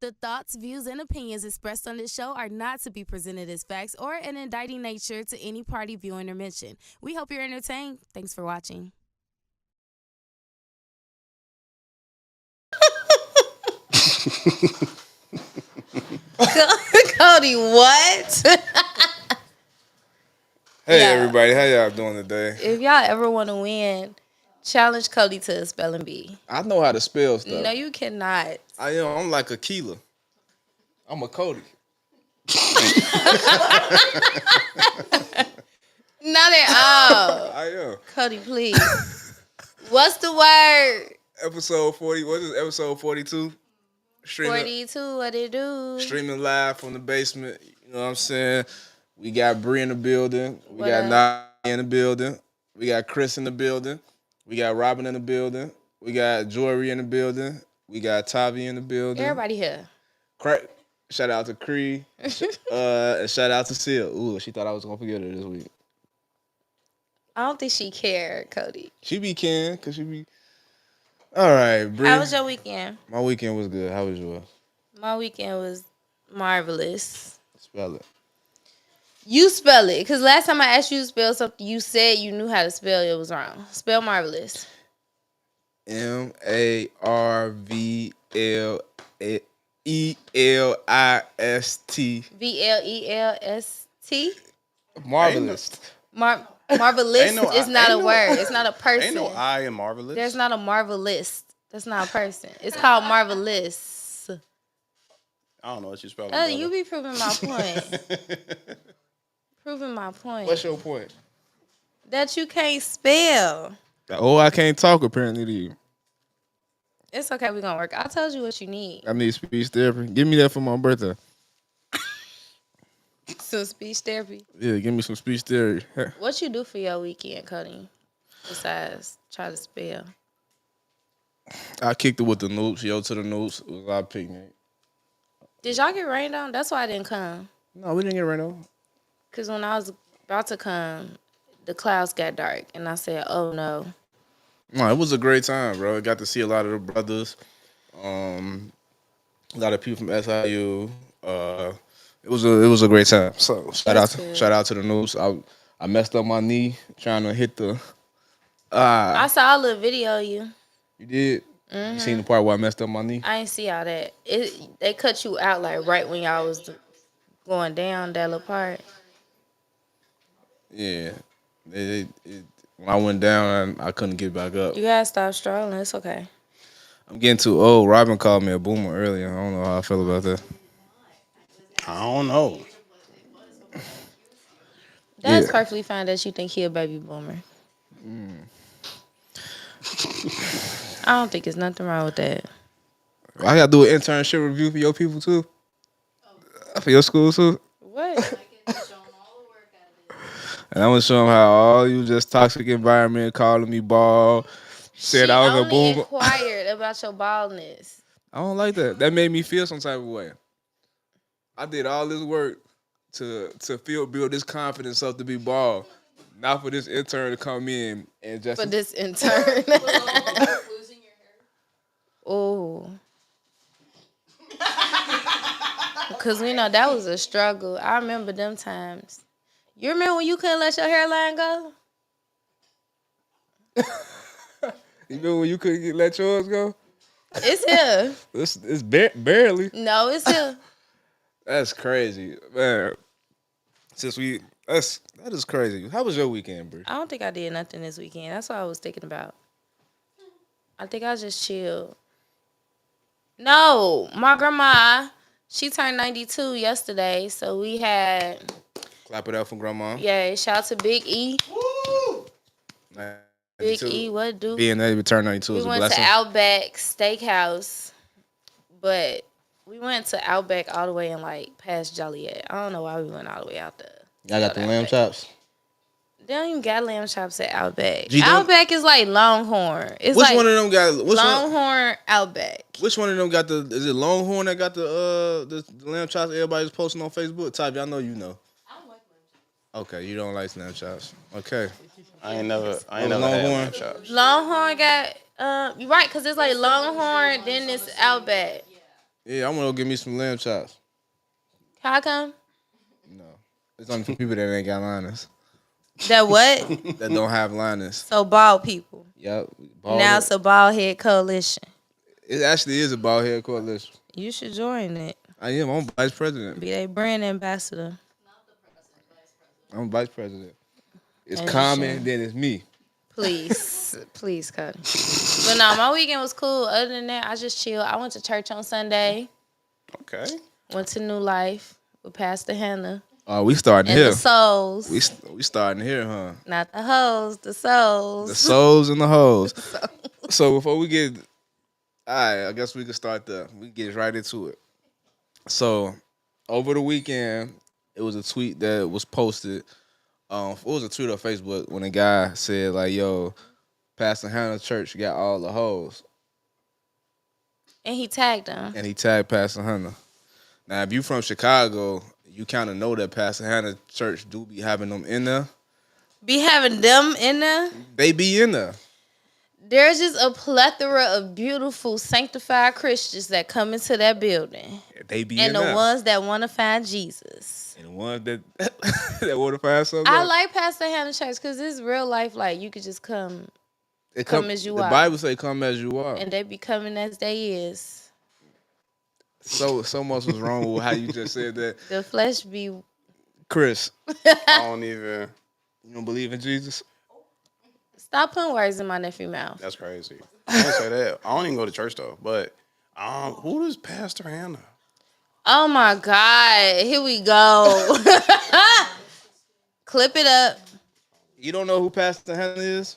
The thoughts, views, and opinions expressed on this show are not to be presented as facts or an indicting nature to any party, viewing, or mention. We hope you're entertained. Thanks for watching. Cody, what? Hey Yeah. everybody, how y'all doing today? If y'all ever want to win, challenge Cody to a spelling bee. I know how to spell stuff. No, you cannot. I'm like a Keela. I'm a Cody. Not at all. I am. Cody, please. What's the word? Episode 40, what is it? Episode 42? 42, what it do? Streaming live from the basement. You know what I'm saying? We got Bree in the building. We What got up? Naya in the building. We got Chris in the building. We got Robin in the building. We got Jory in the building. We got Tavi in the building. Everybody here. Shout out to Cree. And shout out to Seal. Ooh, she thought I was gonna forget her this week. I don't think she cared, Cody. She be can, cause she be. All right, Bree. How was your weekend? My weekend was good. How was yours? My weekend was marvelous. Spell it. You spell it, because last time I asked you to spell something, you said you knew how to spell it was wrong. Spell marvelous. MARVLELIST. VLELST. Marvelous. Marvelous is not a word. It's not a person. Ain't no I in marvelous. There's not a marvelous. That's not a person. It's called marvelous. I don't know what you spelling. You be proving my point. Proving my point. What's your point? That you can't spell. Oh, I can't talk apparently to you. It's okay. We're gonna work. I told you what you need. I need speech therapy. Give me that for my birthday. Some speech therapy. Yeah, give me some speech therapy. What you do for your weekend, Cody? Besides try to spell. I kicked it with the Noops. Yo to the Noops. It was a lot of picnic. Did y'all get rained on? That's why I didn't come. No, we didn't get rained on. Because when I was about to come, the clouds got dark. And I said, oh, no. No, it was a great time, bro. I got to see a lot of the brothers. A lot of people from SIU. It was a great time. So shout out to the Noops. I messed up my knee trying to hit the. I saw a little video of you. You did? Mm-hmm. You seen the part where I messed up my knee? I ain't see all that. They cut you out like right when y'all was going down that little part. Yeah. When I went down, I couldn't get back up. You gotta stop strolling. It's okay. I'm getting too old. Robin called me a boomer earlier. I don't know how I feel about that. I don't know. That's perfectly fine that you think he a baby boomer. I don't think there's nothing wrong with that. I gotta do an internship review for your people too. For your school too. What? And I'm gonna show them how all you just toxic environment, calling me bald, said I was a She only boomer. inquired about your baldness. I don't like that. That made me feel some type of way. I did all this work to build this confidence up to be bald. Not for this intern to come in and just For this intern. Oh. Because we know that was a struggle. I remember them times. You remember when you couldn't let your hairline go? You know when you couldn't let yours go? It's here. It's barely. No, it's here. That's crazy, man. That is crazy. How was your weekend, Bree? I don't think I did nothing this weekend. That's what I was thinking about. I think I just chilled. No, my grandma, she turned 92 yesterday, so we had... Clap it up for grandma. Yeah, shout out to Big E. Woo! Big E, what do? Being able to turn 92 is a We went blessing. to Outback Steakhouse, but we went to Outback all the way in like past Joliet. I don't know why we went all the way out there. Y'all got the lamb chops? They don't even got lamb chops at Outback. G-Dub? Outback is like Longhorn. It's Which like one of them got Longhorn Outback. Which one of them got the? Is it Longhorn that got the lamb chops everybody's posting on Facebook? Type, y'all know you know. I don't like lamb chops. Okay, you don't like lamb chops. Okay. I ain't never had Longhorn? lamb chops. Longhorn got you're right, cause it's like Longhorn, then it's Outback. Yeah, I'm gonna go get me some lamb chops. How come? No, it's only for people that ain't got liners. That what? That don't have liners. So bald people. Yep. Now it's a bald head coalition. It actually is a bald head coalition. You should join it. I am. I'm vice president. Be a brand ambassador. I'm vice president. It's As you Common, should. then it's me. Please. Please, Cody. But no, my weekend was cool. Other than that, I just chilled. I went to church on Sunday. Okay. Went to New Life with Pastor Hannah. Oh, we starting And here. the souls. We starting here, huh? Not the hoes, the souls. The souls and the hoes. So before we get, all right, I guess we can start there. We get right into it. So over the weekend, it was a tweet that was posted. It was a tweet on Facebook when a guy said like, "Yo, Pastor Hannah Church got all the hoes," And he tagged them. and he tagged Pastor Hannah. Now, if you from Chicago, you kind of know that Pastor Hannah Church do be having them in there. Be having them in there. They be in there. There's just a plethora of beautiful, sanctified Christians that come into that building. They be And in the there. ones that want to find Jesus. And the ones that that want to find something. I like Pastor Hannah Church because it's real life. Like, you could just come come as you the are. Bible say, "Come as you are." and they be coming as they is. So much was wrong with how you just said that, The flesh be... Chris. I don't even. You don't believe in Jesus? Stop putting words in my nephew's mouth. That's crazy. I didn't say that. I don't even go to church though. But who is Pastor Hannah? Oh, my God. Here we go. Clip it up. You don't know who Pastor Hannah is?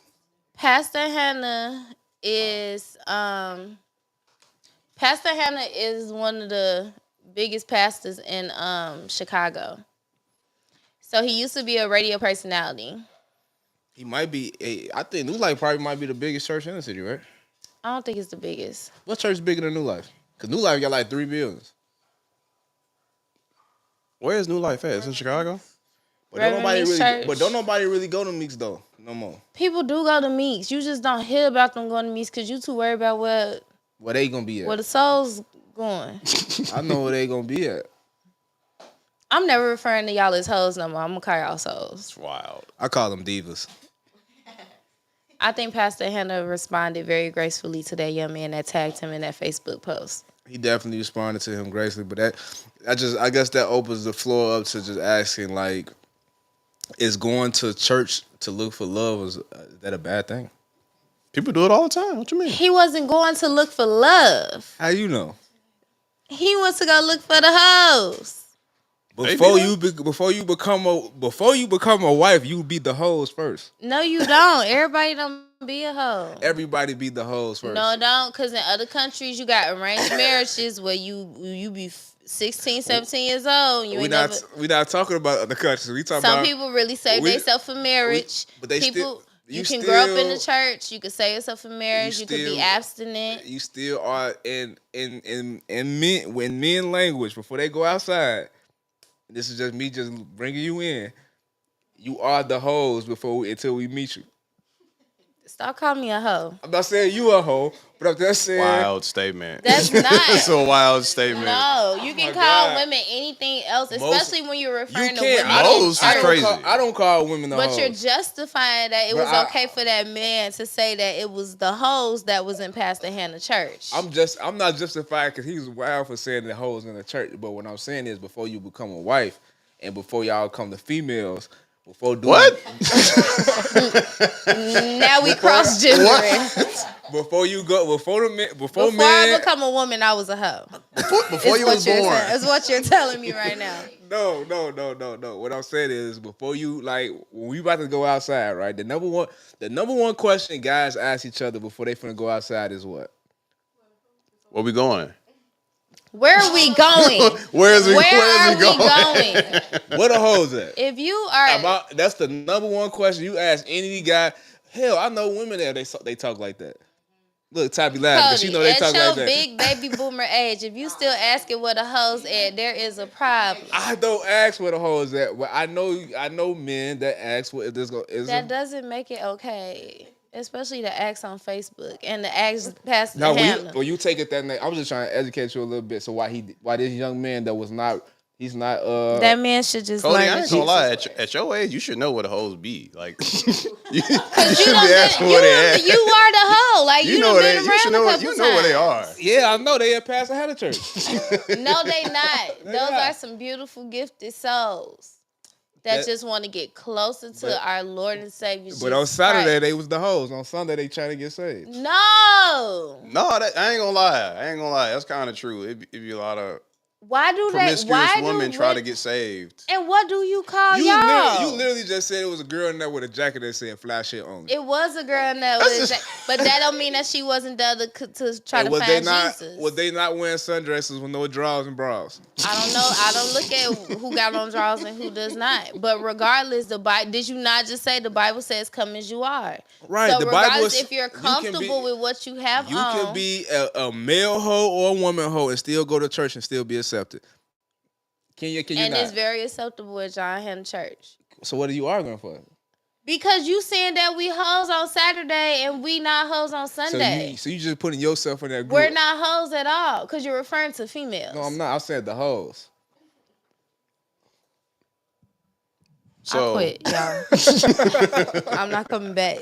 Pastor Hannah is one of the biggest pastors in Chicago. So he used to be a radio personality. He might be. I think New Life probably might be the biggest church in the city, right? I don't think it's the biggest. What church is bigger than New Life? Because New Life got like 3 buildings. Where is New Life at? It's in Chicago? But don't, Reverend nobody Meeks really, Church. but don't nobody really go to Meeks though, no more. People do go to Meeks. You just don't hear about them going to Meeks because you too worried about where They gonna be at? the soul's going. I know where they gonna be at. I'm never referring to y'all as hoes no more. I'm going to call y'all souls. It's wild. I call them divas. I think Pastor Hannah responded very gracefully to that young man that tagged him in that Facebook post. He definitely responded to him gracefully, but I guess that opens the floor up to just asking like, is going to church to look for love is that a bad thing? People do it all the time. What you mean? He wasn't going to look for love. How you know? He wants to go look for the hoes. Before you become a wife, you be the hoes first. No, you don't. Everybody don't be a hoe. Everybody be the hoes first. No, don't. Because in other countries, you got arranged marriages where you be 16, 17 years old. And you we ain't not never... we not talking about other countries. We talking Some about people really save themselves for marriage. but they people, still- you you can grow up in the still- church. You can save yourself for marriage. You can be abstinent. You still are in men language before they go outside. This is just me just bringing you in. You are the hoes until we meet you. Stop calling me a hoe. I'm not saying you a hoe, but I'm just saying. Wild statement. That's not. It's a wild statement. No, you can my call God. women anything else, especially when you're referring to can't. women. Hoes in is church. crazy. I don't call women the But hoes. you're justifying that it But was okay for that man to say that it was the hoes that was in Pastor Hannah Church. I'm not justified because he was wild for saying the hoes in the church. But what I'm saying is, before you become a wife, and before y'all come to females, before doing What? Now we cross gendering. before you go, before I Before I become a woman, I was a hoe. Before you was born. Is what you're telling me right now. No. What I'm saying is, before you when we about to go outside, right? The number one question guys ask each other before they finna go outside is what? Where we going? Where are we going? Where are we going? Where the hoes at? If you are That's the number one question you ask any guy. Hell, I know women there. They talk like that. Look, Tabby laughing, but she Cody, know they at talk your like that. big baby boomer age, if you still asking where the hoes at, there is a problem. I don't ask where the hoes at. Well, I know men that ask what if this go. That doesn't make it okay. Especially the acts on Facebook and the acts Pastor Now, Hannah. when you take it that night, I was just trying to educate you a little bit. So why this young man that was not, he's not. That man should just Cody, learn I the ain't gonna Jesus lie. way. At your age, you should know what the hoes be. Like, you You should don't be asking you, where they at. you are the hoe. Like You you know done what been they. You around should a know. couple You know where they times. are. Yeah, I know they had passed ahead of church. No, they not. Those are. are some beautiful, gifted souls that just want to get closer to our Lord and Savior Jesus But on Saturday Christ. they was the hoes. On Sunday they trying to get saved. No. No, I ain't gonna lie. That's kind of true. It be a lot of Why do they? promiscuous Why women do try to women- get saved. And what do you call You y'all? literally just said it was a girl in there with a jacket that said "fly shit only." It was a girl in that was, but that don't mean that she wasn't there to try to was find they not? Jesus. Was they not wearing sundresses with no drawers and bras? I don't know. I don't look at who got on drawers and who does not. But regardless, the Bible, did you not just say the Bible says, "Come as you are"? Right. So The Bible regardless, is, if you're you can comfortable be- with what you have You on, can be a male hoe or a woman hoe and still go to church and still be accepted. Can you and not? it's very acceptable at John Hannah Church. So what are you arguing for? Because you saying that we hoes on Saturday and we not hoes on Sunday. So you just putting yourself in that group. We're not hoes at all because you're referring to females. No, I'm not. I said the hoes. So I quit, y'all. I'm not coming back.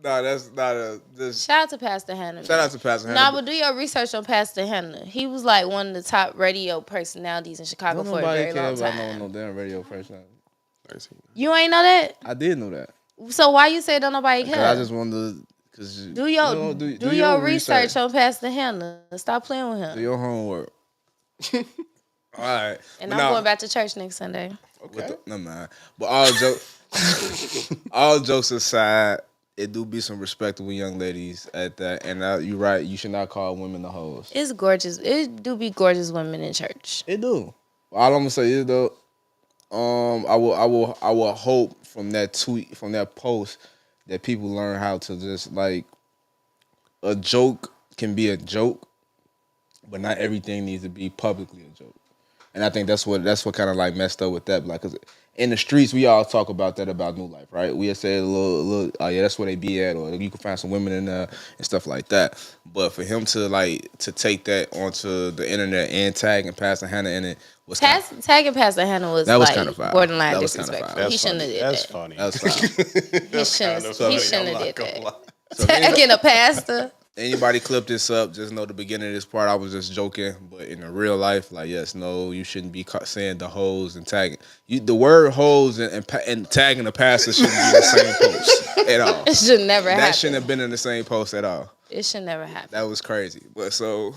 No, that's not a. This, Shout out to Pastor Hannah. shout out to Pastor Hannah. Nah, but do your research on Pastor Hannah. He was like one of the top radio personalities in Chicago Don't for a nobody very care long about time. no damn radio person. You ain't know that? I did know that. So why you say don't nobody Cause care? I just wanted to. Cause do your do your research on Pastor Hannah. Stop playing with him. Do your homework. All right. And But I'm now, going back to church next Sunday. okay. No man. But all jokes aside, it do be some respectable young ladies at that. And you're right. You should not call women the hoes. It's gorgeous. It do be gorgeous women in church. It do. All I'm gonna say is though, I will hope from that tweet, from that post, that people learn how to just like a joke can be a joke, but not everything needs to be publicly a joke. And I think that's what kind of like messed up with that. Like, 'cause in the streets, we all talk about that about New Life, right? We say a little, oh yeah, that's where they be at, or you can find some women in there and stuff like that. But for him to take that onto the internet and tagging Pastor Hannah in it was Tagging Pastor Hannah was that was like kind of foul. borderline That was kinda disrespectful. foul. He shouldn't have did That's that. funny. that was foul. He shouldn't have did that. So Tagging a pastor. anybody clip this up, just know the beginning of this part I was just joking, but in the real life, like, yes, no, you shouldn't be saying the hoes and tagging. The word hoes and tagging the pastor shouldn't be in the same post at all. It should never happen. That shouldn't have been in the same post at all. It should never happen. That was crazy. But so,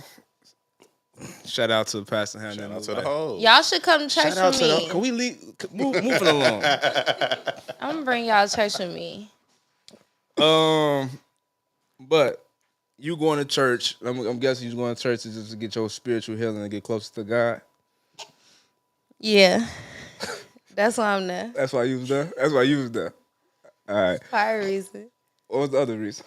shout out to Pastor Hannah. Shout out to the hoes. Y'all should come to church Shout out with to me. the. Can we moving along? I'm gonna bring y'all to church with me. But you going to church? I'm guessing you going to church just to get your spiritual healing and get closer to God. Yeah. That's why I'm there. That's why you was there. That's why you was there. All right. For a reason. What was the other reason?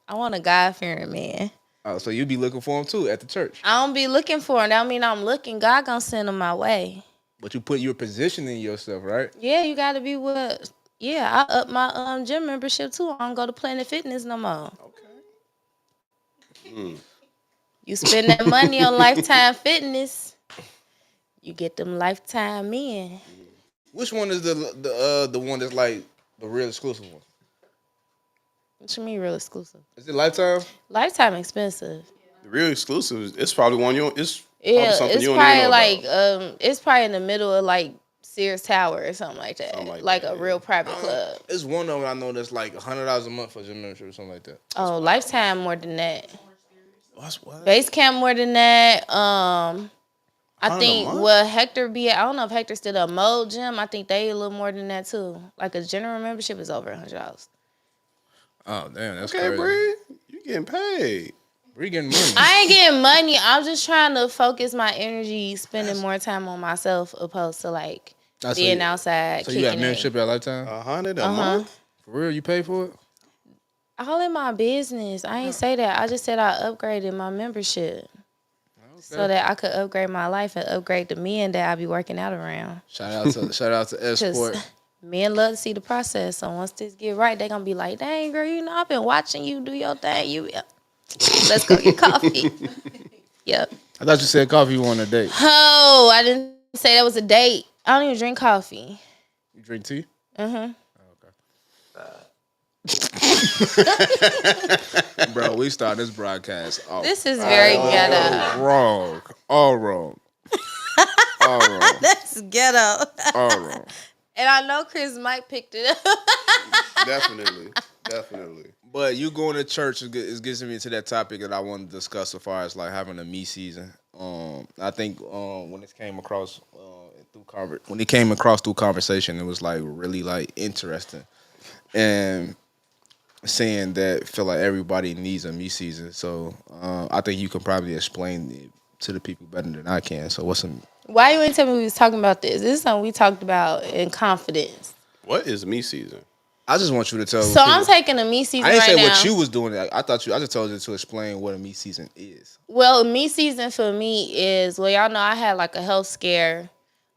I want a God-fearing man. Oh, so you be looking for him too at the church. I don't be looking for him. That don't mean I'm looking. God gonna send him my way. But you put your positioning yourself, right? Yeah, you gotta be with. Yeah, I up my gym membership too. I don't go to Planet Fitness no more. Okay. You spend that money on Lifetime Fitness, you get them lifetime men. Which one is the one that's like the real exclusive one? What you mean real exclusive? Is it Lifetime? Lifetime expensive. The real exclusive. It's probably one you. It's Yeah, probably something it's you don't probably even know like about. it's probably in the middle of like Sears Tower or something like that. Something like like that, a yeah. real private club. It's one of them I know that's like $100 a month for gym membership or something like that. Oh, Lifetime more than that. What's what? Base Camp more than that. I $100 think a month? well Hector be at, I don't know if Hector's still a mode gym. I think they a little more than that too. Like a general membership is over $100. Oh damn, that's Okay, crazy. Bree, you getting paid. Bree getting money. I ain't getting money. I'm just trying to focus my energy, spending more time on myself opposed to like I see. being outside. So you got kicking membership it. at Lifetime? $100 a month. For real, you pay for it? All in my business. I ain't say that. I just said I upgraded my membership. So that I could upgrade my life and upgrade the men that I be working out around. Shout out to Esport. Men love to see the process. So once this get right, they gonna be like, dang girl, you know, I've been watching you do your thing. Let's go get coffee. Yep. I thought you said coffee you want a date. Oh, I didn't say that was a date. I don't even drink coffee. You drink tea? Mm-hmm. Bro, we start this broadcast off. This is very ghetto. Wrong. All wrong. All wrong. That's ghetto. All wrong. And I know Chris Mike picked it up. Definitely. But you going to church is getting me to that topic that I want to discuss as far as like having a me season. I think when it came across through conversation, it was like really like interesting, and saying that feel like everybody needs a me season. So I think you can probably explain it to the people better than I can. So what's some? Why you ain't tell me we was talking about this? This is something we talked about in confidence. What is me season? I just want you to tell. So I'm taking a me season I didn't right say now. what you was doing. I just told you to explain what a me season is. Well, me season for me is, well, y'all know I had like a health scare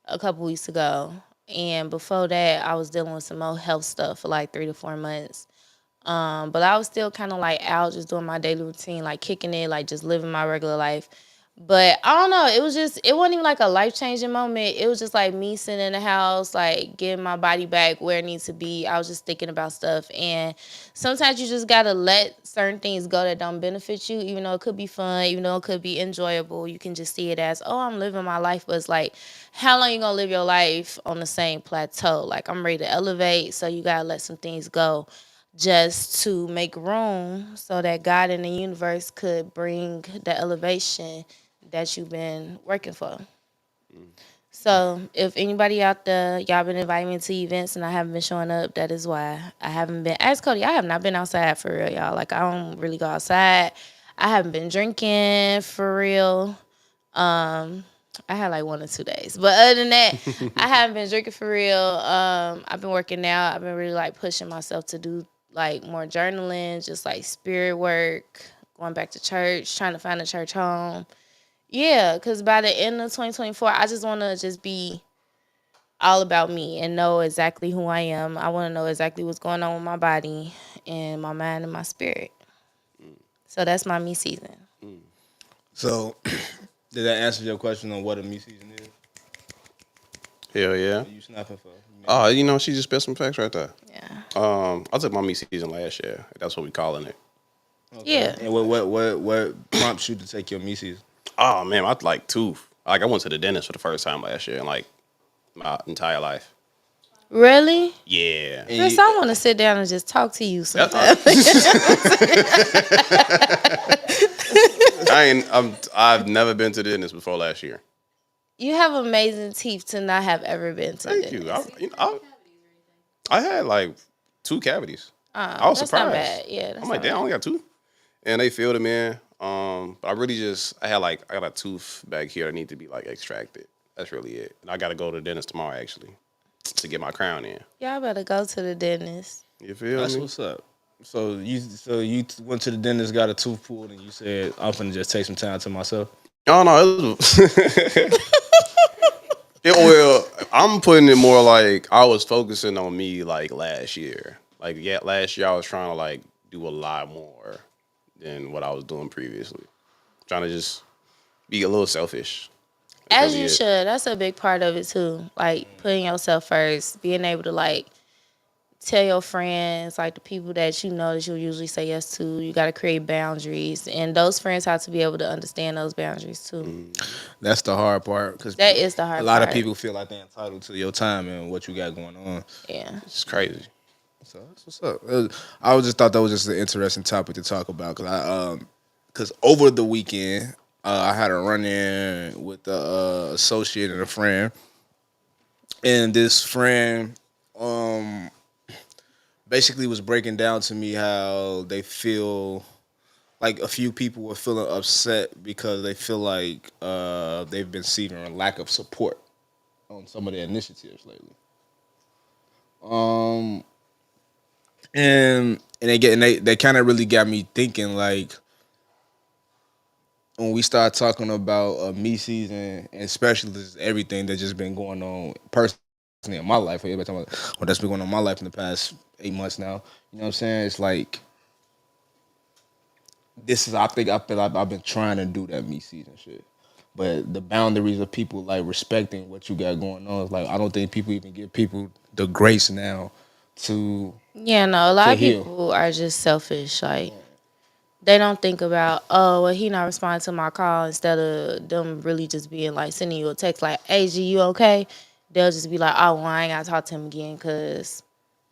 a couple weeks ago. And before that, I was dealing with some more health stuff for like 3 to 4 months. But I was still kind of like out, just doing my daily routine, like kicking it, like just living my regular life. But I don't know, it wasn't even like a life-changing moment. It was just like me sitting in the house, like getting my body back where it needs to be. I was just thinking about stuff. And sometimes you just got to let certain things go that don't benefit you, even though it could be fun, even though it could be enjoyable. You can just see it as, oh, I'm living my life. But it's like, how long you going to live your life on the same plateau? Like, I'm ready to elevate, so you got to let some things go just to make room so that God and the universe could bring the elevation that you've been working for. So if anybody out there, y'all been inviting me to events and I haven't been showing up, that is why I haven't been. Ask Cody, I have not been outside for real, y'all. Like, I don't really go outside. I haven't been drinking for real. I had like 1 or 2 days. But other than that, I haven't been drinking for real. I've been working out. I've been really like pushing myself to do like more journaling, just like spirit work, going back to church, trying to find a church home. Yeah, because by the end of 2024, I just want to just be all about me and know exactly who I am. I want to know exactly what's going on with my body and my mind and my spirit. So that's my me season. So did that answer your question on what a me season is? Hell yeah. What are you snapping for? Oh, you know, she just spit some facts right there. Yeah. I took my me season last year. That's what we calling it. Okay. Yeah. And what prompts you to take your me season? Oh man, I like tooth. Like I went to the dentist for the first time last year in like my entire life. Really? Yeah. Chris, I want to sit down and just talk to you sometime. I've never been to the dentist before last year. You have amazing teeth to not have ever been to. Thank you. I had like 2 cavities. I was that's surprised. not bad. Yeah, I'm like, damn, I only got 2, and they filled them in. But I really I got a tooth back here that need to be like extracted. That's really it. And I got to go to the dentist tomorrow actually to get my crown in. Y'all better go to the dentist. You feel That's me? what's up. So you went to the dentist, got a tooth pulled, and you said, I'm finna just take some time to myself. Oh no. Well, I'm putting it more like I was focusing on me like last year. Like last year I was trying to like do a lot more than what I was doing previously. Trying to just be a little selfish. As you should. That's a big part of it too. Like putting yourself first, being able to like tell your friends, like the people that you know that you'll usually say yes to. You got to create boundaries, and those friends have to be able to understand those boundaries too. That's the hard part, because That is the hard part. A lot of people feel like they're entitled to your time and what you got going on. Yeah. It's crazy. So that's what's up. I just thought that was just an interesting topic to talk about, because over the weekend I had a run-in with the associate and a friend, and this friend basically was breaking down to me how they feel like a few people were feeling upset because they feel like they've been seeing a lack of support on some of their initiatives lately. And they kind of really got me thinking, like, when we start talking about me season, and especially everything that's just been going on personally in my life. Everybody talking about that's been going on in my life in the past 8 months now. You know what I'm saying? It's like this is I feel like I've been trying to do that me season shit. But the boundaries of people like respecting what you got going on is like I don't think people even give people the grace now to Yeah, no, a lot of heal. people are just selfish. Like they don't think about, oh, well, he not responding to my call instead of them really just being like sending you a text like, hey, G, you okay? They'll just be like, oh, well, I ain't got to talk to him again because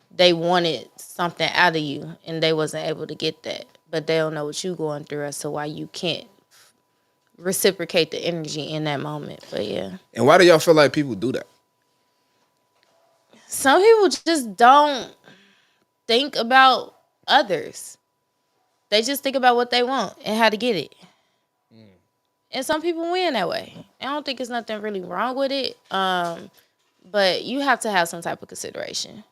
they wanted something out of you and they wasn't able to get that. But they don't know what you going through as to why you can't reciprocate the energy in that moment. But yeah. And why do y'all feel like people do that? Some people just don't think about others. They just think about what they want and how to get it. And some people win that way. I don't think there's nothing really wrong with it. But you have to have some type of consideration.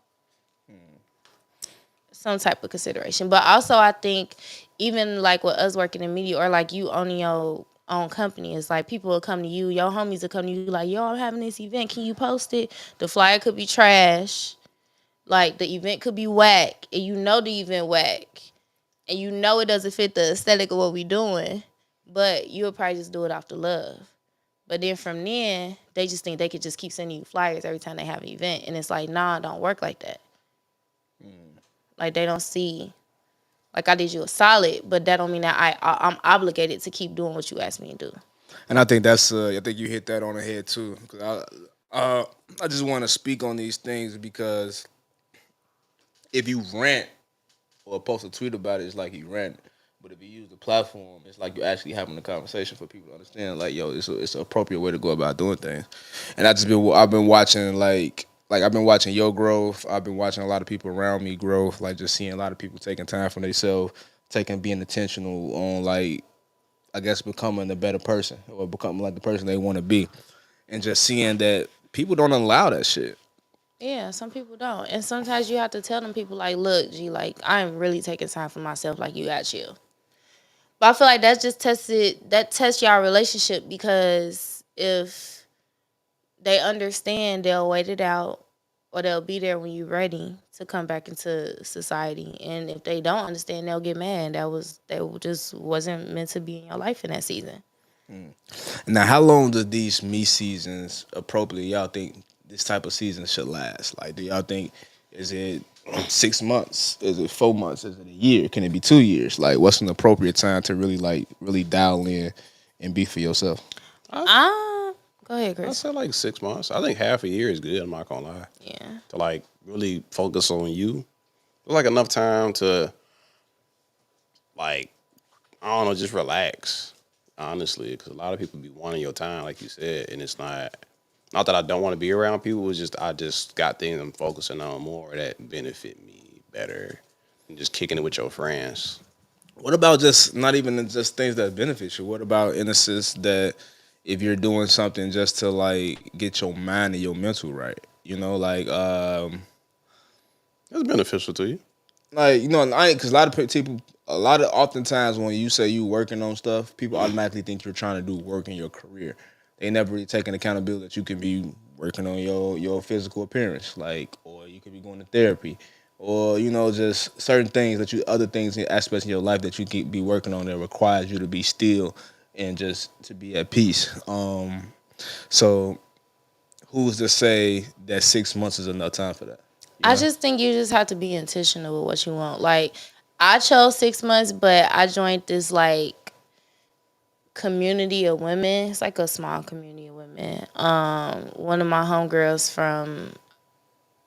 Some type of consideration. But also I think even like with us working in media or like you owning your own company, it's like people will come to you, your homies will come to you like, yo, I'm having this event. Can you post it? The flyer could be trash. Like the event could be whack. And you know the event whack. And you know it doesn't fit the aesthetic of what we doing, but you'll probably just do it off the love. But then from then, they just think they could just keep sending you flyers every time they have an event. And it's like, nah, it don't work like that. Like they don't see, like I did you a solid, but that don't mean that I'm obligated to keep doing what you asked me to do. And I think that's I think you hit that on the head too. Cause I just want to speak on these things because if you rant or post a tweet about it, it's like you rant. But if you use the platform, it's like you're actually having a conversation for people to understand. Like, yo, it's an appropriate way to go about doing things. And I've been watching like I've been watching your growth. I've been watching a lot of people around me growth. Like just seeing a lot of people taking time for themselves, being intentional on like I guess becoming a better person or becoming like the person they want to be, and just seeing that people don't allow that shit. Yeah, some people don't. And sometimes you have to tell them people like, look, G, like I'm really taking time for myself, like you got chill. But I feel like that just tests y'all relationship because if they understand, they'll wait it out or they'll be there when you're ready to come back into society. And if they don't understand, they'll get mad. That just wasn't meant to be in your life in that season. Now, how long do these me seasons appropriately y'all think this type of season should last? Like, do y'all think is it 6 months? Is it 4 months? Is it a year? Can it be 2 years? Like, what's an appropriate time to really dial in and be for yourself? Go ahead, I Chris. said like 6 months. I think half a year is good. I'm not gonna lie. Yeah. To like really focus on you. It's like enough time to like I don't know, just relax. Honestly, because a lot of people be wanting your time, like you said, and it's not that I don't want to be around people. It's just I just got things I'm focusing on more that benefit me better than just kicking it with your friends. What about just not even just things that benefit you? What about in a sense that if you're doing something just to like get your mind and your mental right? You know, like That's beneficial to you. like you know, because a lot of people, oftentimes when you say you working on stuff, people automatically think you're trying to do work in your career. They never really take an accountability that you can be working on your physical appearance, like, or you could be going to therapy, or you know, just certain things that other things and aspects in your life that you can be working on that requires you to be still and just to be at peace. So who's to say that 6 months is enough time for that? I just think you just have to be intentional with what you want. Like, I chose 6 months, but I joined this, like, community of women. It's like a small community of women. One of my homegirls from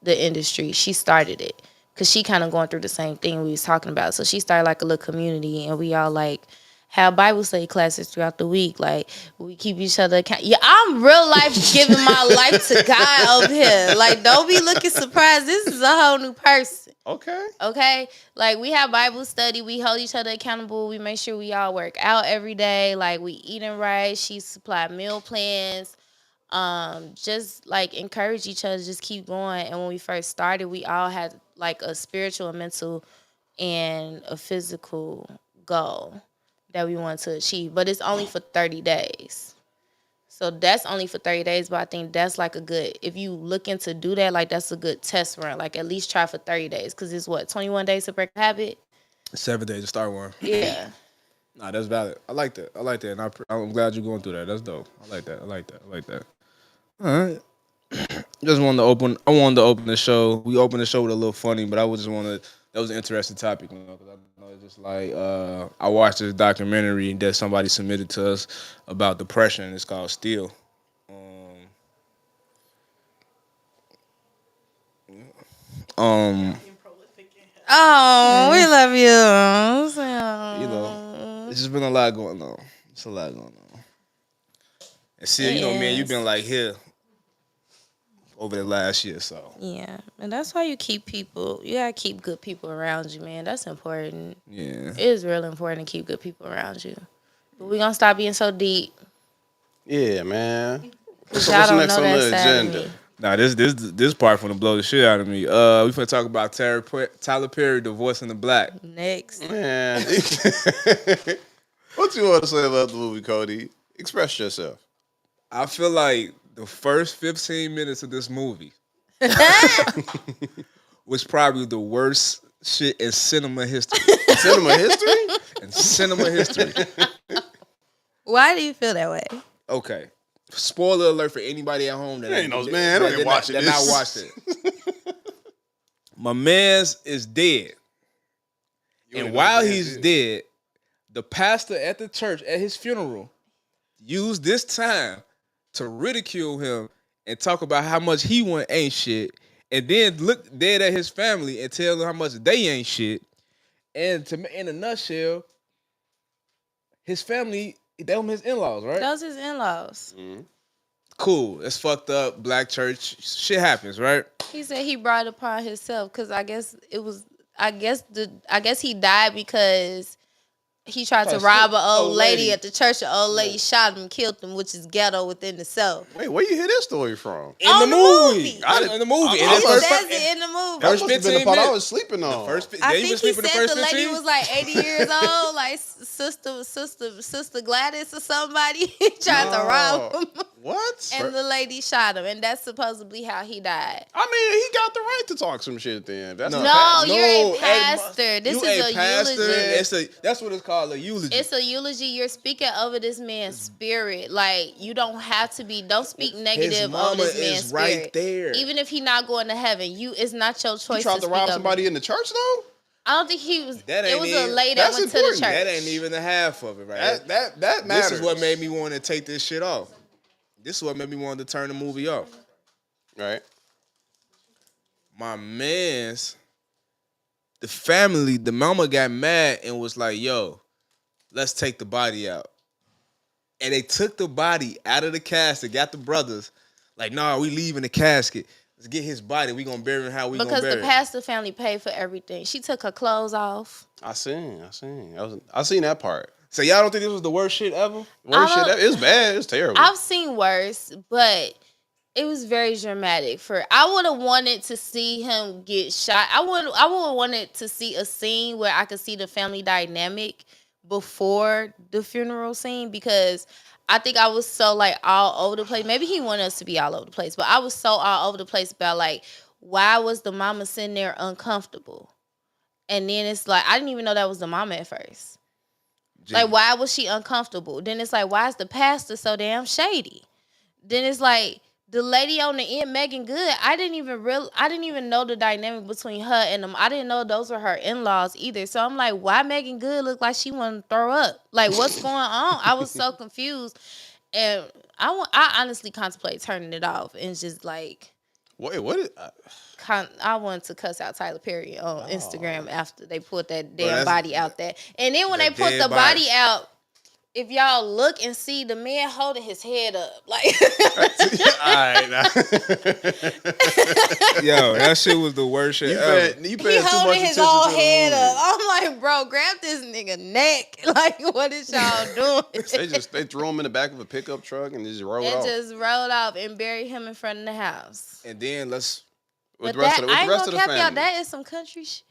the industry, she started it because she kind of going through the same thing we was talking about. So she started, like, a little community, and we all, like, have Bible study classes throughout the week. Like, we keep each other account. Yeah, I'm real life giving my life to God over here. Like, don't be looking surprised. This is a whole new person. Okay? Like, we have Bible study. We hold each other accountable. We make sure we all work out every day. Like, we eating right. She supplied meal plans. Just, like, encourage each other. Just keep going. And when we first started, we all had, like, a spiritual, a mental, and a physical goal that we want to achieve, but it's only for 30 days. So that's only for 30 days, but I think that's like a good, if you looking to do that, like that's a good test run. Like at least try for 30 days because it's what, 21 days to break a habit? 7 days to start one. Yeah. Nah, that's valid. I like that. And I'm glad you're going through that. That's dope. I like that. All right. I wanted to open the show. We opened the show with a little funny, but I was just want to. That was an interesting topic, because I know it's just like I watched this documentary that somebody submitted to us about depression. It's called Steel. Oh, we love you. You know, it's just been a lot going on. It's a lot going on. And see, man, you've been like here over the last year, so. Yeah, and that's why you gotta keep good people around you, man. That's important. Yeah. It is real important to keep good people around you. But we gonna stop being so deep. Yeah, man. Cause So y'all what's don't next know on that the side of agenda? me. Nah, this part finna blow the shit out of me. We finna talk about Tyler Perry divorcing the black. Next. Man. What you want to say about the movie, Cody? Express yourself. I feel like the first 15 minutes of this movie was probably the worst shit in cinema history. Cinema history? In cinema history. Why do you feel that way? Okay. Spoiler alert for anybody at home that Ain't no man. Don't even watching that this. not watched it. My man's is dead. And while he's dead, the pastor at the church at his funeral used this time to ridicule him and talk about how much he ain't shit, and then look dead at his family and tell them how much they ain't shit. And in a nutshell, his family, they were his in-laws, right? Those his in-laws. Mm-hmm. Cool. It's fucked up. Black church. Shit happens, right? He said he brought it upon himself because I guess he died because he tried to rob an old lady at the church. The old lady shot him and killed him, which is ghetto within itself. Wait, where you hear this story from? In the movie. In the movie. He says it in the movie. That First must have been the 15 part I minutes. was sleeping on. I think he said the lady was like 80 years old, like sister Gladys or somebody. He tried to rob him. What? And the lady shot him, and that's supposedly how he died. I mean, he got the right to talk some shit then. That's No, you're a pastor. This is a pastor. eulogy. That's what it's called, a eulogy. It's a eulogy. You're speaking over this man's spirit. Like, you don't have to don't speak negative on this man's spirit. Right there. Even if he's not going to heaven, it's not your choice. He tried to rob somebody in the church though? I don't think he was. That It ain't was even- a lady that that's went to the important. church. That ain't even the half of it, right? That matters. This is what made me want to take this shit off. This is what made me want to turn the movie off. Right. My man's, the family, the mama got mad and was like, yo, let's take the body out. And they took the body out of the casket, got the brothers, like, nah, we leaving the casket. Let's get his body. We gonna bury him how we gonna bury him. Because the pastor family paid for everything. She took her clothes off. I seen that part. So y'all don't think this was the worst shit ever? Worst shit. It's bad. It's terrible. I've seen worse, but it was very dramatic. I would have wanted to see him get shot. I would have wanted to see a scene where I could see the family dynamic before the funeral scene, because I think I was so like all over the place. Maybe he wanted us to be all over the place, but I was so all over the place about like, why was the mama sitting there uncomfortable? And then it's like, I didn't even know that was the mama at first. Like, why was she uncomfortable? Then it's like, why is the pastor so damn shady? Then it's like, the lady on the end, Megan Good, I didn't even know the dynamic between her and them. I didn't know those were her in-laws either. So I'm like, why Megan Good look like she want to throw up? Like, what's going on? I was so confused. And I honestly contemplate turning it off and just like, Wait, what? I wanted to cuss out Tyler Perry on Instagram after they put that damn body out there. And then when they put the body out, if y'all look and see the man holding his head up, like, All right, now. Yo, that shit was the worst shit ever. You he paying too much holding his attention own to the head movie. up. I'm like, bro, grab this nigga neck. Like, what is y'all doing? They threw him in the back of a pickup truck and just rolled And off. just rolled off and buried him in front of the house. And then With But the rest that, of the, I ain't rest gonna of the cap y'all, family. that is some country shit.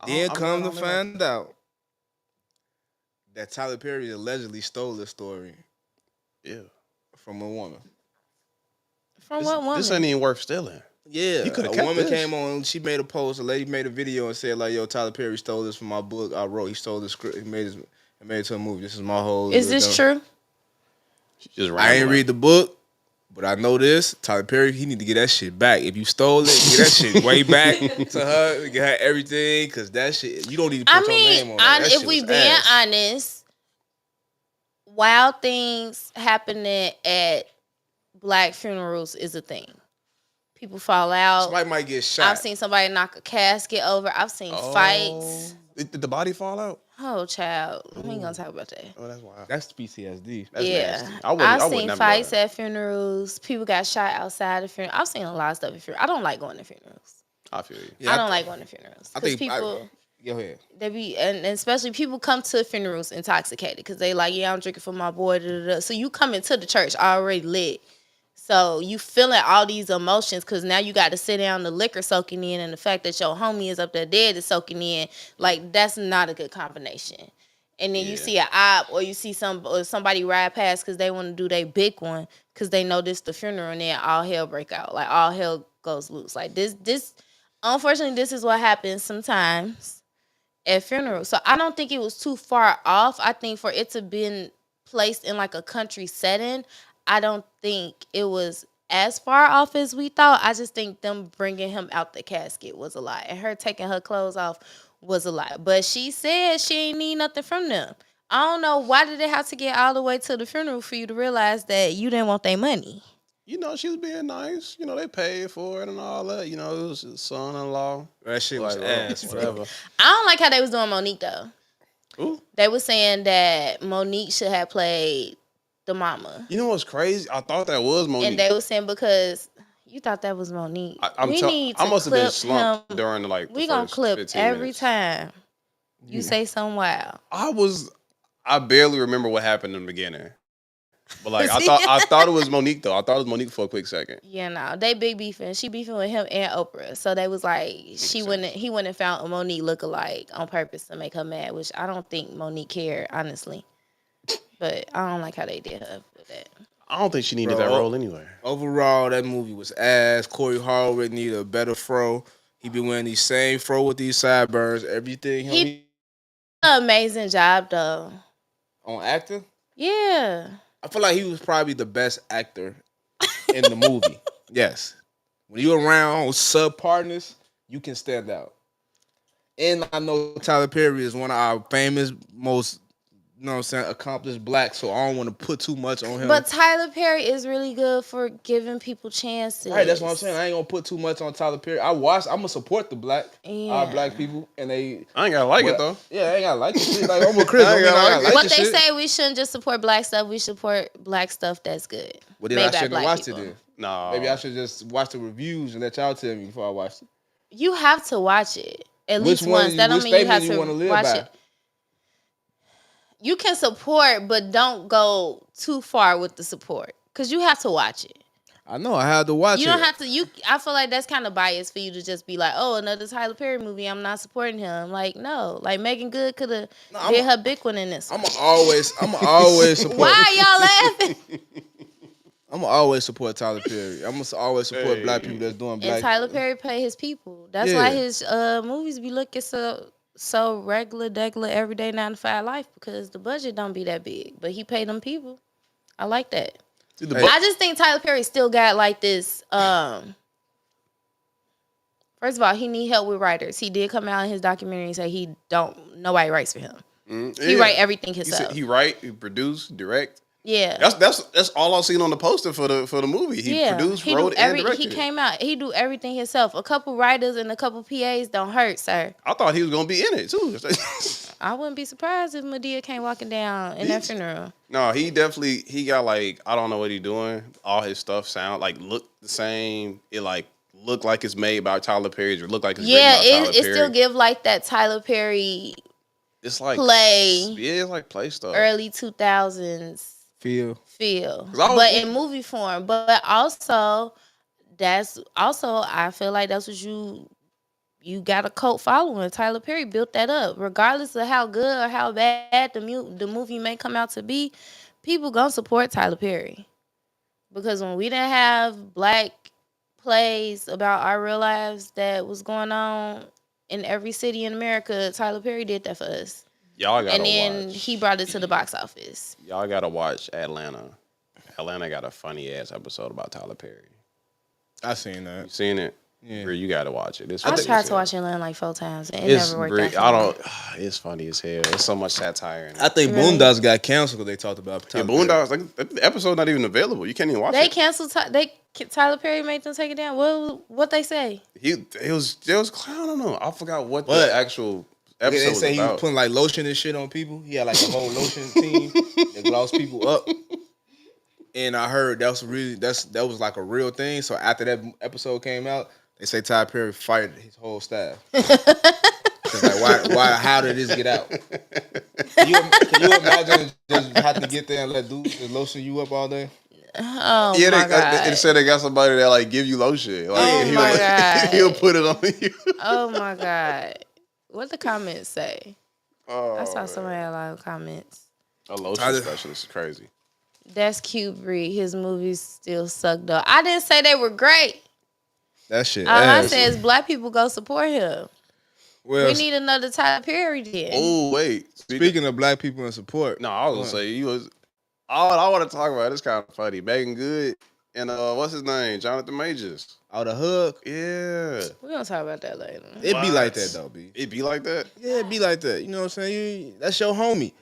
Then I'm come to gonna- find out that Tyler Perry allegedly stole this story Ew. from a woman. From what woman? This ain't even worth stealing. Yeah, You coulda a kept woman this. came on. She made a post. A lady made a video and said like, "Yo, Tyler Perry stole this from my book I wrote. He stole the script. He made it to a movie. This is my whole." Is this true? She just I ain't rambling. read the book, but I know this. Tyler Perry, he need to get that shit back. If you stole it, get that shit way back to her. Get her everything, cause that shit you don't need to put I your name mean, on that. That if shit we was being ass. honest, wild things happening at black funerals is a thing. People fall out. Somebody might get shot. I've seen somebody knock a casket over. I've seen fights. Did the body fall out? Oh, child. We ain't gonna talk about that. Oh, that's wild. That's PTSD. That's Yeah. nasty. I've I would seen never fights go there. at funerals. People got shot outside of funerals. I've seen a lot of stuff at funerals. I don't like going to funerals. I feel you. Yeah, I don't like going to funerals. I Because think people... Go ahead. They be and especially people come to funerals intoxicated because they like, yeah, I'm drinking for my boy. Da, da, da. So you come into the church already lit. So you feeling all these emotions because now you got to sit down, the liquor soaking in, and the fact that your homie is up there dead is soaking in. Like that's not a good combination. And then you see an op or you see somebody ride past because they want to do their big one because they know this the funeral and then all hell break out. Like all hell goes loose. Like this. Unfortunately, this is what happens sometimes at funerals. So I don't think it was too far off. I think for it to been placed in like a country setting, I don't think it was as far off as we thought. I just think them bringing him out the casket was a lot. And her taking her clothes off was a lot. But she said she ain't need nothing from them. I don't know why did they have to get all the way to the funeral for you to realize that you didn't want their money. You know, she was being nice. You know, they paid for it and all that. You know, it was his son-in-law. That shit was Like, ass. whatever. I don't like how they was doing Monique though. Ooh. They were saying that Monique should have played the mama. You know what's crazy? I thought that was Monique. And they were saying because you thought that was Monique. I must have been slumped him. during the We gonna first clip 15 every minutes. time you say something wild. I barely remember what happened in the beginning. But like I thought it was Monique though. I thought it was Monique for a quick second. Yeah, no, they big beefing. She beefing with him and Oprah. So they was like, he wouldn't have found a Monique lookalike on purpose to make her mad, which I don't think Monique cared, honestly. But I don't like how they did her with that. I don't think she needed that role anyway. Overall, that movie was ass. Corey Harwood needed a better fro. He been wearing these same fro with these sideburns. Everything. He did an amazing job though. On acting? Yeah. I feel like he was probably the best actor in the movie. Yes. When you're around sub partners, you can stand out. And I know Tyler Perry is one of our famous, most, you know what I'm saying, accomplished blacks, so I don't want to put too much on him. But Tyler Perry is really good for giving people chances. Right, that's what I'm saying. I ain't gonna put too much on Tyler Perry. I'm gonna support the our black people, and I ain't gotta like it though. Yeah, I ain't gotta like it. Like I'm with Chris. I gotta like But the they shit. say we shouldn't just support black stuff. We support black stuff that's good. Well, then I shouldn't have watched it then. No. Maybe I should just watch the reviews and let y'all tell me before I watch it. You have to watch it at Which least once. That don't which mean you have statement to wanna live watch by? it. You can support, but don't go too far with the support because you have to watch it. I know I had to watch it. You don't have to. I feel like that's kind of biased for you to just be like, "Oh, another Tyler Perry movie. I'm not supporting him." Like, no. Like Megan Good could have did her big one in this. I'm always support. Why y'all laughing? I'm always support Tyler Perry. I'm gonna always support black people that's doing black. And Tyler Perry pay his people. That's why his movies be looking so regular, everyday 9-to-5 life because the budget don't be that big, but he paid them people. I like that. I just think Tyler Perry still got like this. First of all, he need help with writers. He did come out in his documentary and say nobody writes for him. He write everything himself. He write, he produce, direct. Yeah, that's all I've seen on the poster for the movie. He produced, wrote, and directed. He came out. He do everything himself. A couple writers and a couple PAs don't hurt, sir. I thought he was gonna be in it too. I wouldn't be surprised if Madea came walking down in that funeral. No, he got like, I don't know what he doing. All his stuff look the same. It like look like it's made by Tyler Perry. Or look like it's written by Tyler Perry. It still give like that Tyler Perry. It's like play. Yeah, it's like play stuff. Early 2000s. Feel. But in movie form. But also, I feel like that's what you got a cult following. Tyler Perry built that up. Regardless of how good or how bad the movie may come out to be, people gonna support Tyler Perry. Because when we didn't have black plays about our real lives that was going on in every city in America, Tyler Perry did that for us. Y'all gotta And then watch. he brought it to the box office. Y'all gotta watch Atlanta. Atlanta got a funny ass episode about Tyler Perry. I seen that. You seen it? Yeah. Bree, you gotta watch it. It's I funny tried as to hell. watch Atlanta like 4 times and it It's never worked Bree, out. For I me. don't. It's funny as hell. There's so much satire in it. I think Really? Boondocks got canceled because they talked about Yeah, Tyler Perry. Boondocks, like the episode not even available. You can't even watch They it. canceled. Tyler Perry made them take it down. What they say? They was clowning him. I forgot what But- the actual They episode was say he was about. putting like lotion and shit on people. He had like a whole lotion team that gloss people up. And I heard that was like a real thing. So after that episode came out, they say Tyler Perry fired his whole staff. 'Cause like why how did this get out? Can you imagine just having to get there and let dudes just lotion you up all day? Oh Yeah, my god! they said they got somebody that like give you lotion. Like, Oh he'll, my God. he'll put it on you. Oh my god! What the comments say? Oh, I saw somebody had a lot of comments. a lotion I- specialist is crazy. That's cute, Bree. His movies still suck though. I didn't say they were great. That shit. All I ass. said is black people go support him. Well, We need another Tyler Perry then. Oh wait, speaking of black people in support, no, I was gonna say you was. All I want to talk about is kind of funny. Megan Good and what's his name, Jonathan Majors. out the hook, Yeah, We're gonna talk about that later. it be What? like that though, B. it be like that. Yeah, it be like that. You know what I'm saying? That's your homie.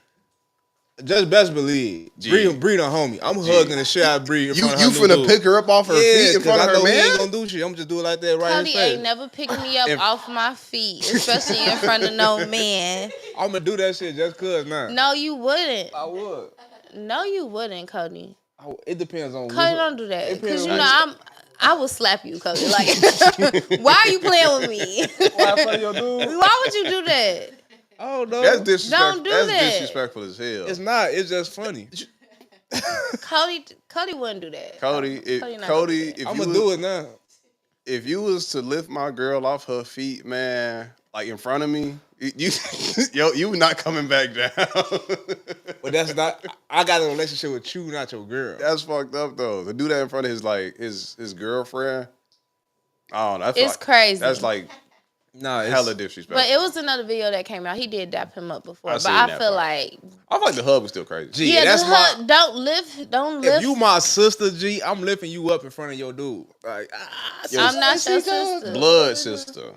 Just best believe. Gee. Bree the homie. I'm hugging the shit out of Bree. You finna pick her up off her feet in front I of know her he ain't man. gonna do shit. I'm just do it like that right in Cody his face. ain't never picked me up If- off my feet, especially in front of no man. I'm gonna do that shit just cause now. No, you wouldn't. I would. No, you wouldn't, Cody. It depends on. Cody, don't do that. It Because depends you on- know I will slap you, Cody. Like, why are you playing with me? Why I play your dude? Why would you do that? Oh no, That's disrespectful. Don't do That's that. disrespectful as hell. It's not. It's just funny. Cody wouldn't do that. Cody, Cody not gonna Cody, do that. if I'm you gonna was, do it now. if you was to lift my girl off her feet, man, like in front of me, you not coming back down. But that's not. I got a relationship with you, not your girl. That's fucked up though. To do that in front of his girlfriend, I don't know. That's It's like, crazy. That's like Nah, hella disrespectful. But it was another video that came out. He did dap him up before. I But seen I that feel part. like, I feel like the hug was still crazy. G, yeah, that's the why. hood, don't lift. If you my sister, G, I'm lifting you up in front of your dude. Like, I'm not your sister. Blood sister. Blood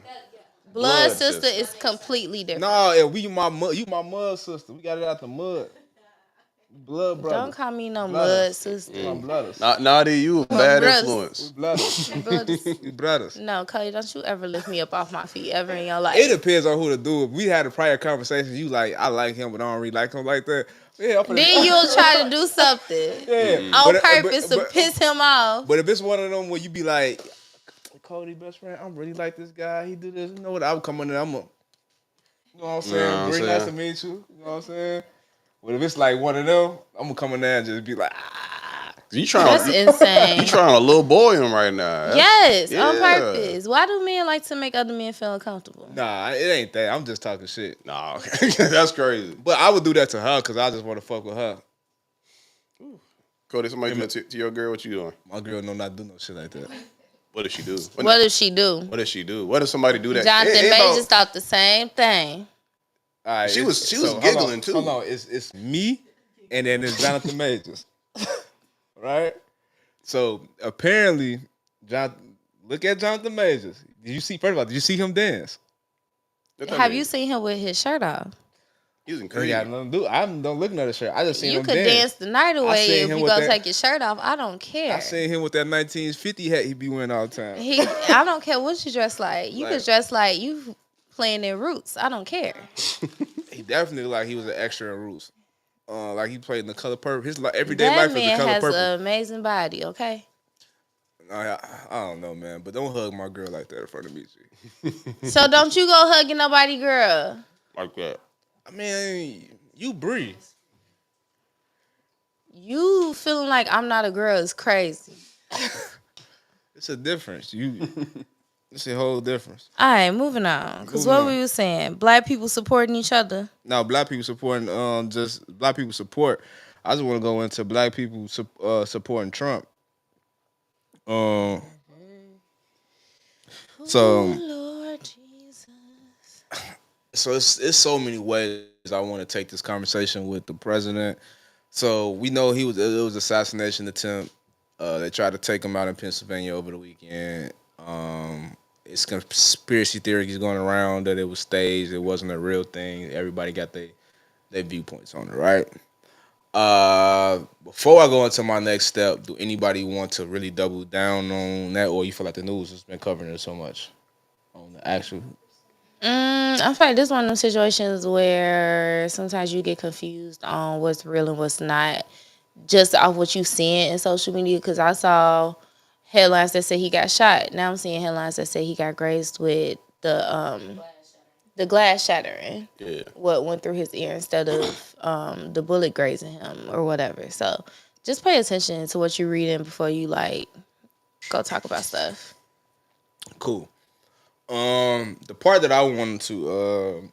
blood sister sister. is completely different. no, if you my mud sister. We got it out the mud. Blood brother. Don't call me no Blood. mud sister. My brothers. Naughty, you a bad brothers. influence. Brothers. Brothers. We brothers. No, Cody, don't you ever lift me up off my feet ever in your life. It depends on who to do it. We had a prior conversation. You like, I like him, but I don't really like him like that. Yeah, I'm finna- Then you'll try to do something yeah. on But- purpose to but- piss him off. But if it's one of them where you be like, Cody, best friend, I'm really like this guy. He do this. You know what? I'm coming in. You know what I'm saying? You know what I'm Very saying? nice to meet you. You know what I'm saying? But if it's like one of them, I'm gonna come in there and just be like, You trying That's insane. you trying to little boy him right now. Yes, on Yeah. purpose. Why do men like to make other men feel uncomfortable? nah, it ain't that. I'm just talking shit. Nah, okay. That's crazy. But I would do that to her because I just want to fuck with her. Cody, somebody do that to your girl, what you doing? My girl know not do no shit like that. What does she do? What does she do? What does she do? What does somebody do that? Jonathan It ain't no- Majors thought the same thing. All right, She was hold giggling, on, too. Hold on, it's me, and then it's Jonathan Majors, right? So apparently, look at Jonathan Majors. Did you see? First of all, did you see him dance? What that Have mean? you seen him with his shirt off? He was in He Creed. got nothing to do. I don't look at the shirt. I just seen You him could dance. dance the night away seen if him you with go that- take your shirt off. I don't care. I seen him with that 1950 hat he be wearing all the time. I don't care what you dress like. You Like- could dress like you playing in Roots. I don't care. He definitely looked like he was an extra in Roots. Like he played in The Color Purple. His everyday That life is The man Color has Purple. an amazing body. Okay. I don't know, man, but don't hug my girl like that in front of me, G. So don't you go hugging nobody, girl. Like that. I mean, you Bree. You feeling like I'm not a girl is crazy. It's a difference. It's a whole difference. All right, moving on. Because Moving what on. we were saying, black people supporting each other. Now, black people supporting just black people support. I just want to go into black people supporting Trump. Um, Ooh, so Lord Jesus. it's so many ways I want to take this conversation with the president. So we know it was assassination attempt. They tried to take him out in Pennsylvania over the weekend. It's conspiracy theories going around that it was staged. It wasn't a real thing. Everybody got their viewpoints on it, right? Before I go into my next step, do anybody want to really double down on that, or you feel like the news has been covering it so much on the actual? I feel like this one of those situations where sometimes you get confused on what's real and what's not, just off what you seeing in social media. Because I saw headlines that say he got shot. Now I'm seeing headlines that say he got grazed with the glass shattering. Yeah. What went through his ear instead of the bullet grazing him or whatever. So just pay attention to what you're reading before you like go talk about stuff. Cool. The part that I wanted to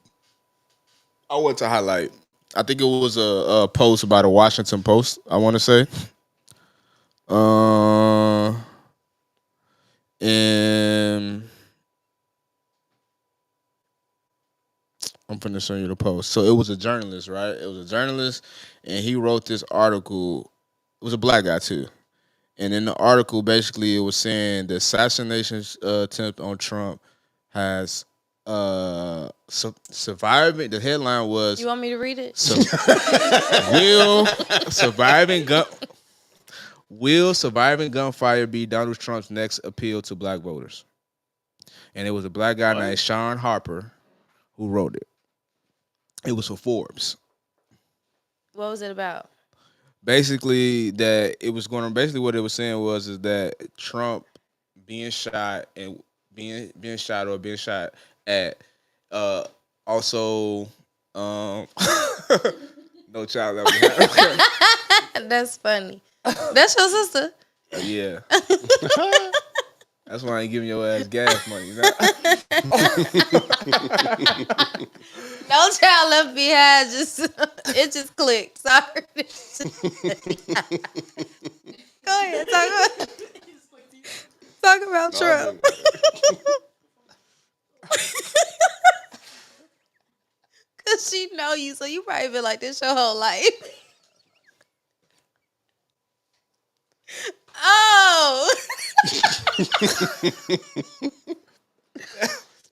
highlight. I think it was a post by the Washington Post. I want to say. And I'm finna show you the post. So it was a journalist, right? It was a journalist, and he wrote this article. It was a black guy too. And in the article, basically, it was saying the assassination attempt on Trump has surviving. The headline was You want me to read it? will surviving gun will surviving gunfire be Donald Trump's next appeal to black voters? And it was a black guy named Sean Harper who wrote it. It was for Forbes. What was it about? Basically, that it was going to basically what it was saying was is that Trump being shot and being shot or being shot at also no child ever had. That's funny. That's your sister. Yeah. That's why I ain't giving your ass gas money. You know? No child left behind. It just clicked. Sorry. Go ahead. Talk about Trump. Cause she know you, so you probably been like this your whole life. Oh.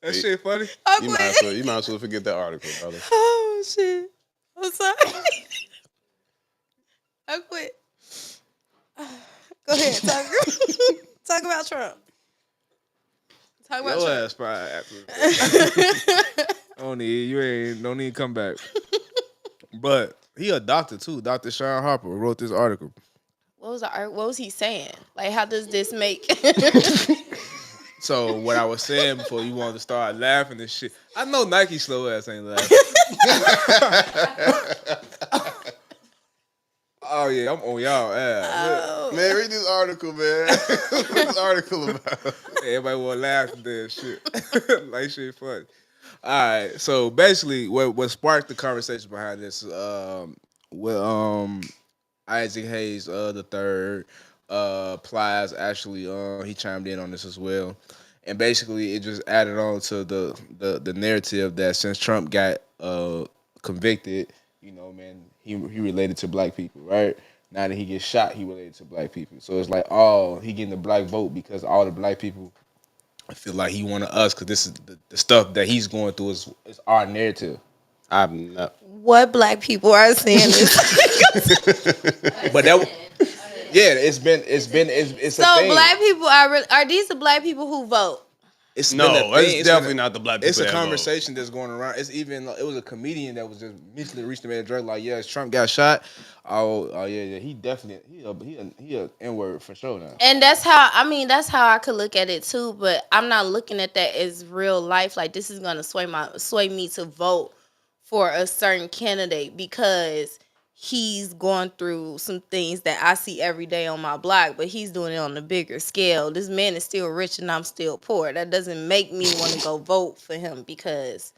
That shit funny. You might as well forget that article, brother. Oh shit. I'm sorry. I quit. Go ahead, talk about Trump. Talk about Your Trump. ass probably after. Don't need to come back. But he a doctor too. Dr. Sean Harper wrote this article. What was he saying? Like, how does this make? So what I was saying before you wanted to start laughing and shit. I know Nike slow ass ain't laughing. Oh yeah, I'm on y'all ass. Oh. Man, read this article, man. What's this article about? Everybody want to laugh at that shit. Like shit funny. All right, so basically, what sparked the conversation behind this? Isaac Hayes, the third, Plies actually, he chimed in on this as well, and basically it just added on to the narrative that since Trump got convicted, you know, man, he related to black people, right? Now that he gets shot, he related to black people. So it's like, he getting the black vote because all the black people feel like he wanted us because this is the stuff that he's going through is our narrative. I'm not. What black people are saying this? But that, yeah, it's So a thing. black people are these the black people who vote? It's No, been a thing. it's definitely not the black people. It's a that conversation that's going around. It was a comedian that was just mentally reached him at a drug like, yes, Trump got shot. Oh yeah, he definitely he a N-word for sure now. And that's how I could look at it too, but I'm not looking at that as real life. Like, this is gonna sway me to vote for a certain candidate because he's going through some things that I see every day on my block, but he's doing it on a bigger scale. This man is still rich and I'm still poor. That doesn't make me want to go vote for him because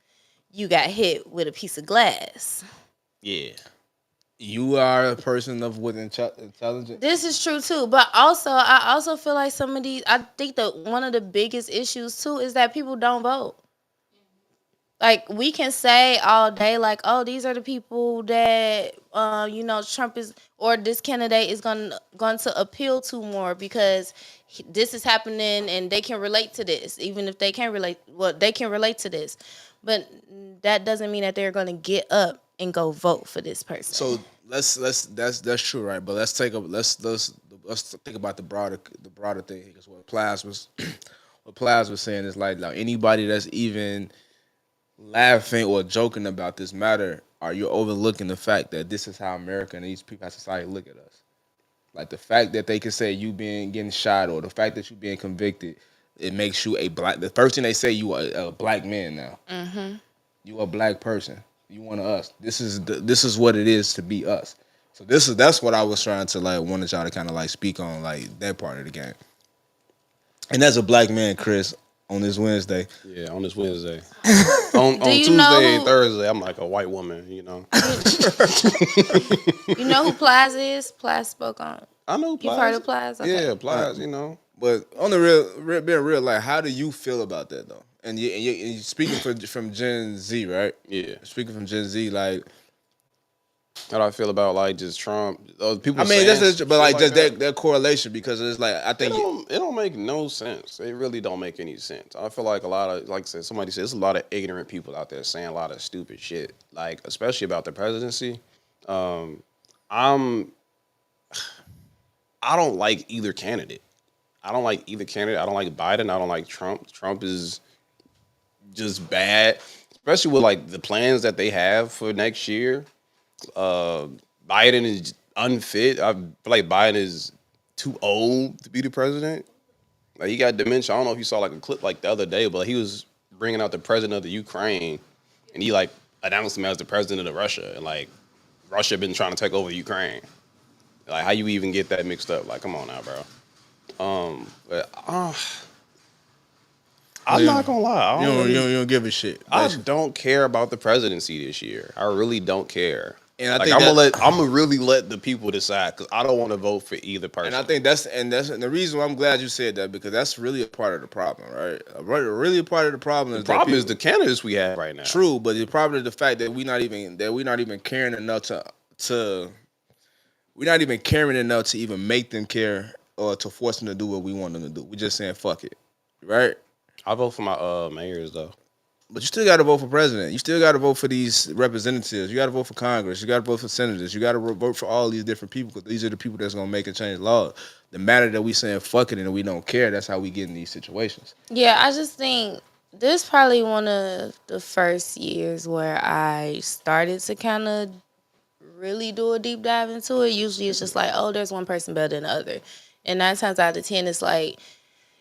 you got hit with a piece of glass. Yeah. You are a person with intelligence. This is true too, but also I also feel like some of these. I think that one of the biggest issues too is that people don't vote. Like we can say all day, like, oh, these are the people that Trump is or this candidate is going to appeal to more because this is happening and they can relate to this, even if they can't relate. Well, they can relate to this, but that doesn't mean that they're going to get up and go vote for this person. So let's that's true, right? But let's think about the broader thing because what Plaz was saying is like anybody that's even laughing or joking about this matter, are you overlooking the fact that this is how America and these people, how society look at us? Like the fact that they can say you getting shot or the fact that you being convicted, it makes you a black. The first thing they say you are a black man now. Mm-hmm. You a black person. You one of us. This is what it is to be us. So that's what I was trying to wanted y'all to kind of speak on that part of the game. And as a black man, Chris, on this Wednesday. Yeah, on this Wednesday. on Tuesday and Thursday, I'm like a white woman, You know who Plies is? Plies spoke on. I know Plies. You've heard of Plies? Okay. Yeah, Plies, But on the being real, how do you feel about that though? And you speaking from Gen Z, right? Yeah. Speaking from Gen Z, how do I feel about just Trump? People. I mean, that correlation because it's I think it don't make no sense. It really don't make any sense. I feel like a lot of somebody said, there's a lot of ignorant people out there saying a lot of stupid shit. Especially about the presidency. I don't like either candidate. I don't like Biden. I don't like Trump. Trump is just bad, especially with the plans that they have for next year. Biden is unfit. I feel like Biden is too old to be the president. He got dementia. I don't know if you saw a clip the other day, but he was bringing out the president of the Ukraine, and he announced him as the president of Russia, and Russia been trying to take over Ukraine. How you even get that mixed up? Come on now, bro. I'm not gonna lie. You don't give a shit. I don't care about the presidency this year. I really don't care. And I think I'm gonna really let the people decide because I don't want to vote for either person. And I think that's the reason why I'm glad you said that because that's really a part of the problem, right? Really a part of the problem. The problem is the candidates we have right now. True, but the problem is the fact that we're not even caring enough to even make them care or to force them to do what we want them to do. We're just saying fuck it, right? I vote for my mayors though. But you still got to vote for president. You still got to vote for these representatives. You got to vote for Congress. You got to vote for senators. You got to vote for all these different people because these are the people that's going to make and change laws. The matter that we saying fuck it and we don't care, that's how we get in these situations. Yeah, I just think this is probably one of the first years where I started to kind of really do a deep dive into it. Usually it's just there's one person better than the other. And 9 times out of 10, it's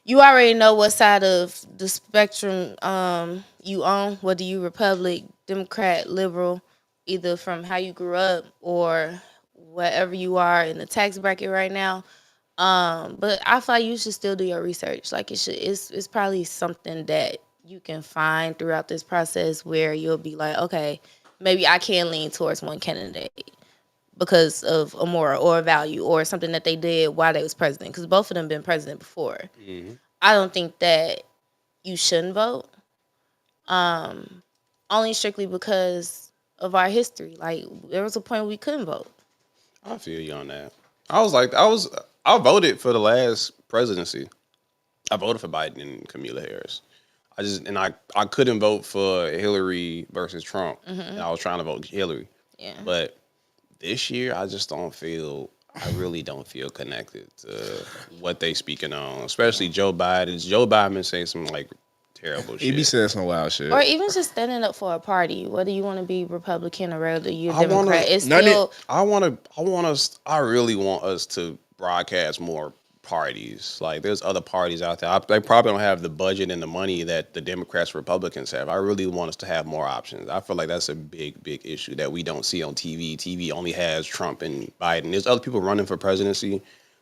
you already know what side of the spectrum you on, whether you Republic, Democrat, liberal, either from how you grew up or wherever you are in the tax bracket right now. But I feel like you should still do your research. It's probably something that you can find throughout this process where you'll be okay, maybe I can lean towards one candidate because of a moral or a value or something that they did while they was president. Because both of them been president before. Mm-hmm. I don't think that you shouldn't vote. Only strictly because of our history. There was a point we couldn't vote. I feel you on that. I voted for the last presidency. I voted for Biden and Kamala Harris. I couldn't vote for Hillary versus Trump. Mm-hmm. And I was trying to vote Hillary. Yeah. But this year, I really don't feel connected to what they speaking on, especially Joe Biden. Joe Biden been saying some terrible shit. He be saying some wild shit. Or even just standing up for a party, whether you want to be Republican or whether you're Democrat. I really want us to broadcast more parties. There's other parties out there. They probably don't have the budget and the money that the Democrats, Republicans have. I really want us to have more options. I feel like that's a big, big issue that we don't see on TV. TV only has Trump and Biden. There's other people running for presidency,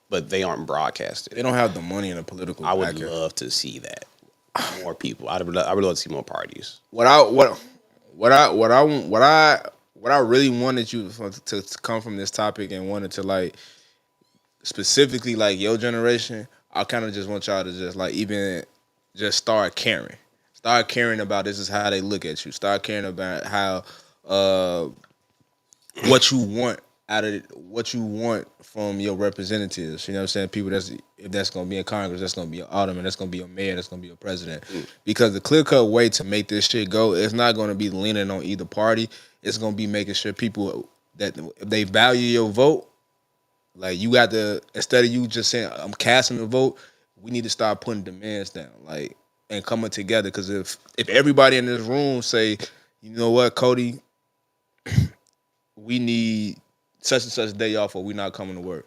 but they aren't broadcasted. They don't have the money in the political. I would love to see that. More people. I would love to see more parties. What I what I really wanted you to come from this topic and wanted to like specifically like your generation. I kind of just want y'all to just like even just start caring about this is how they look at you. Start caring about how what you want out of what you want from your representatives. You know what I'm saying? People if that's gonna be in Congress, that's gonna be your alderman, that's gonna be your mayor, that's gonna be your president. Because the clear cut way to make this shit go, it's not gonna be leaning on either party. It's gonna be making sure people that if they value your vote, like you got to instead of you just saying I'm casting a vote, we need to start putting demands down, like and coming together. Because if everybody in this room say, you know what, Cody, we need such and such day off or we not coming to work.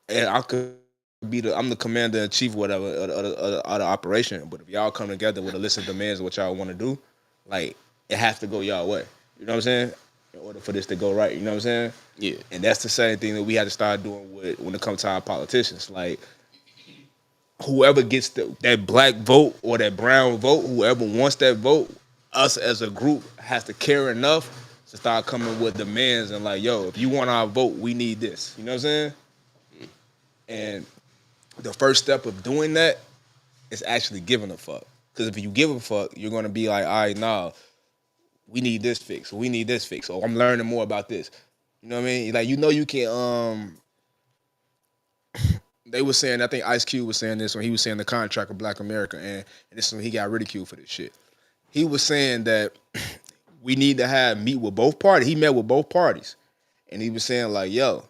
And I could I'm the commander in chief, whatever, of the operation. But if y'all come together with a list of demands of what y'all want to do, like it has to go y'all way. You know what I'm saying? In order for this to go right. You know what I'm saying? Yeah. And that's the same thing that we had to start doing when it comes to our politicians. Like whoever gets that black vote or that brown vote, whoever wants that vote, us as a group has to care enough to start coming with demands and like, yo, if you want our vote, we need this. You know what I'm saying? And the first step of doing that is actually giving a fuck. Because if you give a fuck, you're going to be like, all right, nah, we need this fix. We need this fix. Or I'm learning more about this. You know what I mean? Like, you can, they were saying, I think Ice Cube was saying this when he was saying the contract of Black America. And this is when he got ridiculed for this shit. He was saying that we need to meet with both parties. He met with both parties. And he was saying like, yo,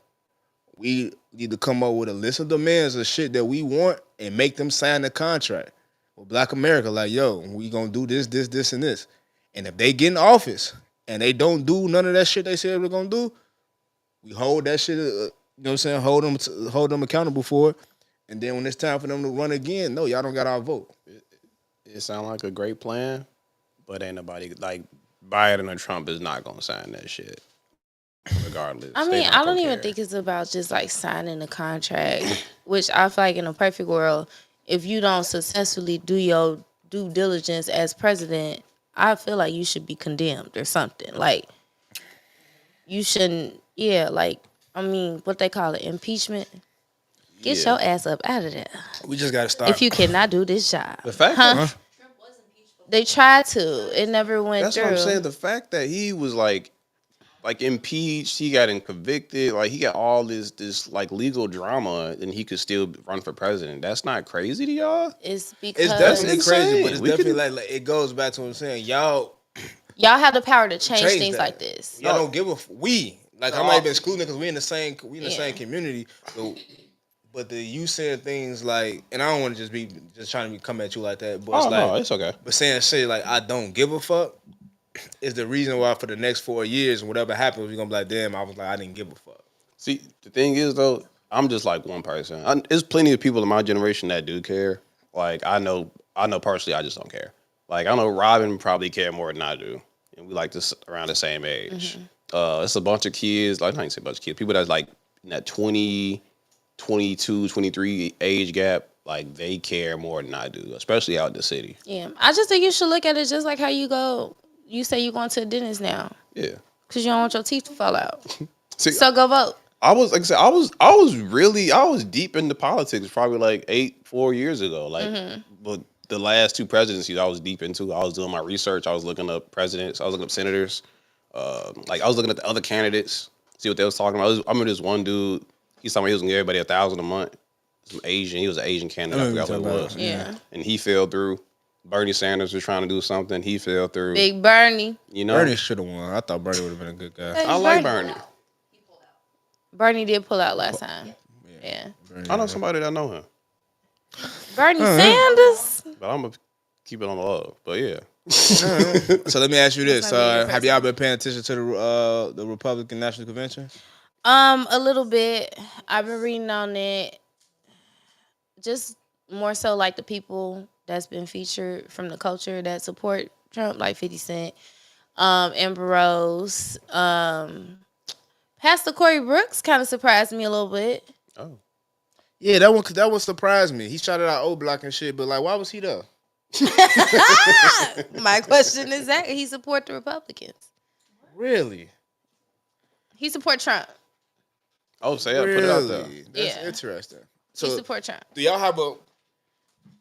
we need to come up with a list of demands of shit that we want and make them sign the contract with Black America. Like, yo, we gonna do this, this, this, and this. And if they get in office and they don't do none of that shit they said we're gonna do, we hold that shit. You know what I'm saying? Hold them accountable for it. And then when it's time for them to run again, no, y'all don't got our vote. It sounds like a great plan, but ain't nobody like Biden or Trump is not gonna sign that shit. Regardless. I mean, I don't even think it's about just like signing a contract, which I feel like in a perfect world, if you don't successfully do your due diligence as president, I feel like you should be condemned or something. Like, you shouldn't, I mean, what they call it, impeachment. Get your ass up out of there. We just got to start. If you cannot do this job. The fact that they tried to. It never went through. That's what I'm saying. The fact that he was like impeached, he got convicted, like he got all this like legal drama, and he could still run for president. That's not crazy to y'all? It's because it's definitely it's crazy, but it's we definitely like it goes back to what I'm saying. Y'all have the power to change things that. like this. Y'all don't give I'm not even excluding it because we in the same community. But you saying things like, and I don't want to just be trying to come at you like that, but no, it's okay. But saying shit like I don't give a fuck is the reason why for the next 4 years, whatever happens, we're gonna be like, damn, I was like, I didn't give a fuck. See, the thing is though, I'm just like one person. There's plenty of people in my generation that do care. Like I know personally, I just don't care. Like I know Robin probably care more than I do, and we like this around the same age. It's a bunch of kids. Like I ain't say a bunch of kids. People that's like in that 20, 22, 23 age gap. Like they care more than I do, especially out in the city. Yeah, I just think you should look at it just like how you go. You say you're going to the dentist now. Yeah. Because you don't want your teeth to fall out. See, so go vote. I was like I said, I was deep into politics probably like 4 years ago. Like but the last two presidencies I was deep into. I was doing my research. I was looking up presidents. I was looking up senators. Like I was looking at the other candidates, see what they was talking about. I remember this one dude, he's talking about he was gonna give everybody $1,000 a month. Some Asian, he was an Asian candidate. I forgot what it was. Yeah. And he fell through. Bernie Sanders was trying to do something. He fell through. Big Bernie. You know, Bernie should have won. I thought Bernie would have been a good guy. Hey, I like Bernie. Bernie did pull out last time. Yeah. Bernie, I know somebody that know him, Bernie Sanders. but I'm gonna keep it on the low. But yeah, So let me ask you this: That's not have y'all been paying attention to the Republican National Convention? A little bit. I've been reading on it. Just more so like the people that's been featured from the culture that support Trump, like 50 Cent, Amber Rose, Pastor Corey Brooks kind of surprised me a little bit. oh, Yeah, that one surprised me. He shouted out O Block and shit, but like, why was he there? My question is that he support the Republicans. Really? He support Trump. Oh, say it. Put it out there. That's Yeah. interesting. He So, support Trump. do y'all have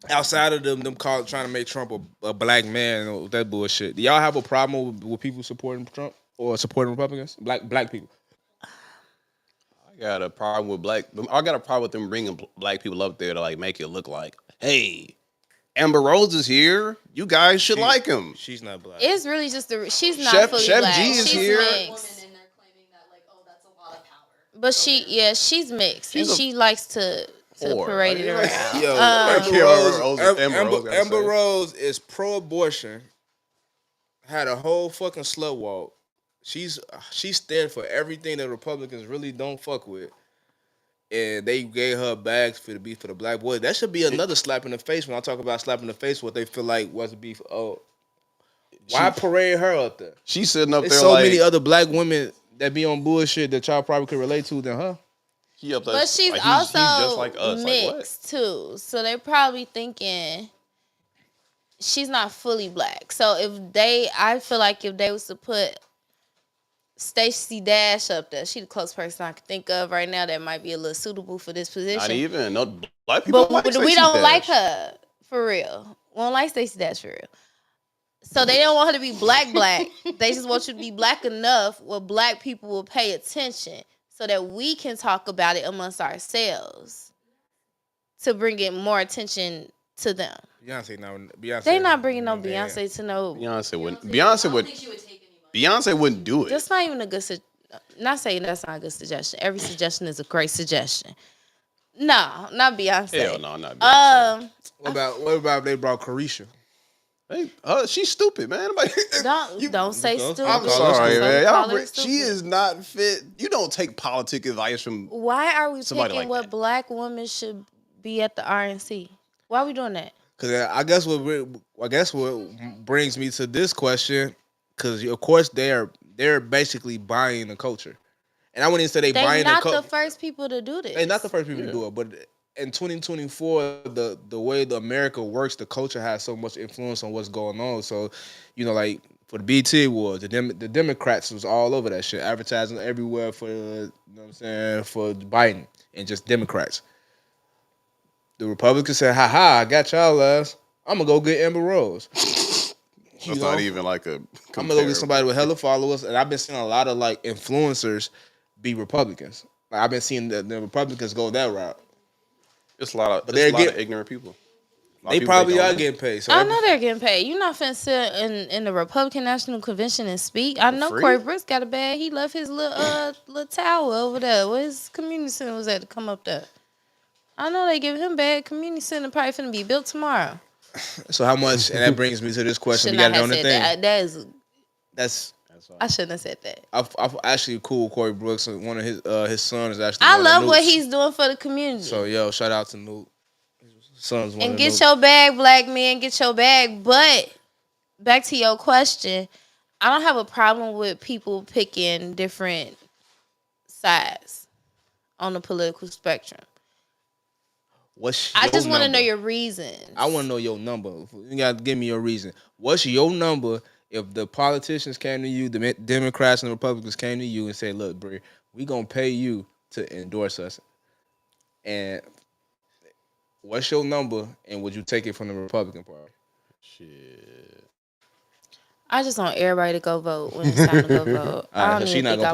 outside of them trying to make Trump a black man or that bullshit? Do y'all have a problem with people supporting Trump or supporting Republicans? Black people. I got a problem with I got a problem with them bringing black people up there to like make it look like, hey, Amber Rose is here. You guys should like him. She's not black. It's really just she's not fully Chef black. G is she's here. mixed. But she's mixed, and she likes to parade it around. Yo, Amber Rose is pro-abortion. Had a whole fucking slut walk. She stand for everything that Republicans really don't fuck with. And they gave her bags for the black boy. That should be another slap in the face when I talk about slap in the face. What they feel like was the beef. Oh, why parade her up there? She's sitting up There's there. So like, many other black women that be on bullshit that y'all probably could relate to than her. But she's also just like us. Mixed too. So they're probably thinking she's not fully black. So I feel like if they was to put Stacey Dash up there, she the closest person I can think of right now that might be a little suitable for this position. Not even. No black people. But we don't like her for real. We don't like Stacey Dash for real. So they don't want her to be black. They just want you to be black enough where black people will pay attention so that we can talk about it amongst ourselves to bring it more attention to them. Beyonce. They not bringing no Beyonce to no. Beyonce wouldn't do it. That's not even a good. Not saying that's not a good suggestion. Every suggestion is a great suggestion. No, not Beyonce. Hell no, not Beyonce. What about if they brought Carisha? Hey, she's stupid, man. Don't say stupid. I'm sorry, man. She is not fit. You don't take politic advice from. Why are we picking like what that. black women should be at the RNC? Why are we doing that? Because I guess what brings me to this question, because of course they're basically buying the culture, and I wouldn't even say they're buying the culture. They're not the first people to do this. They're not the first people to do it, but in 2024, the way the America works, the culture has so much influence on what's going on. So, like for the BT Awards, the Democrats was all over that shit, advertising everywhere for for Biden and just Democrats. The Republicans said, "Ha, I got y'all ass. I'm gonna go get Amber Rose." That's not even like a. I'm gonna go get somebody with hella followers, and I've been seeing a lot of like influencers be Republicans. Like, I've been seeing the Republicans go that route. It's a lot of ignorant people. They probably are getting paid. So I know they're getting paid. You're not finna sit in the Republican National Convention and speak. I know Corey Brooks got a bag. He left his little tower over there where his community center was at to come up there. I know they give him bad. Community center probably finna be built tomorrow. So how much? And that brings me to this question. We got it on the thing. I shouldn't have said that. I've actually cool Corey Brooks. One of his sons is actually. I love what he's doing for the community. So shout out to Nuke. His son's one. And get your bag, black men. Get your bag. But back to your question, I don't have a problem with people picking different sides on the political spectrum. I just want to know your reasons. I want to know your number. You got to give me your reason. What's your number if the politicians came to you, the Democrats and the Republicans came to you and said, "Look, Bree, we gonna pay you to endorse us," and what's your number, and would you take it from the Republican Party? Shit. I just want everybody to go vote when it's time to go vote. I don't even think I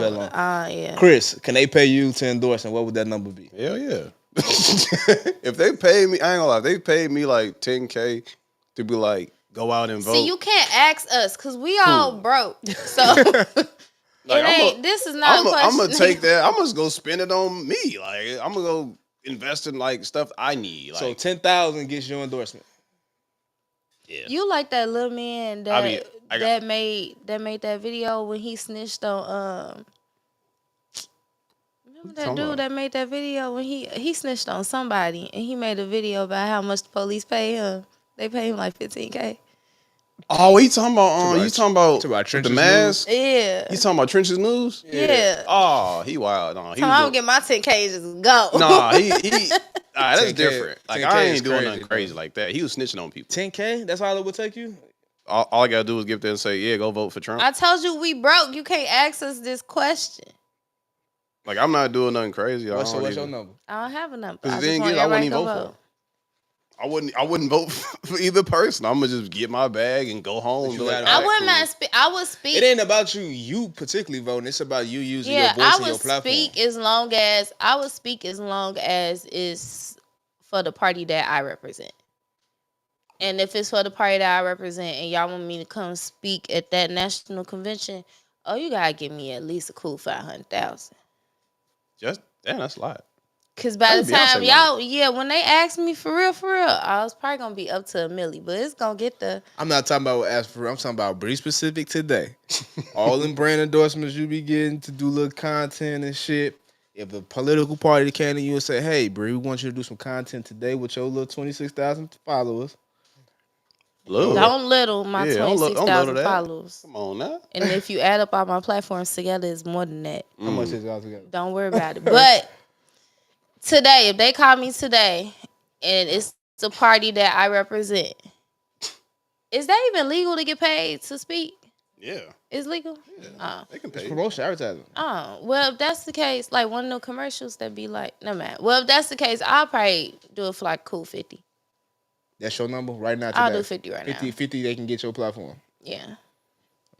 would. Yeah. Chris, can they pay you to endorse, and what would that number be? Hell yeah. If they pay me, I ain't gonna lie. If they paid me like $10K to be like, go out and vote. See, you can't ask us because we all broke. So this is not a question. I'm gonna take that. I'm gonna go spend it on me. Like I'm gonna go invest in like stuff I need. Like, so 10,000 gets your endorsement. Yeah. You like that little man that made that video when he snitched on Remember that dude that made that video when he snitched on somebody and he made a video about how much the police pay him? They pay him like $15K. Oh, you talking about the mask? Yeah. You talking about Trenches News? Yeah. Oh, he wild. No, I'm gonna get my 10K and just go. Nah, he that's 10K, different. Like 10K I ain't is doing crazy, nothing crazy like that. He was snitching on people. 10K? That's all it would take you? all I gotta do is get there and say, yeah, go vote for Trump. I told you we broke. You can't ask us this question. Like, I'm not doing nothing crazy. What's your number? I don't have a number. Because I the just thing want is, I wouldn't everybody even to vote vote. for him. I wouldn't vote for either person. I'm gonna just get my bag and go home. But And you be like, gotta- I "All right, would not cool." speak. I would speak. It ain't about you particularly voting. It's about you using your Yeah, voice I and your would platform. speak as long as it's for the party that I represent. And if it's for the party that I represent and y'all want me to come speak at that national convention, you gotta give me at least a cool 500,000. Just damn, that's a lot. Cause by That's the time Beyonce when they ask me for real, I was probably gonna be up to a milli, but it's gonna get the. I'm not talking about as for. I'm talking about Bree specific today. All them brand endorsements you be getting to do little content and shit. If a political party came to you and said, "Hey, Bree, we want you to do some content today with your little 26,000 followers," Don't little my Yeah, don't 26,000 that. followers. Come on now. And if you add up all my platforms together, it's more than that. how much is it all together? Don't worry about it. But today, if they call me today and it's the party that I represent, is that even legal to get paid to speak? Yeah, It's legal? they can It's pay. promotion, advertising. Well, if that's the case, like one of the commercials that be like, no man. Well, if that's the case, I'll probably do it for like cool 50. That's your number right now. Today. I'll do 50 right now. 50, they can get your platform. Yeah.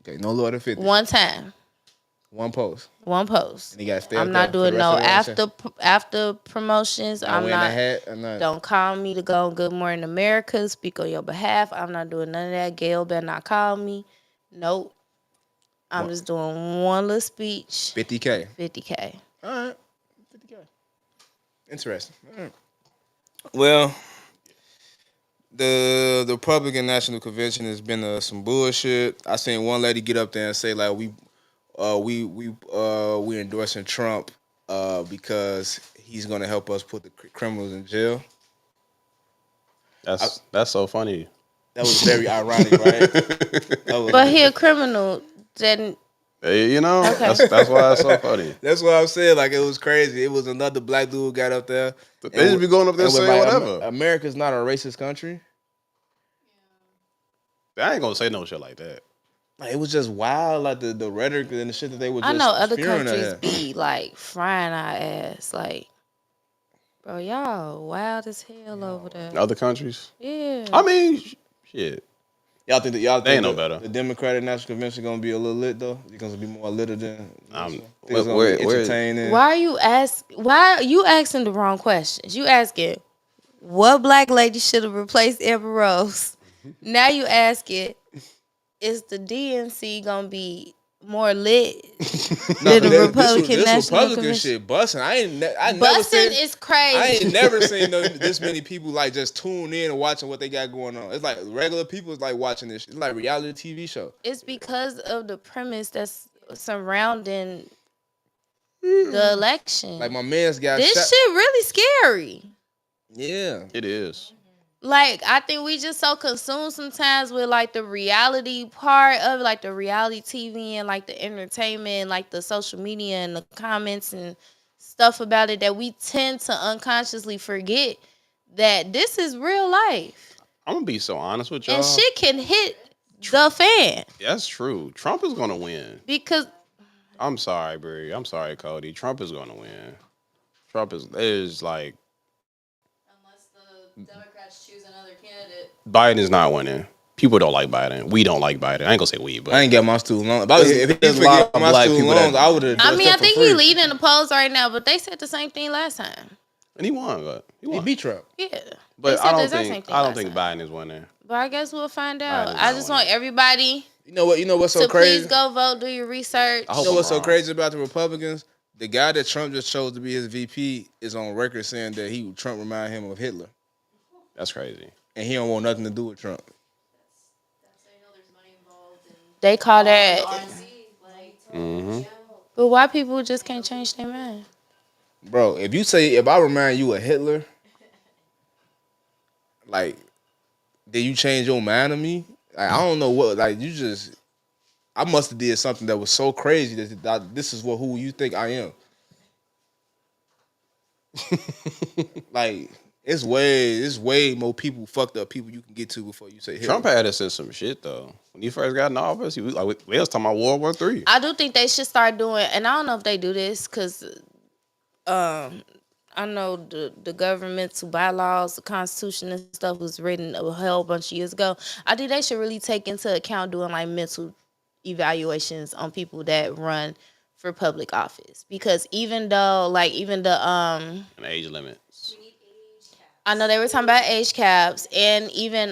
Okay, no lower than 50. One time. One post. One post. And you gotta stay I'm up not there for doing the no rest of the after promotions. Not I'm wearing not. a hat or nothing. Don't call me to go on Good Morning America, speak on your behalf. I'm not doing none of that. Gail better not call me. Nope. I'm just doing one little speech. 50K. 50K. All right. 50K. Interesting. All right. Well, the Republican National Convention has been some bullshit. I seen one lady get up there and say like we endorsing Trump because he's gonna help us put the criminals in jail. That's so funny. That was very ironic, right? But he a criminal. Then You know, that's why it's so funny. That's what I'm saying. Like, it was crazy. It was another black dude got up there. They just be going up there and was saying like, whatever. America's not a racist country. I ain't gonna say no shit like that. Like, it was just wild. Like the rhetoric and the shit that they were just I know other spewing at countries him. be like frying our ass. Like, bro, y'all wild as hell over there. Other countries. Yeah. I mean, shit. Y'all think They ain't no better. The Democratic National Convention gonna be a little lit though? It's gonna be more lit than where- entertaining. Why are you asking the wrong questions? You asking what black lady should have replaced Amber Rose? Now you asking, is the DNC gonna be more lit than the Republican this National Republican Convention? shit busting. I never Busting seen, is crazy. I ain't never seen this many people like just tune in and watching what they got going on. It's like regular people is like watching this shit. It's like a reality TV show. It's because of the premise that's surrounding the election. Like my man's got this shot. shit really scary. Yeah. It is. Like, I think we just so consumed sometimes with like the reality part of it, like the reality TV and like the entertainment, like the social media and the comments and stuff about it, that we tend to unconsciously forget that this is real life. I'm gonna be so honest with y'all. And shit can hit the fan. That's true. Trump is gonna win. Because I'm sorry, Bree. I'm sorry, Cody. Trump is gonna win. Trump is like Unless the Democrats choose another candidate. Biden is not winning. People don't like Biden. We don't like Biden. I ain't gonna say we, but I ain't got my student loans. If he There's a lot forget of my black student people loans, that- I would have. I mean, I think he leading the polls right now, but they said the same thing last time. and he won. But he He won. beat Trump. Yeah. But They said I the don't exact same think thing I don't last think time. Biden is winning. But I guess we'll find out. Biden is I not just want winning. everybody You know what's so to crazy? please go vote, do your research. I You hope know I'm what's so wrong. crazy about the Republicans? The guy that Trump just chose to be his VP is on record saying that Trump remind him of Hitler, That's crazy. and he don't want nothing to do with Trump. They call that. Mm-hmm. But why people just can't change their mind? Bro, if I remind you of Hitler, like, did you change your mind of me? Like, I don't know what. Like, I must have did something that was so crazy that this is who you think I am. Like, It's way more people, fucked up people you can get to before you say Hitler. Trump had us in some shit though. When he first got in office, he was like, we was talking about World War III. I do think they should start doing, and I don't know if they do this because I know the governmental bylaws, the Constitution and stuff was written a whole bunch of years ago. I think they should really take into account doing like mental evaluations on people that run for public office, because even though like even the An age limit. I know they were talking about age caps, and even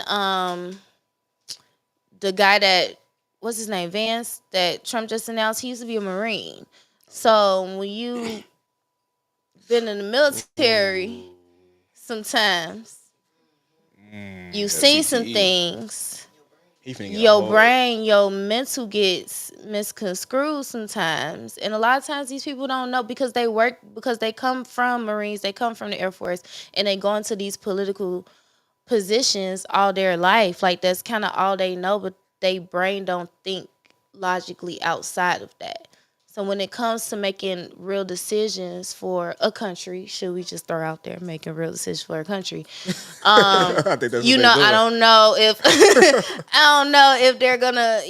the guy that what's his name, Vance, that Trump just announced, he used to be a Marine. So when you been in the military, sometimes you've seen some things. Your brain, your mental gets misconstrued sometimes, and a lot of times these people don't know because they come from Marines, they come from the Air Force, and they go into these political positions all their life. Like that's kind of all they know, but they brain don't think logically outside of that. So when it comes to making real decisions for a country, should we just throw out there making real decisions for a country? I think that's You know, I don't know if I don't know if they're gonna,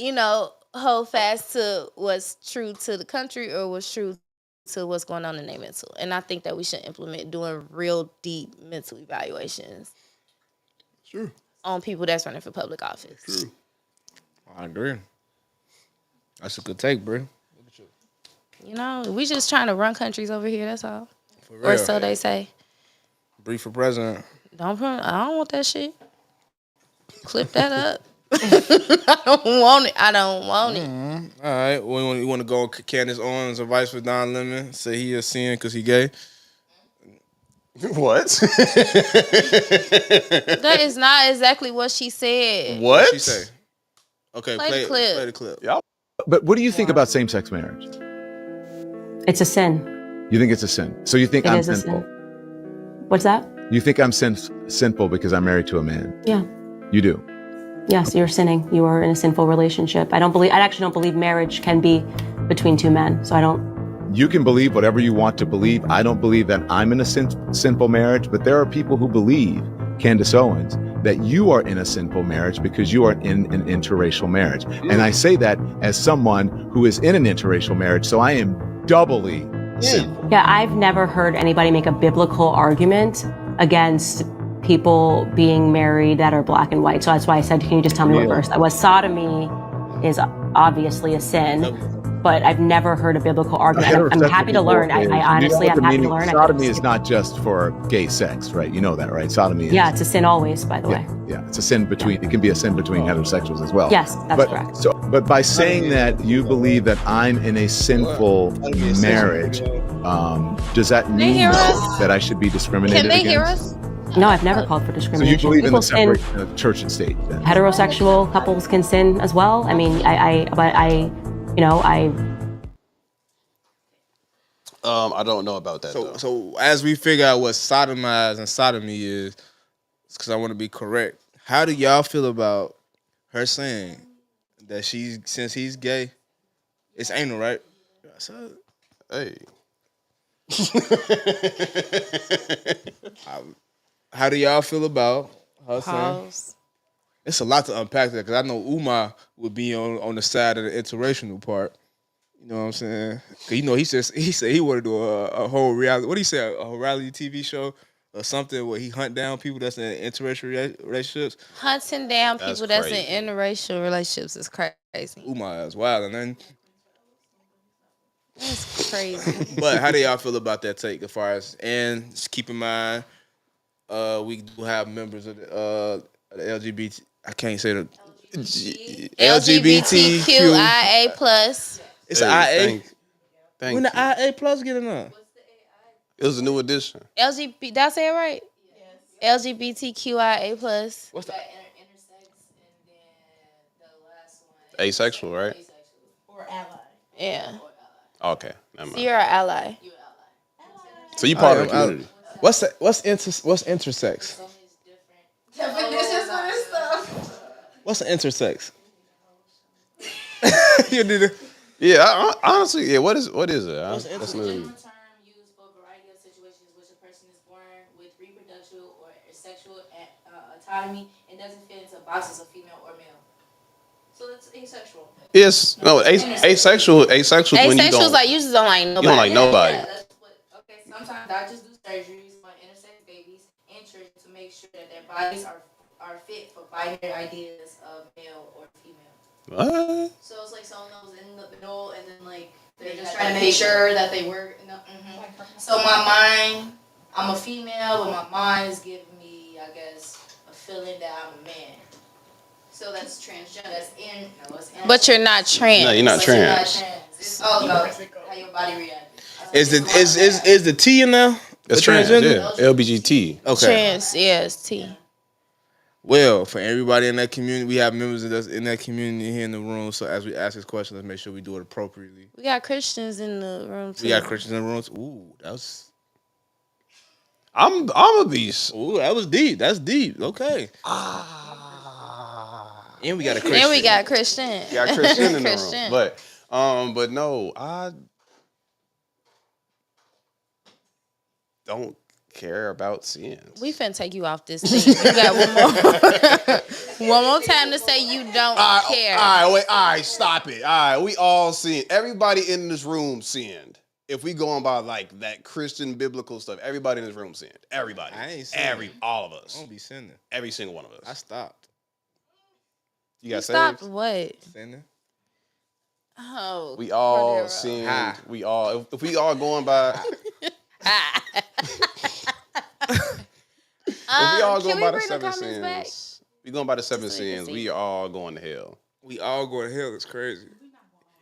hold fast to what's true to the country or what's true to what's going on in their mental. And I think that we should implement doing real deep mental evaluations. Sure. On people that's running for public office. True. I agree. That's a good take, bro. We just trying to run countries over here. That's all. For real. Or so they say. Bree for president. I don't want that shit. Clip that up. I don't want it. Mm-hmm. All right. Well, you want to go on Candace Owens' advice for Don Lemon? Say he a sin because he gay? What? That is not exactly what she said. What? What'd she say? Okay, play the clip. Y'all. But what do you think about same-sex marriage? It's a sin. You think it's a sin? So you think It I'm is a sinful? sin. What's that? You think I'm sinful because I'm married to a man? Yeah. You do? Yes, you're sinning. You are in a sinful relationship. I actually don't believe marriage can be between two men. So I don't. You can believe whatever you want to believe. I don't believe that I'm in a sinful marriage, but there are people who believe, Candace Owens, that you are in a sinful marriage because you are in an interracial marriage. And I say that as someone who is in an interracial marriage, so I am doubly sinful. Yeah, I've never heard anybody make a biblical argument against people being married that are black and white. So that's why I said, can you just tell me what verse that was? Sodomy is obviously a sin, but I've never heard a biblical argument. I'm happy to learn. I honestly, I'm happy to learn. Sodomy is not just for gay sex, right? You know that, right? Sodomy is. Yeah, it's a sin always, by the way. Yeah, it's a sin between, it can be a sin between heterosexuals as well. Yes, that's correct. But by saying that you believe that I'm in a sinful marriage, does that mean that I should be discriminated Can they against? hear us? No, I've never called for So discrimination. you believe in the People sin. separation of church and state then? Heterosexual couples can sin as well. I mean, I don't know about that. So as we figure out what sodomize and sodomy is, because I want to be correct, how do y'all feel about her saying that since he's gay, it's anal, right? Hey. How do y'all feel about her saying? It's a lot to unpack there because I know Umar would be on the side of the interracial part. You know what I'm saying? Cause he said he wanted to do a whole reality. What do you say? A whole reality TV show or something where he hunt down people that's in interracial relationships. Hunting down people that's in interracial relationships is crazy. Umar is wild, and then that's crazy. But how do y'all feel about that take? As far as, and just keep in mind, we do have members of the LGBT. I can't say the LGBTQIA plus. It's an IA. Thank when the you. IA plus get enough. It was a new edition. LGBT. Did I say it right? Yes. LGBTQIA plus. What's that? Intersex, and then the last one. Asexual, right? Or ally. Yeah. Okay. Never mind. So you're an ally. So you part of the community. What's intersex? Definitions for this stuff. What's an intersex? You need to. Yeah, honestly, yeah. What is it? That's new. Term used for a variety of situations in which a person is born with reproductive or sexual autonomy and doesn't fit into boxes of female or male. So it's asexual. Yes, no, asexual. Asexual when you Asexual don't. is like you just don't like nobody. You don't like nobody. Yeah, that's what. Okay, sometimes doctors do surgeries on intersex babies and children to make sure that their bodies are fit for binary ideas of male or female. What? So it's like someone that was in the middle, and then like they're just trying to make sure that they work. No, So my mind, I'm a female, but my mind is giving me, I guess, a feeling that I'm a man. So that's transgender. That's in. No, it's in. But you're not trans. No, you're not trans. It's all about how your body reacts. Is the T in there? That's The trans. transgender? Yeah, LBGT. Okay. Trans, yes, T. Well, for everybody in that community, we have members that's in that community here in the room. So as we ask this question, let's make sure we do it appropriately. We got Christians in the room too. We got Christians in the room. Ooh, that was. I'm a beast. Ooh, that was deep. That's deep. Okay. And we got a Christian. And we got Christian. Got Christian in the Christian. room. But no, I don't care about sins. We finna take you off this thing. You got one more time to say you don't care. All right, stop it. All right, we all sinned. Everybody in this room sinned. If we going by like that Christian biblical stuff, everybody in this room sinned. Everybody. I ain't sinning. All of us. I don't be sinning. Every single one of us. I stopped. You got Stopped saved? what? Sinning. Oh, We all Cordero. sinned. Ah. We all, if we all going by, if we all can going we by the bring the 7 comments back? sins, we going by the 7 Just so you can sins, see. we all going to hell. We all go to hell. It's crazy.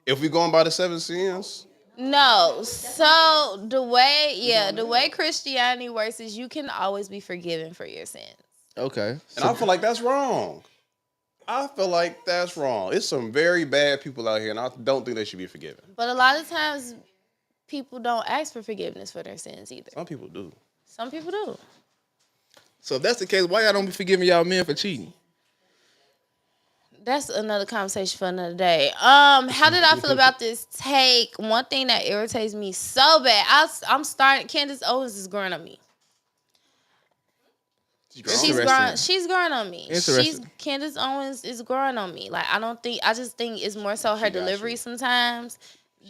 If we going by the 7 sins, No. So the way Christianity works is you can always be forgiven for your sins. Okay. and I feel like that's wrong. It's some very bad people out here, and I don't think they should be forgiven. But a lot of times people don't ask for forgiveness for their sins either. Some people do. Some people do. So if that's the case, why y'all don't be forgiving y'all men for cheating? That's another conversation for another day. How did I feel about this take? One thing that irritates me so bad. I'm starting. Candace Owens is growing on me. She's growing on me. Interesting. Candace Owens is growing on me. Like I just think it's more so her delivery sometimes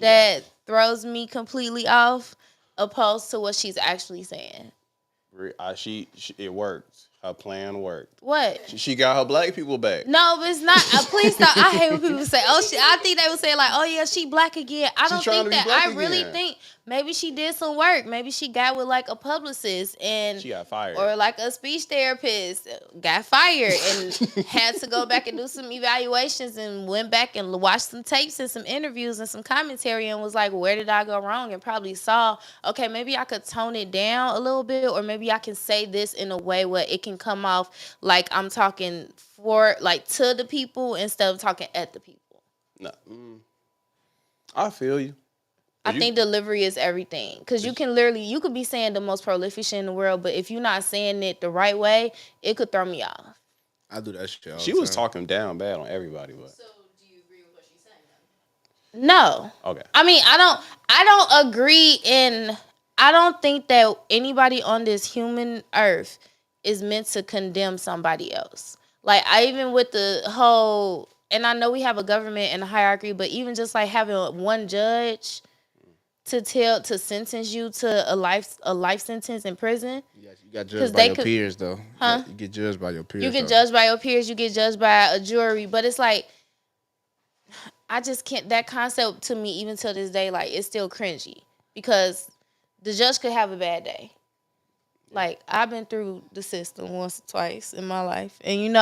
that throws me completely off, opposed to what she's actually saying. It worked. Her plan worked. What? She got her black people back. No, but it's not. Please stop. I hate when people say, "Oh, I think they would say like, oh yeah, she black again." I don't trying think to be that. black I really again. think maybe she did some work. Maybe she got with like a publicist and She got fired. or like a speech therapist, got fired and had to go back and do some evaluations and went back and watched some tapes and some interviews and some commentary and was like, where did I go wrong? And probably saw, okay, maybe I could tone it down a little bit, or maybe I can say this in a way where it can come off like I'm talking to the people instead of talking at the people. No. I feel you. I think delivery is everything. Because you could be saying the most prolific shit in the world, but if you're not saying it the right way, it could throw me off. I do that shit all She the was time. talking down bad on everybody, but So do you agree with what she's saying then? No. okay. I mean, I don't agree I don't think that anybody on this human earth is meant to condemn somebody else. Like, even with the whole, and I know we have a government and a hierarchy, but even just like having one judge to sentence you to a life sentence in prison. You got judged by your peers, though. Huh? You get judged by your peers. You get judged by your peers, you get judged by a jury, but it's like, I just can't, that concept to me, even till this day, like, it's still cringy because the judge could have a bad day. Like, I've been through the system once or twice in my life, and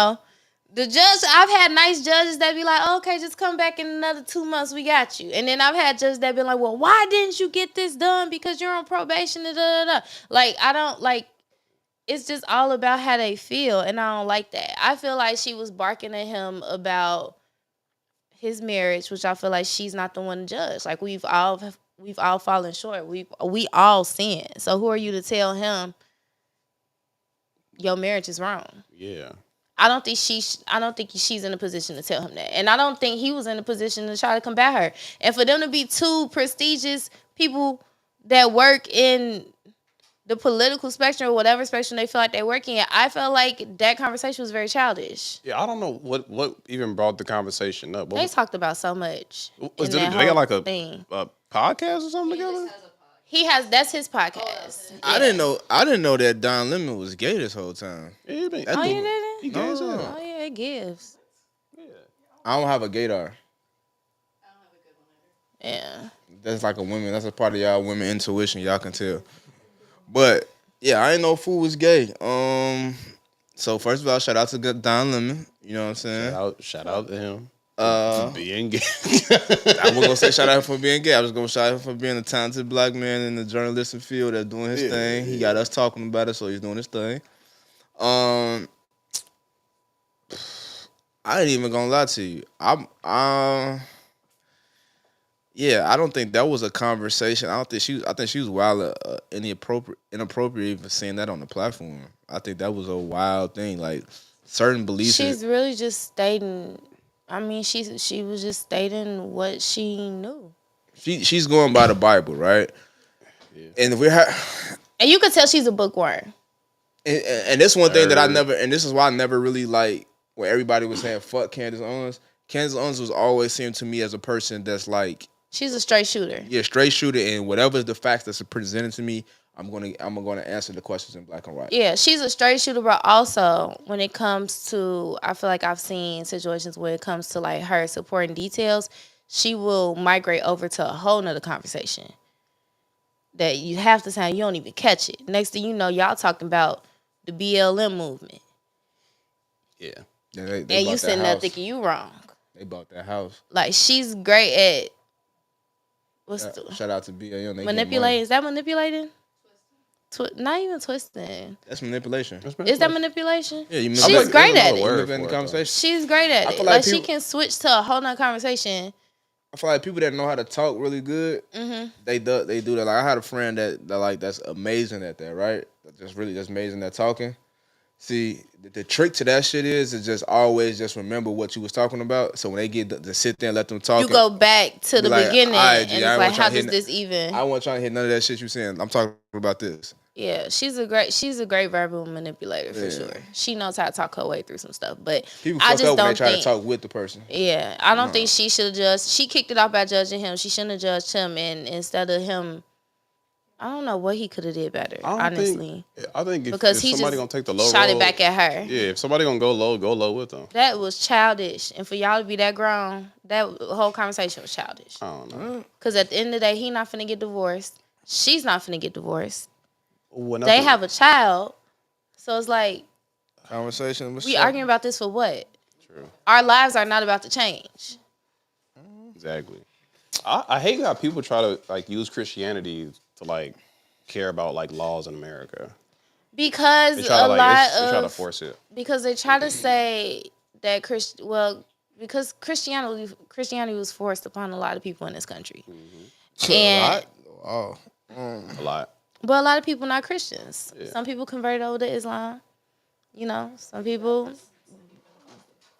the judge, I've had nice judges that be like, okay, just come back in another 2 months, we got you. And then I've had judges that be like, well, why didn't you get this done? Because you're on probation, da, da, da. Like, I don't, like, it's just all about how they feel, and I don't like that. I feel like she was barking at him about his marriage, which I feel like she's not the one to judge. Like, we've all fallen short. We all sin. So who are you to tell him your marriage is wrong? Yeah. I don't think she's in a position to tell him that. And I don't think he was in a position to try to combat her. And for them to be two prestigious people that work in the political spectrum or whatever spectrum they feel like they're working at, I felt like that conversation was very childish. Yeah, I don't know what even brought the conversation up. They talked about so much. They got like a podcast or something together? That's his podcast. I didn't know that Don Lemon was gay this whole time. Yeah, you didn't? He gay as hell. Oh yeah, it gives. I don't have a gaydar. Yeah. That's like a women. That's a part of y'all women intuition. Y'all can tell. But yeah, I didn't know fool was gay. So first of all, shout out to Don Lemon. You know what I'm saying? Shout out to him. Being gay. I wasn't gonna say shout out for being gay. I was gonna shout out him for being a talented black man in the journalistic field that's doing his thing. He got us talking about it, so he's doing his thing. I ain't even gonna lie to you. Yeah, I don't think that was a conversation. I think she was wild, inappropriate for saying that on the platform. I think that was a wild thing. Like certain beliefs. She's really just stating. I mean, she was just stating what she knew. She's going by the Bible, right? Yeah. And and you could tell she's a bookworm. And this one thing that I never, and this is why I never really like when everybody was saying fuck Candace Owens. Candace Owens was always seemed to me as a person that's like. She's a straight shooter. Yeah, straight shooter, and whatever the facts that's presented to me, I'm gonna answer the questions in black and white. Yeah, she's a straight shooter, but also when it comes to, I feel like I've seen situations where it comes to like her supporting details, she will migrate over to a whole nother conversation that you have to say you don't even catch it. Next thing you know, y'all talking about the BLM movement. Yeah. They and you sitting there thinking you wrong. They bought that house. Like she's great at. Shout out to BLM. Manipulating. Is that manipulating? Not even twisting. That's manipulation. Is that manipulation? Yeah, she's great at it. She's great at it. Like she can switch to a whole nother conversation. I feel like people that know how to talk really good, they do that. Like I had a friend that's amazing at that, right? Just amazing at talking. See, the trick to that shit is just always just remember what you was talking about. So when they get to sit there and let them talk, you go back to the beginning, and it's like, how does this even? I wasn't trying to hear none of that shit you saying. I'm talking about this. Yeah, she's a great verbal manipulator for sure. She knows how to talk her way through some stuff, but people fuck up when they try to talk with the person. Yeah, I don't think she should have judged. She kicked it off by judging him. She shouldn't have judged him, and instead of him. I don't know what he could have did better, honestly. I think if just somebody gonna take the low shot road, it back at her. Yeah, if somebody gonna go low with them. That was childish, and for y'all to be that grown, that whole conversation was childish. I don't know. Because at the end of the day, he not finna get divorced. She's not finna get divorced. They have a child, so it's like conversation. We arguing about this for what? True. Our lives are not about to change. Exactly. I hate how people try to like use Christianity to like care about like laws in America. Because they try to force it. Because they try to say that because Christianity was forced upon a lot of people in this country. Mm-hmm. And a lot. But a lot of people not Christians. Yeah. Some people converted over to Islam. You know, some people.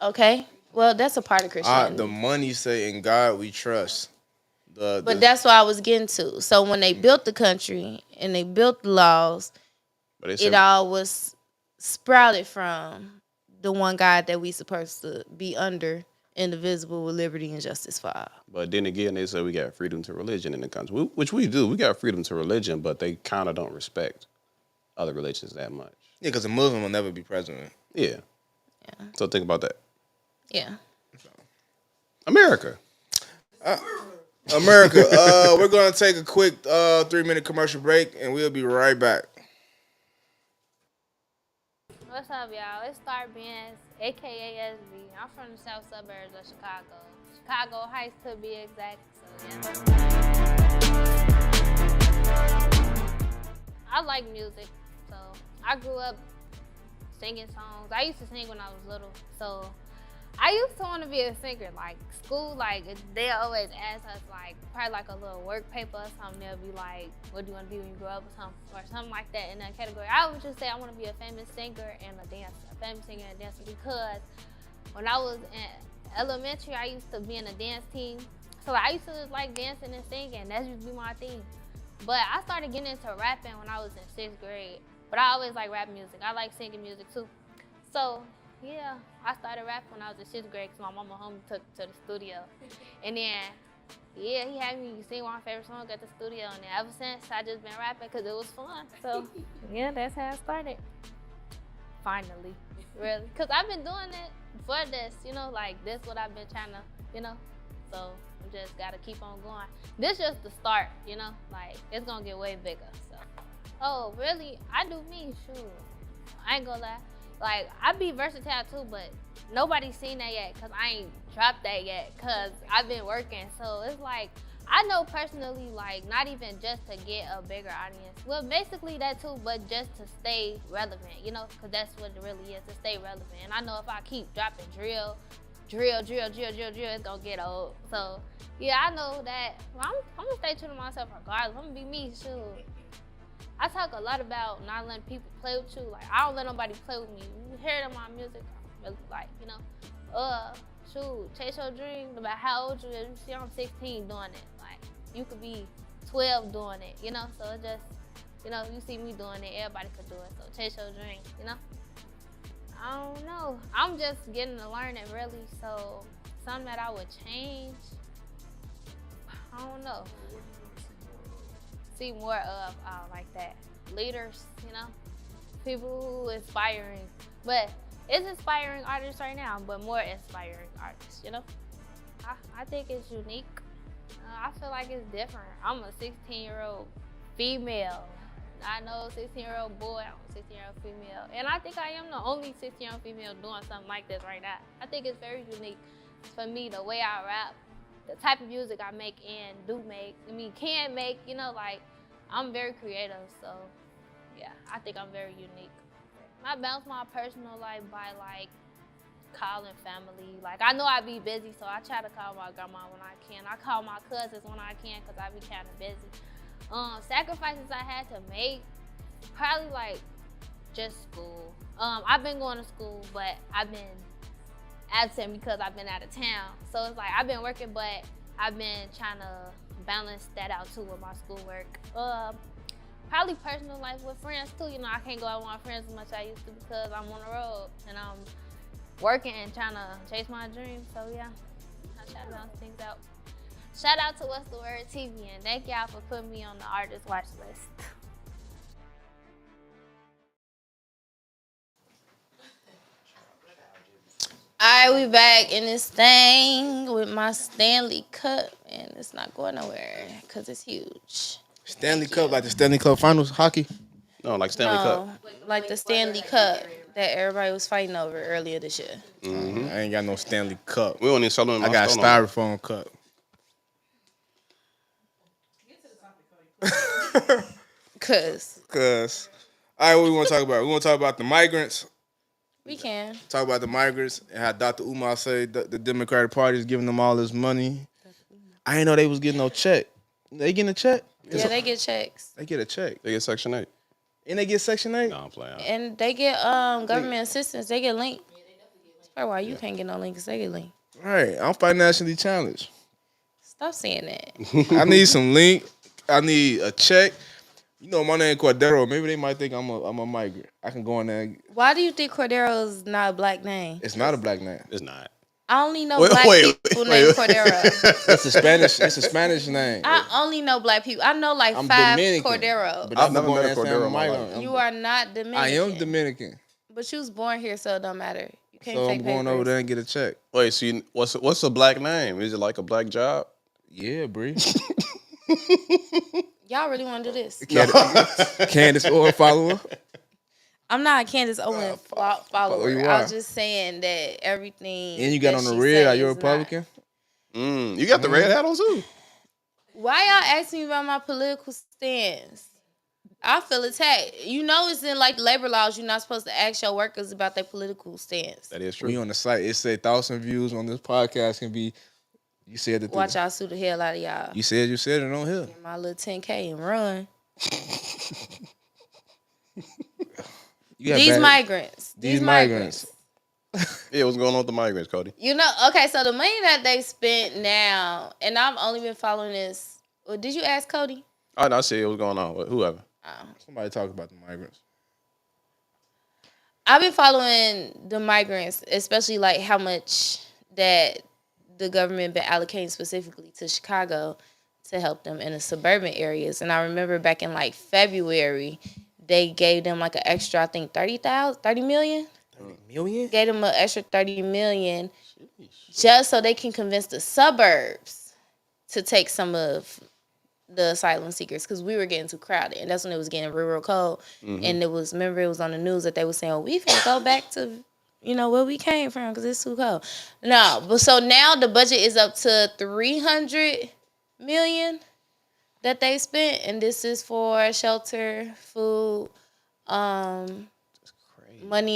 Okay, well that's a part of Christianity. The money say in God we trust. But that's what I was getting to. So when they built the country and they built the laws, it all was sprouted from the one God that we supposed to be under, indivisible with liberty and justice for all. But then again, they say we got freedom to religion in the country, which we do. We got freedom to religion, but they kind of don't respect other religions that much. Yeah, because a Muslim will never be president. Yeah. So think about that. Yeah. America, we're going to take a quick 3-minute commercial break, and we'll be right back. What's up, y'all? It's Star Benz, a.k.a. SB. I'm from the south suburbs of Chicago. Chicago Heights, to be exact. So, yeah. I like music, so I grew up singing songs. I used to sing when I was little, so I used to want to be a singer. Like school, like they always ask us like probably like a little work paper or something. They'll be like, "What do you want to be when you grow up?" or something like that in that category. I would just say I want to be a famous singer and a dancer, because when I was in elementary, I used to be in a dance team. So I used to like dancing and singing. That used to be my thing. But I started getting into rapping when I was in 6th grade. But I always like rap music. I like singing music too. So, yeah, I started rapping when I was in 6th grade because my mama homie took to the studio. And then, yeah, he had me sing one of my favorite songs at the studio. And then ever since, I just been rapping because it was fun. So, yeah, that's how I started. Finally, really. Because I've been doing it for this, you know, like this what I've been trying to, you know. So, we just got to keep on going. This just the start, you know. Like, it's going to get way bigger, so. Oh, really? I do me, shoot. I ain't gonna lie. Like, I be versatile too, but nobody's seen that yet because I ain't dropped that yet because I've been working. So it's like, I know personally, like, not even just to get a bigger audience. Well, basically that too, but just to stay relevant, you know, because that's what it really is, to stay relevant. And I know if I keep dropping drill, it's gonna get old. So, yeah, I know that. Well, I'm gonna stay true to myself regardless. I'm gonna be me, shoot. I talk a lot about not letting people play with you. Like, I don't let nobody play with me. You hear it in my music, I'm really like, you know, shoot, chase your dream, no matter how old you is. You see, I'm 16 doing it. Like, you could be 12 doing it, you know? So it just, you know, you see me doing it, everybody could do it. So chase your dream, you know? I don't know. I'm just getting to learn it, really. So something that I would change, I don't know. See more of like that leaders, you know, people who inspiring, but it's inspiring artists right now, but more inspiring artists, you know. I think it's unique. I feel like it's different. I'm a 16-year-old female. I know a 16-year-old boy, I'm a 16-year-old female, and I think I am the only 16-year-old female doing something like this right now. I think it's very unique for me, the way I rap, the type of music I make and do make, can make, you know, like, I'm very creative, so, yeah, I think I'm very unique. I balance my personal life by, like, calling family. Like, I know I be busy, so I try to call my grandma when I can. I call my cousins when I can because I be kind of busy. Sacrifices I had to make, probably, like, just school. I've been going to school, but I've been absent because I've been out of town. So it's like I've been working, but I've been trying to balance that out too with my schoolwork. Probably personal life with friends too. You know, I can't go out with my friends as much as I used to because I'm on the road and I'm working and trying to chase my dreams. So yeah, I try to balance things out. Shout out to What's the Word TV and thank y'all for putting me on the artist watch list. All right, we back in this thing with my Stanley Cup, and it's not going nowhere because it's huge. Stanley Cup, like the Stanley Cup Finals hockey? No, like Stanley Cup. Like the Stanley Cup that everybody was fighting over earlier this year. Mm-hmm. I ain't got no Stanley Cup. We don't even sell them in my I got a store no more. styrofoam cup. Cause all right, what we want to talk about? We want to talk about the migrants. we can. Talk about the migrants and how Dr. Umar said the Democratic Party is giving them all this money. I didn't know they was getting no check. They getting a check? Yeah, they get checks. They get a check. They get Section 8. And they get Section 8? No, I'm playing. And they get government assistance. They get linked. That's probably why you can't get no link because they get linked. Right. I'm financially challenged. Stop saying that. I need some link. I need a check. You know, my name Cordero. Maybe they might think I'm a migrant. I can go in there. Why do you think Cordero is not a black name? It's not a black name. It's not. I only know black people named Cordero. It's a Spanish name. I only know black people. I know like I'm 5 Dominican, Cordero. But I've never met a Cordero in my life. You are not Dominican. I am Dominican. But you was born here, so it don't matter. You can't So take I'm going papers. over there and get a check. Wait, so what's a black name? Is it like a black job? Yeah, Bree. Y'all really want to do this? Candace Orr follower. I'm not a Candace Owens follower. you I are. was just saying that everything. And you got that on the she red. say Are you a is not- Republican? You got the red hat on too. Why y'all asking me about my political stance? I feel attacked. You know, it's in like labor laws. You're not supposed to ask your workers about their political stance. That is true. We on the site. It said 1,000 views on this podcast can be. You said it. Watch y'all sue the hell out of y'all. You said it on here. My little 10K and run. These migrants. Yeah, what's going on with the migrants, Cody? You know, okay, so the money that they spent now, and I've only been following this. Well, did you ask Cody? I didn't see what's going on with whoever. Somebody talk about the migrants. I've been following the migrants, especially like how much that the government been allocating specifically to Chicago to help them in the suburban areas. And I remember back in like February, they gave them like an extra, I think 30 million. 30 million? Gave them an extra 30 million just so they can convince the suburbs to take some of the asylum seekers, because we were getting too crowded, and that's when it was getting real cold. And it was, remember, it was on the news that they were saying, well, we finna go back to, where we came from because it's too cold. No, but so now the budget is up to 300 million that they spent, and this is for shelter, food, money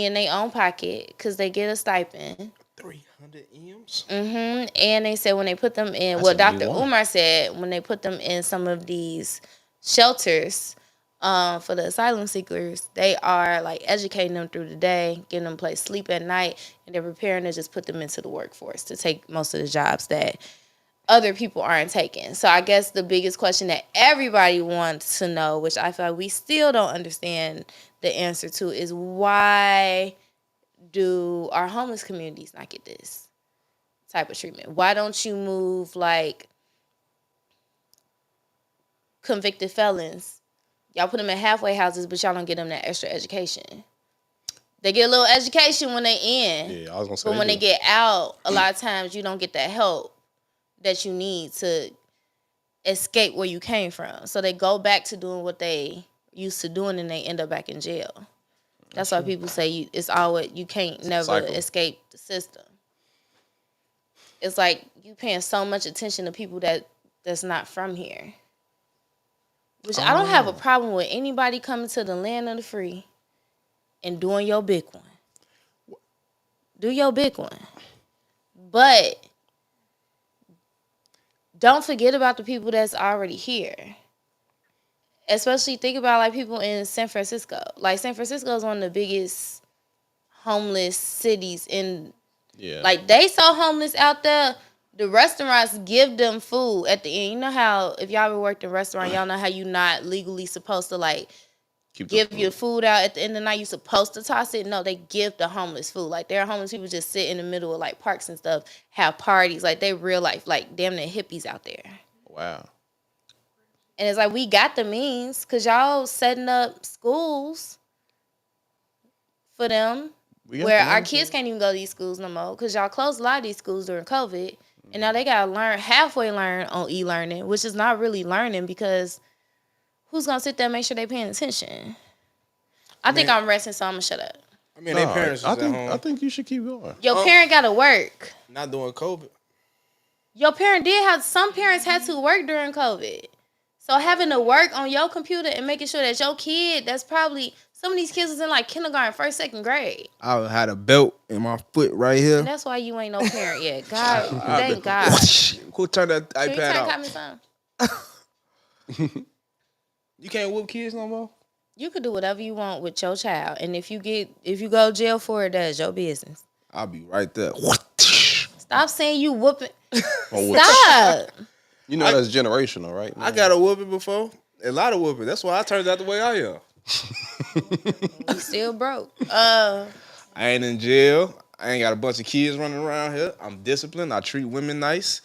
in their own pocket because they get a stipend. 300 M's? And they said when they put them in, Dr. Umar said when they put them in some of these shelters for the asylum seekers, they are like educating them through the day, getting them a place to sleep at night, and they're preparing to just put them into the workforce to take most of the jobs that other people aren't taking. So I guess the biggest question that everybody wants to know, which I feel like we still don't understand the answer to, is why do our homeless communities not get this type of treatment? Why don't you move like convicted felons? Y'all put them in halfway houses, but y'all don't get them that extra education. They get a little education when they in. Yeah, I was gonna say. But when they get out, a lot of times you don't get that help that you need to escape where you came from. So they go back to doing what they used to doing, and they end up back in jail. That's why people say it's always, you can't never escape the system. It's like you paying so much attention to people that's not from here. Which I don't have a problem with anybody coming to the land of the free and doing your big one. Do your big one. But don't forget about the people that's already here. Especially think about like people in San Francisco. Like San Francisco is one of the biggest homeless cities in. Yeah. Like they so homeless out there, the restaurants give them food at the end. You know how if y'all ever worked in a restaurant, y'all know how you not legally supposed to like give your food out at the end of the night. You supposed to toss it. No, they give the homeless food. Like there are homeless people just sit in the middle of like parks and stuff, have parties. Like they real life, like damn near hippies out there. Wow. And it's like, we got the means because y'all setting up schools for them where our kids can't even go to these schools no more because y'all closed a lot of these schools during COVID. And now they got to halfway learn on e-learning, which is not really learning because who's going to sit there and make sure they paying attention? I think I'm resting, so I'm going to shut up. I mean, their parents is at home. I think you should keep going. Your parent got to work. Not doing COVID. Your parent some parents had to work during COVID. So having to work on your computer and making sure that your kid, that's probably, some of these kids is in like kindergarten, first, second grade. I had a belt in my foot right here. And that's why you ain't no parent yet. God, thank God. Who turned that Can iPad you turn off? copy some? You can't whoop kids no more? You could do whatever you want with your child. And if you go to jail for it, that's your business. I'll be right there. Stop saying you whooping. Stop. You know that's generational, right? I got a whooping before. A lot of whooping. That's why I turned out the way I am. You still broke. I ain't in jail. I ain't got a bunch of kids running around here. I'm disciplined. I treat women nice.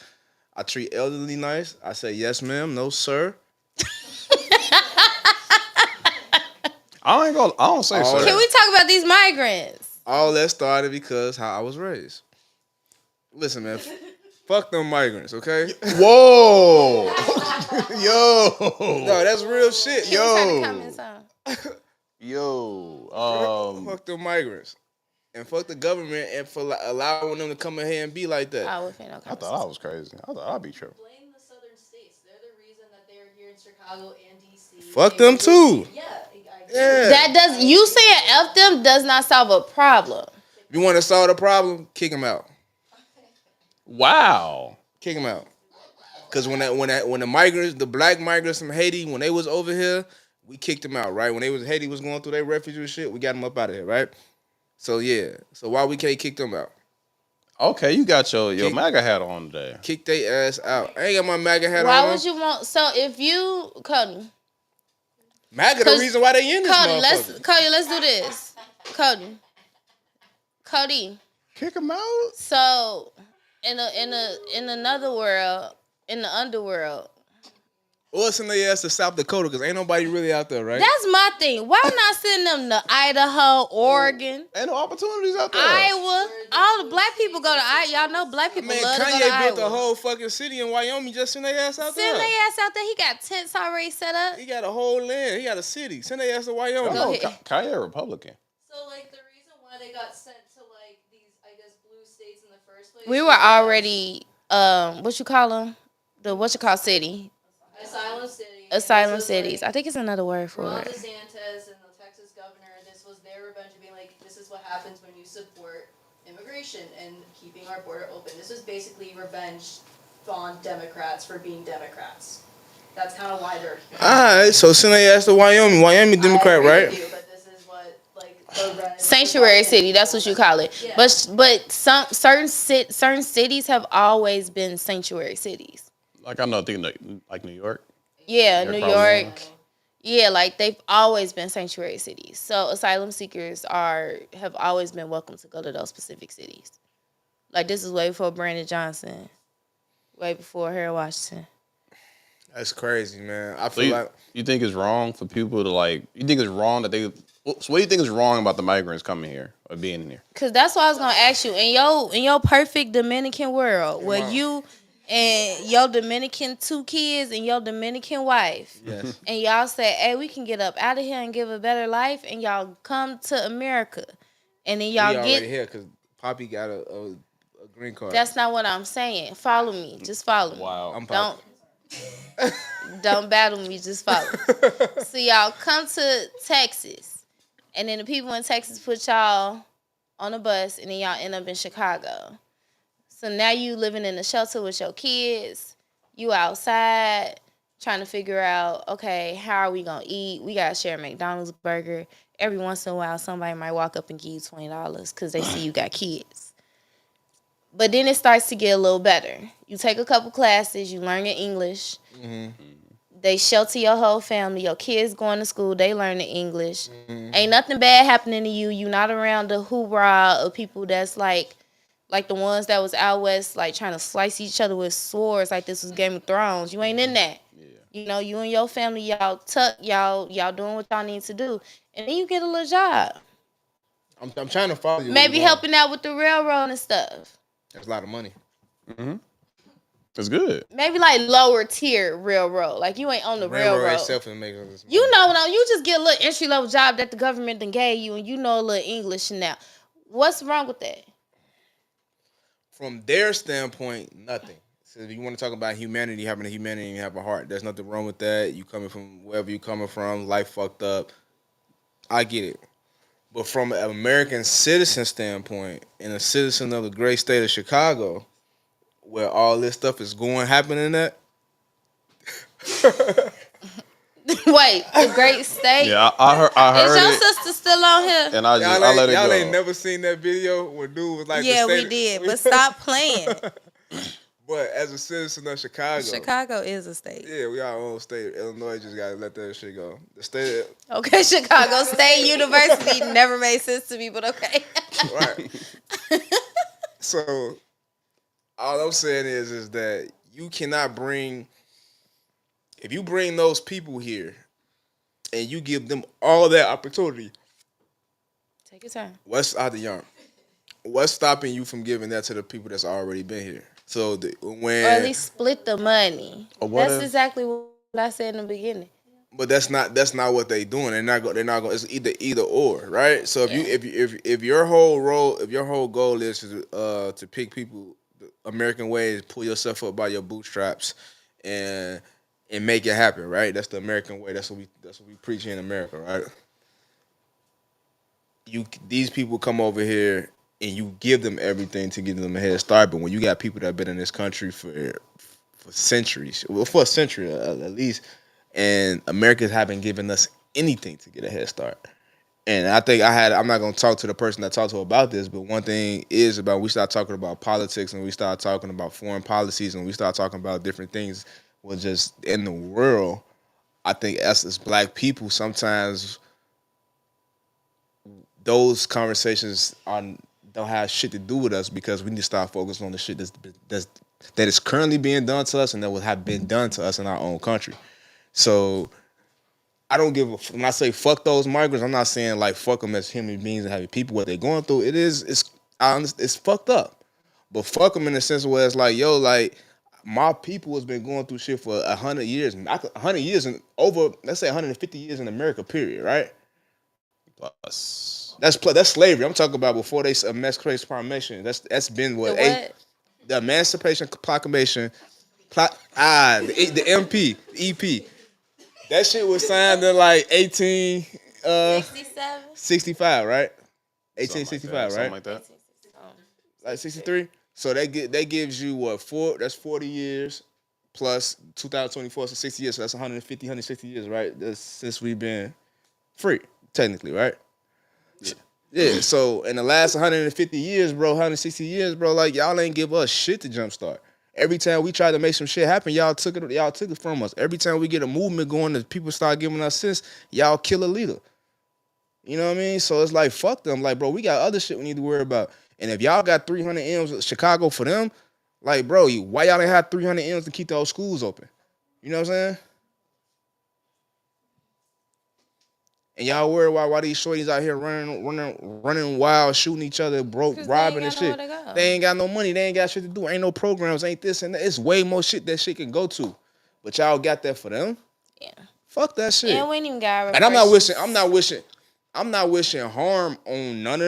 I treat elderly nice. I say yes, ma'am, no, sir. I don't say so. Can we talk about these migrants? All that started because how I was raised. Listen, man, fuck them migrants, okay? Whoa. Yo. No, that's real shit. Can we turn the comments on? Fuck them migrants. And fuck the government and for allowing them to come in here and be like that. Oh, no I thought I was crazy. I thought I'd be tripping. Blame the southern states. They're the reason that they're here in Chicago and DC. Fuck them too. Yeah. That does, you saying F them does not solve a problem. If you want to solve the problem, kick them out. Wow. Kick them out. Because when the migrants, the black migrants from Haiti, when they was over here, we kicked them out, right? When Haiti was going through their refugee shit, we got them up out of here, right? So yeah. So why we can't kick them out? Okay, you got your MAGA hat on today. Kick their ass out. I ain't got my MAGA hat on. Why would you want? So if you, Cody, MAGA the reason why they in this Cody, motherfucker. let's do this. Cody. Kick him out. So in another world, in the underworld. Or send their ass to South Dakota because ain't nobody really out there, right? That's my thing. Why not send them to Idaho, Oregon? Ain't no opportunities out there. Iowa. All the black people go to Iowa. Y'all know black people love to go to Iowa. Kanye built the whole fucking city in Wyoming. Just send their ass out there. Send their ass out there. He got tents already set up. He got a whole land. He got a city. Send their ass to Wyoming. Go ahead. Kanye a Republican. So, like, the reason why they got sent to, like, these, I guess, blue states in the first place... We were already, what you call them? City? Asylum city. Asylum cities. I think it's another word for Ron it. DeSantis and the Texas governor, this was their revenge of being like, this is what happens when you support immigration and keeping our border open. This was basically revenge on Democrats for being Democrats. That's kind of why they're here. Alright, so send their ass to Wyoming. Wyoming Democrat, right? But this is what, like, the red Sanctuary city, that's what you call it. Yeah. But some certain cities have always been sanctuary cities. Like I know, like New York. Yeah, They're New probably York. Yeah, like they've always been sanctuary cities. So asylum seekers have always been welcome to go to those specific cities. Like this is way before Brandon Johnson, way before Harold Washington. That's crazy, man. I So feel like you think it's wrong for people to like? You think it's wrong that they? So what do you think is wrong about the migrants coming here or being in here? Cause that's what I was gonna ask you. In your perfect Dominican world, where you and your Dominican 2 kids and your Dominican wife, yes. and y'all say, "Hey, we can get up out of here and give a better life," and y'all come to America, and then y'all we get already here because Poppy got a green card. That's not what I'm saying. Follow me. Just follow me. Wow. I'm Poppy. Don't battle me. Just follow. So y'all come to Texas, and then the people in Texas put y'all on a bus, and then y'all end up in Chicago. So now you living in a shelter with your kids. You outside trying to figure out, okay, how are we gonna eat? We gotta share a McDonald's burger. Every once in a while, somebody might walk up and give you $20 because they see you got kids. But then it starts to get a little better. You take a couple classes, you learn your English. Mm-hmm. They shelter your whole family. Your kids going to school, they learn the English. Mm-hmm. Ain't nothing bad happening to you. You not around the hoorah of people that's like the ones that was out west, like trying to slice each other with swords like this was Game of Thrones. You ain't in that. Yeah. You know, you and your family, y'all doing what y'all need to do. And then you get a little job. I'm trying to follow you. Maybe helping out with the railroad and stuff. That's a lot of money. Mm-hmm. That's good. Maybe like lower tier railroad. Like you ain't on the railroad. Itself and make this you know, you just get a little entry level job that the government done gave you, and you know a little English now. What's wrong with that? From their standpoint, nothing. So if you want to talk about humanity, having a humanity and have a heart, there's nothing wrong with that. You coming from wherever you coming from, life fucked up. I get it. But from an American citizen standpoint, and a citizen of the great state of Chicago, where all this stuff is happening at. Wait, the great state? Yeah, I heard Is your it, sister still on here? and I let it go. Y'all ain't never seen that video where dude was like, yeah, we did, but stop playing. But as a citizen of Chicago. Chicago is a state. Yeah, we our own state. Illinois just gotta let that shit go. The state. Okay, Chicago State University never made sense to me, but okay. Right. So, all I'm saying is that you cannot bring. If you bring those people here, and you give them all that opportunity. Take your time. What's out the yarn? What's stopping you from giving that to the people that's already been here? So or at least split the money. That's exactly what I said in the beginning. But that's not what they doing. They're not going. It's either or, right? So if your whole goal is to pick people the American way is pull yourself up by your bootstraps and make it happen, right? That's the American way. That's what we preach in America, right? These people come over here and you give them everything to give them a head start. But when you got people that have been in this country for centuries, well, for a century at least, and Americans haven't given us anything to get a head start. And I think I'm not going to talk to the person that talked to about this, but one thing is about we start talking about politics and we start talking about foreign policies and we start talking about different things with just in the world. I think us as black people, sometimes those conversations don't have shit to do with us because we need to start focusing on the shit that is currently being done to us and that would have been done to us in our own country. So I don't give a when I say fuck those migrants, I'm not saying like fuck them as human beings and having people what they're going through. It's fucked up, but fuck them in the sense where it's like yo, like my people has been going through shit for 100 years, 100 years and over. Let's say 150 years in America, period, right? Plus, That's slavery. I'm talking about before they Emancipation Proclamation. That's been what the Emancipation Proclamation. The MP, the EP. That shit was signed in like 1865, right? 1865, something right? like that. Like 63. So that gives you what that's 40 years plus 2024, so 60 years. So that's 150, 160 years, right? That's since we've been free, technically, right? Yeah. So in the last 150 years, bro, 160 years, bro, like y'all ain't give us shit to jumpstart. Every time we try to make some shit happen, y'all took it from us. Every time we get a movement going and people start giving us sense, y'all kill a leader. You know what I mean? So it's like, fuck them. Like, bro, we got other shit we need to worry about. And if y'all got 300 M's in Chicago for them, like, bro, why y'all didn't have 300 M's to keep those schools open? You know what I'm saying? And y'all worry why these shorties out here running wild, shooting each other, robbing and shit. They ain't got no money. They ain't got shit to do. Ain't no programs. Ain't this and that. It's way more shit that shit can go to. But y'all got that for them? Yeah. Fuck that shit. And we ain't even got. And I'm not wishing harm on none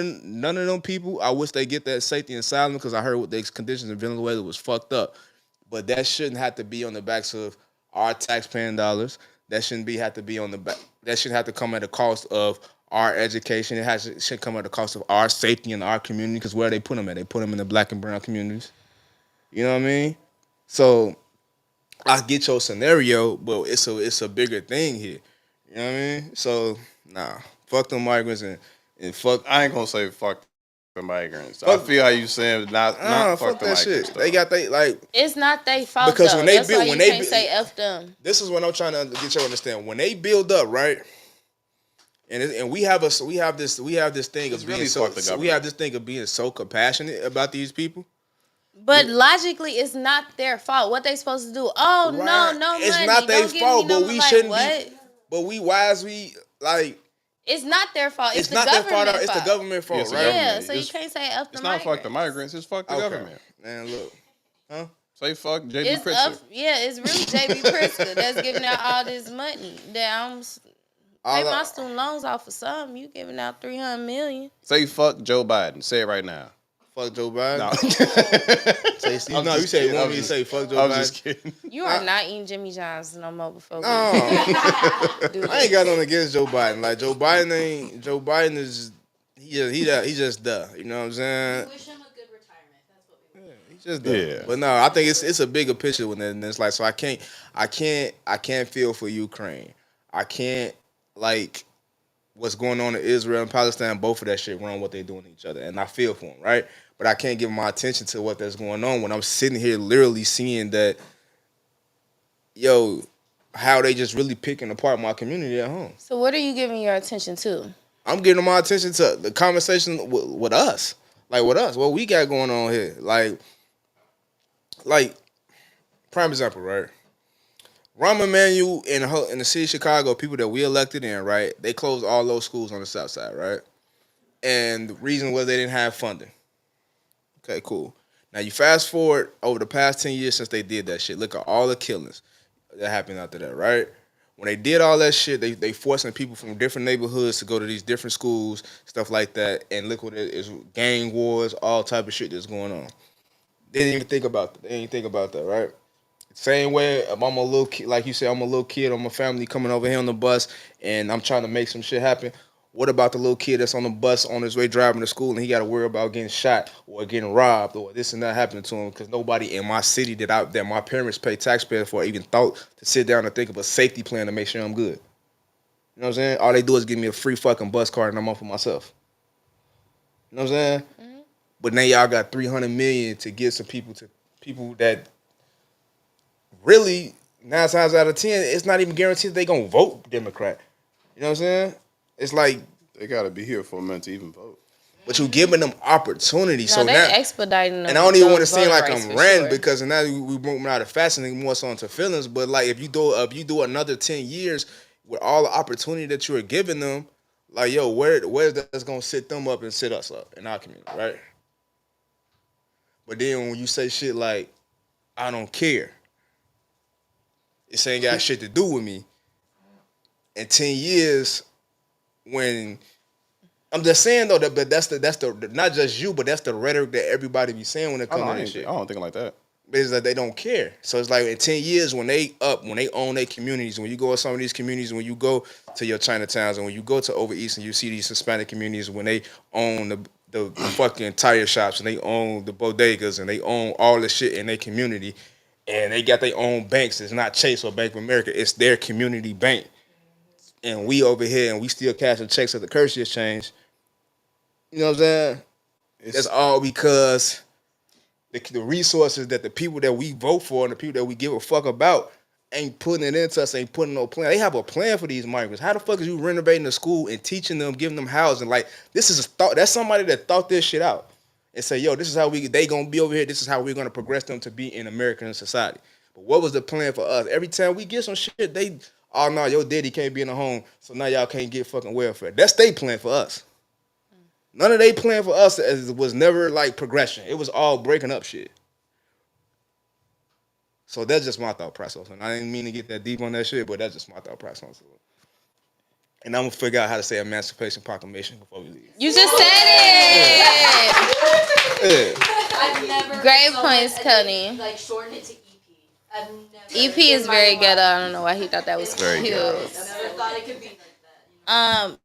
of them people. I wish they get that safety and asylum because I heard what the conditions in Venezuela was fucked up. But that shouldn't have to be on the backs of our taxpaying dollars. That shouldn't have to be on the back. That shouldn't have to come at the cost of our education. Should come at the cost of our safety in our community. Because where they put them at? They put them in the black and brown communities. You know what I mean? So I get your scenario, but it's a bigger thing here. You know what I mean? So nah, fuck them migrants and fuck. I ain't gonna say fuck the migrants. I feel how you saying not fuck the migrants. Shit. Though. They got like. It's not their fault because though. when they That's build, why when you they can't say F them. This is what I'm trying to get you to understand. When they build up, right? And we have this thing of being so we have this thing of being so compassionate about these people. But logically, it's not their fault. What they supposed to do? Oh right. no it's money. Not their fault, but we shouldn't what? be. But why is we like? It's not their fault. It's the not government their fault. fault. It's the government fault, right? Yeah, so you can't say F the It's migrants. not fuck the migrants. It's fuck the government. Man, look, huh? Say fuck JB Pritzker. It's really JB Pritzker that's giving out all this money. That pay my student loans off for something. You giving out $300 million. Say fuck Joe Biden. Say it right now. Fuck Joe Biden. No, you say you want me to say fuck Joe Biden. I'm just kidding. You are not eating Jimmy John's no more before. I ain't got nothing against Joe Biden. Like Joe Biden is he just duh. You know what I'm saying? We wish him a good retirement. That's what we want. He's just duh. Yeah. But no, I think it's a bigger picture when it's like so I can't feel for Ukraine. I can't like what's going on in Israel and Palestine. Both of that shit wrong what they doing to each other, and I feel for them, right? But I can't give my attention to what that's going on when I'm sitting here literally seeing that, how they just really picking apart my community at home. So what are you giving your attention to? I'm giving my attention to the conversation with us. Like, with us. What we got going on here. Like, prime example, right? Rahm Emanuel in the city of Chicago, people that we elected in, right? They closed all those schools on the south side, right? And the reason was they didn't have funding. Okay, cool. Now you fast forward over the past 10 years since they did that shit. Look at all the killings that happened after that, right? When they did all that shit, they forcing people from different neighborhoods to go to these different schools, stuff like that. And look what it is, gang wars, all type of shit that's going on. They didn't even think about that. They didn't think about that, right? Same way, if I'm a little kid, like you said, I'm a little kid, I'm a family coming over here on the bus, and I'm trying to make some shit happen. What about the little kid that's on the bus on his way driving to school and he got to worry about getting shot or getting robbed or this and that happening to him because nobody in my city that my parents pay taxpayers for even thought to sit down and think of a safety plan to make sure I'm good. You know You know what I'm saying? All they do is give me a free fucking bus card and I'm on for myself. You know what I'm saying? Mm-hmm. But now y'all got 300 million to give some people that really 9 times out of 10, it's not even guaranteed they gonna vote Democrat. You know what I'm saying? It's like they gotta be here for a minute to even vote. But you giving them opportunity. No, so they now expediting them. And I don't even want to seem like I'm ranting because now we moving out of fashion more so into feelings. But like if you do another 10 years with all the opportunity that you are giving them, like yo, where's that's gonna sit them up and sit us up in our community, right? But then when you say shit like, I don't care, it ain't got shit to do with me. In 10 years, when I'm just saying though that, but that's the not just you, but that's the rhetoric that everybody be saying when it comes to that shit. I don't think like that. It's like they don't care. So it's like in 10 years when they own their communities, when you go to some of these communities, when you go to your Chinatowns and when you go to over east and you see these Hispanic communities when they own the fucking tire shops and they own the bodegas and they own all the shit in their community and they got their own banks. It's not Chase or Bank of America. It's their community bank. And we over here and we still cashing checks at the currency exchange. You know what I'm saying? That's all because the resources that the people that we vote for and the people that we give a fuck about ain't putting it into us, ain't putting no plan. They have a plan for these migrants. How the fuck is you renovating the school and teaching them, giving them housing? Like, this is a thought. That's somebody that thought this shit out and say, yo, this is how they gonna be over here. This is how we're gonna progress them to be in American society. But what was the plan for us? Every time we get some shit, oh no, your daddy can't be in the home, so now y'all can't get fucking welfare. That's their plan for us. None of they plan for us was never like progression. It was all breaking up shit. So that's just my thought process. And I didn't mean to get that deep on that shit, but that's just my thought process. And I'm gonna figure out how to say Emancipation Proclamation before we leave. You just said it. I've never Great points, Cody. Like shorten it to EP. I've never. EP is very ghetto. I don't know why he thought that was very cute. ghetto. I never thought it could be like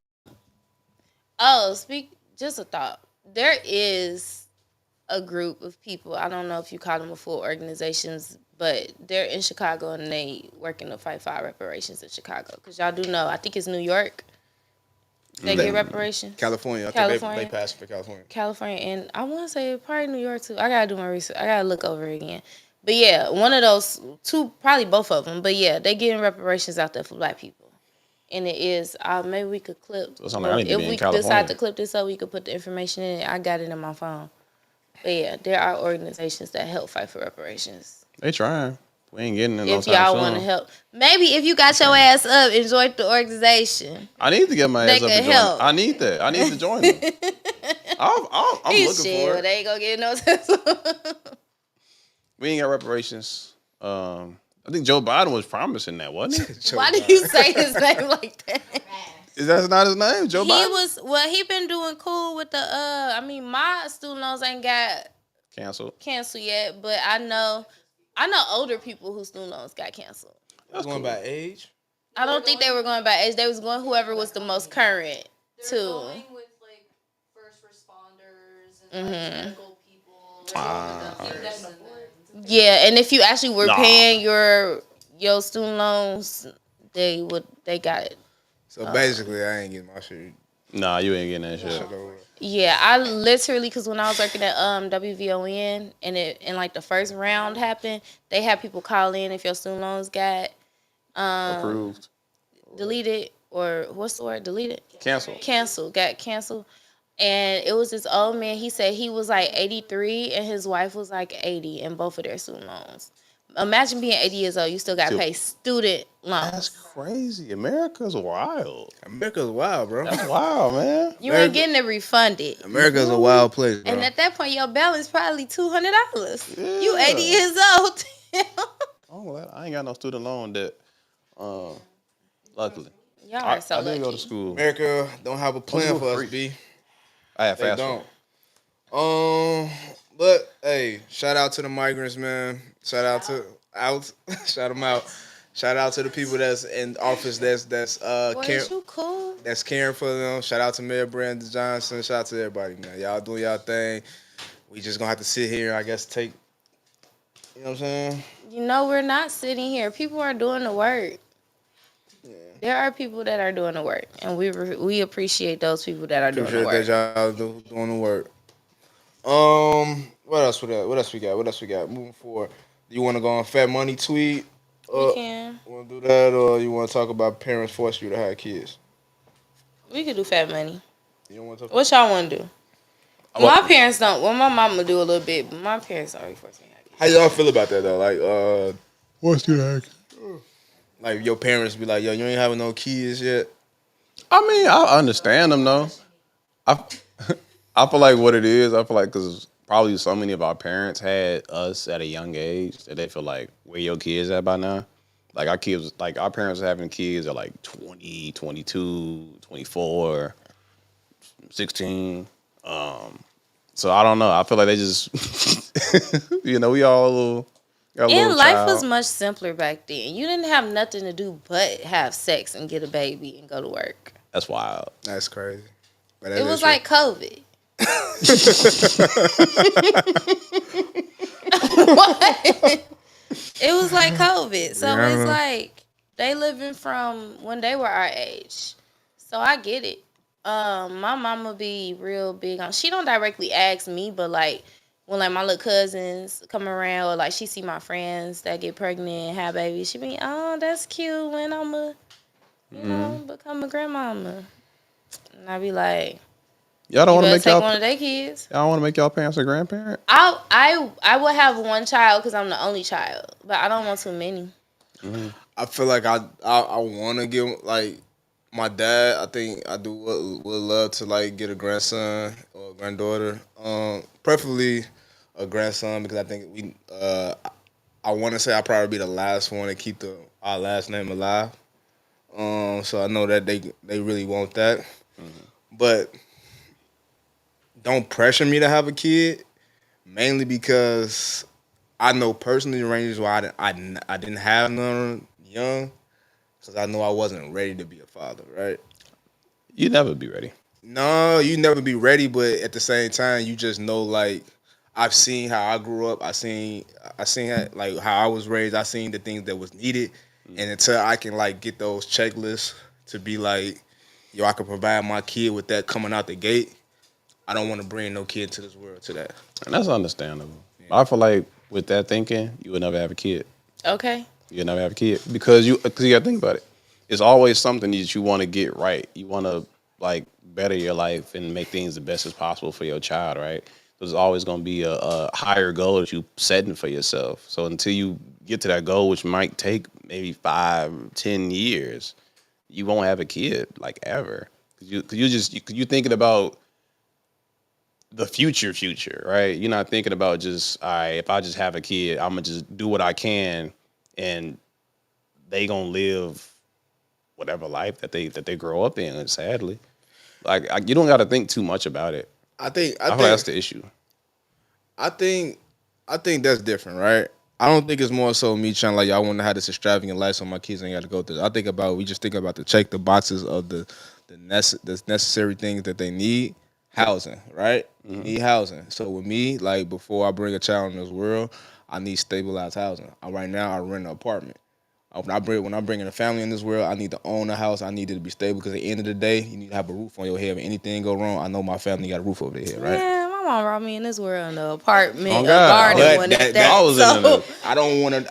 that. Just a thought. There is a group of people. I don't know if you call them a full organizations, but they're in Chicago and they working to fight for our reparations in Chicago. Because y'all do know, I think it's New York. They get reparations. California. I think they passed for California. California, and I want to say probably New York too. I gotta do my research. I gotta look over it again. But yeah, one of those two, probably both of them. But yeah, they getting reparations out there for black people. And it is, maybe we could clip. So like if we decide to clip this up, we could put the information in it. I got it in my phone. But yeah, there are organizations that help fight for reparations. They trying. We ain't getting it no time soon. If y'all want to help. Maybe if you got your ass up and joined the organization. I need to get my ass up and join. I need that. I need to join them. I'm looking for it. They ain't gonna get no test. We ain't got reparations. I think Joe Biden was promising that, wasn't it? Why do you say his name like that? Is that not his name, Joe Biden? He been doing cool with the, my student loans ain't got canceled yet, but I know older people whose student loans got canceled. That's going by age? I don't think they were going by age. They was going whoever was the most current, too. They're going with, like, first responders and medical people. Yeah, and if you actually were paying your student loans, they got it. So basically, I ain't getting my shit. Nah, you ain't getting that shit. Yeah, I literally, because when I was working at WVON and like the first round happened, they had people call in if your student loans got approved, deleted, or what's the word? Deleted? Got canceled. And it was this old man. He said he was like 83 and his wife was like 80 in both of their student loans. Imagine being 80 years old. You still got to pay student loans. That's crazy. America's wild. America's wild, bro. That's wild, man. You ain't getting it refunded. America's a wild place, bro. And at that point, your balance probably $200. Yeah. You 80 years old. I ain't got no student loan debt. Luckily. Y'all are so lucky. I didn't go to school. America don't have a plan for us, B. I have fast. They don't. But hey, shout out to the migrants, man. Shout them out. Shout out to the people that's in office that's cool. That's caring for them. Shout out to Mayor Brandon Johnson. Shout out to everybody, man. Y'all doing y'all thing. We just gonna have to sit here and I guess take. You know what I'm saying? We're not sitting here. People are doing the work. Yeah. There are people that are doing the work, and we appreciate those people that are doing the Appreciate that work. y'all doing the work. What else? What else we got? What else we got? Moving forward, you want to go on Fat Money tweet? We can. Want to do that, or you want to talk about parents force you to have kids? We could do Fat Money. You don't want to talk. What y'all want to do? What- My parents don't. Well, my mama do a little bit, but my parents don't really force me to have kids. How y'all feel about that though? Like, what's your heck? Like your parents be like, yo, you ain't having no kids yet. I mean, I understand them though. I I feel like what it is. I feel like because probably so many of our parents had us at a young age that they feel like where your kids at by now. Like our kids, like our parents are having kids at like 20, 22, 24, 16. So I don't know. I feel like they just, we all a little. Got a And little life was child. much simpler back then. You didn't have nothing to do but have sex and get a baby and go to work. That's wild. That's crazy. But It was like COVID. What? It was like COVID. So Yeah, I it's know. like they living from when they were our age. So I get it. My mama be real big on. She don't directly ask me, but like when like my little cousins come around or like she see my friends that get pregnant and have babies, she be, oh, that's cute. When I'm become a grandmama, and I be like, Y'all don't you want to better make take y'all. one of their kids. Y'all want to make y'all parents a grandparent? I would have one child because I'm the only child, but I don't want too many. I feel like I want to get like my dad. I think I do would love to like get a grandson or a granddaughter. Preferably a grandson because I think I want to say I'll probably be the last one to keep our last name alive. So I know that they really want that, but don't pressure me to have a kid. Mainly because I know personally ranges why I didn't have none young because I know I wasn't ready to be a father, right? You never be ready. No, you never be ready, but at the same time, you just know like I've seen how I grew up. I seen how, like how I was raised. I seen the things that was needed, and until I can like get those checklists to be like, yo, I can provide my kid with that coming out the gate. I don't want to bring no kid to this world to that. And that's understandable. I feel like with that thinking, you would never have a kid. Okay. You would never have a kid because you got to think about it. It's always something that you want to get right. You want to like better your life and make things the best as possible for your child, right? There's always going to be a higher goal that you setting for yourself. So until you get to that goal, which might take maybe 5-10 years, you won't have a kid like ever. Cause you're thinking about the future, right? You're not thinking about just, all right, if I just have a kid, I'm gonna just do what I can, and they gonna live whatever life that they grow up in. Sadly, you don't got to think too much about it. I I feel like that's the issue. I think that's different, right? I don't think it's more so me trying like y'all want to have this extravagant life so my kids ain't got to go through. I think about we just think about to check the boxes of the necessary things that they need. Housing, right? You need housing. So with me, like before I bring a child in this world, I need stabilized housing. Right now, I rent an apartment. When I bring in a family in this world, I need to own a house. I need it to be stable because at the end of the day, you need to have a roof on your head. If anything go wrong, I know my family got a roof over their head, right? Yeah, my mom brought me in this world in an apartment, Oh, a God. garden But one that- at that- that. I was in So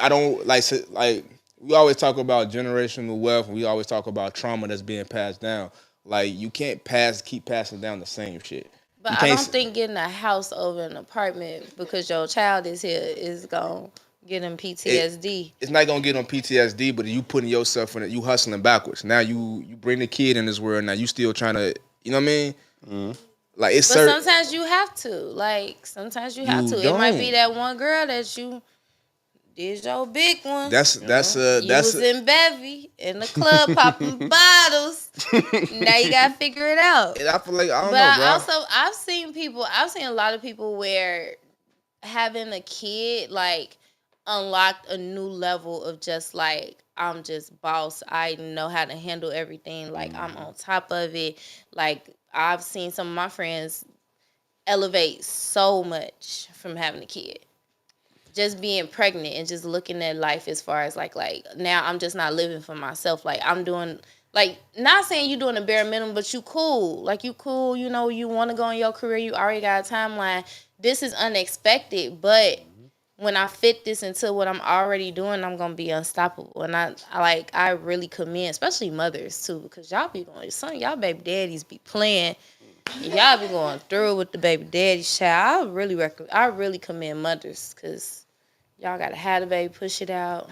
I don't like we always talk about generational wealth. We always talk about trauma that's being passed down. Like you can't keep passing down the same shit. but You I can't don't think getting a house over an apartment because your child is here is gonna get him PTSD. It's not gonna get on PTSD, but you putting yourself in it, you hustling backwards. Now you bring the kid in this world. Now you still trying to, you know what I mean? Like it's But certain. sometimes you have to. Like sometimes you have You to. It might be don't. that one girl that you did your big one. That's You was in Bevy in the club popping bottles. Now you gotta figure it out. I feel like I don't But know, bro. I've seen a lot of people where having a kid like unlocked a new level of just like I'm just boss. I know how to handle everything. Like I'm on top of it. Like I've seen some of my friends elevate so much from having a kid. just being pregnant and just looking at life as far as like now I'm just not living for myself. Like I'm doing like not saying you doing the bare minimum, but you cool. Like you cool, you know, you want to go in your career, you already got a timeline. This is unexpected, but when I fit this into what I'm already doing, I'm gonna be unstoppable. And I really commend, especially mothers too, because y'all be going, some of y'all baby daddies be playing, and y'all be going through with the baby daddy child. I really commend mothers, because y'all gotta have the baby, push it out.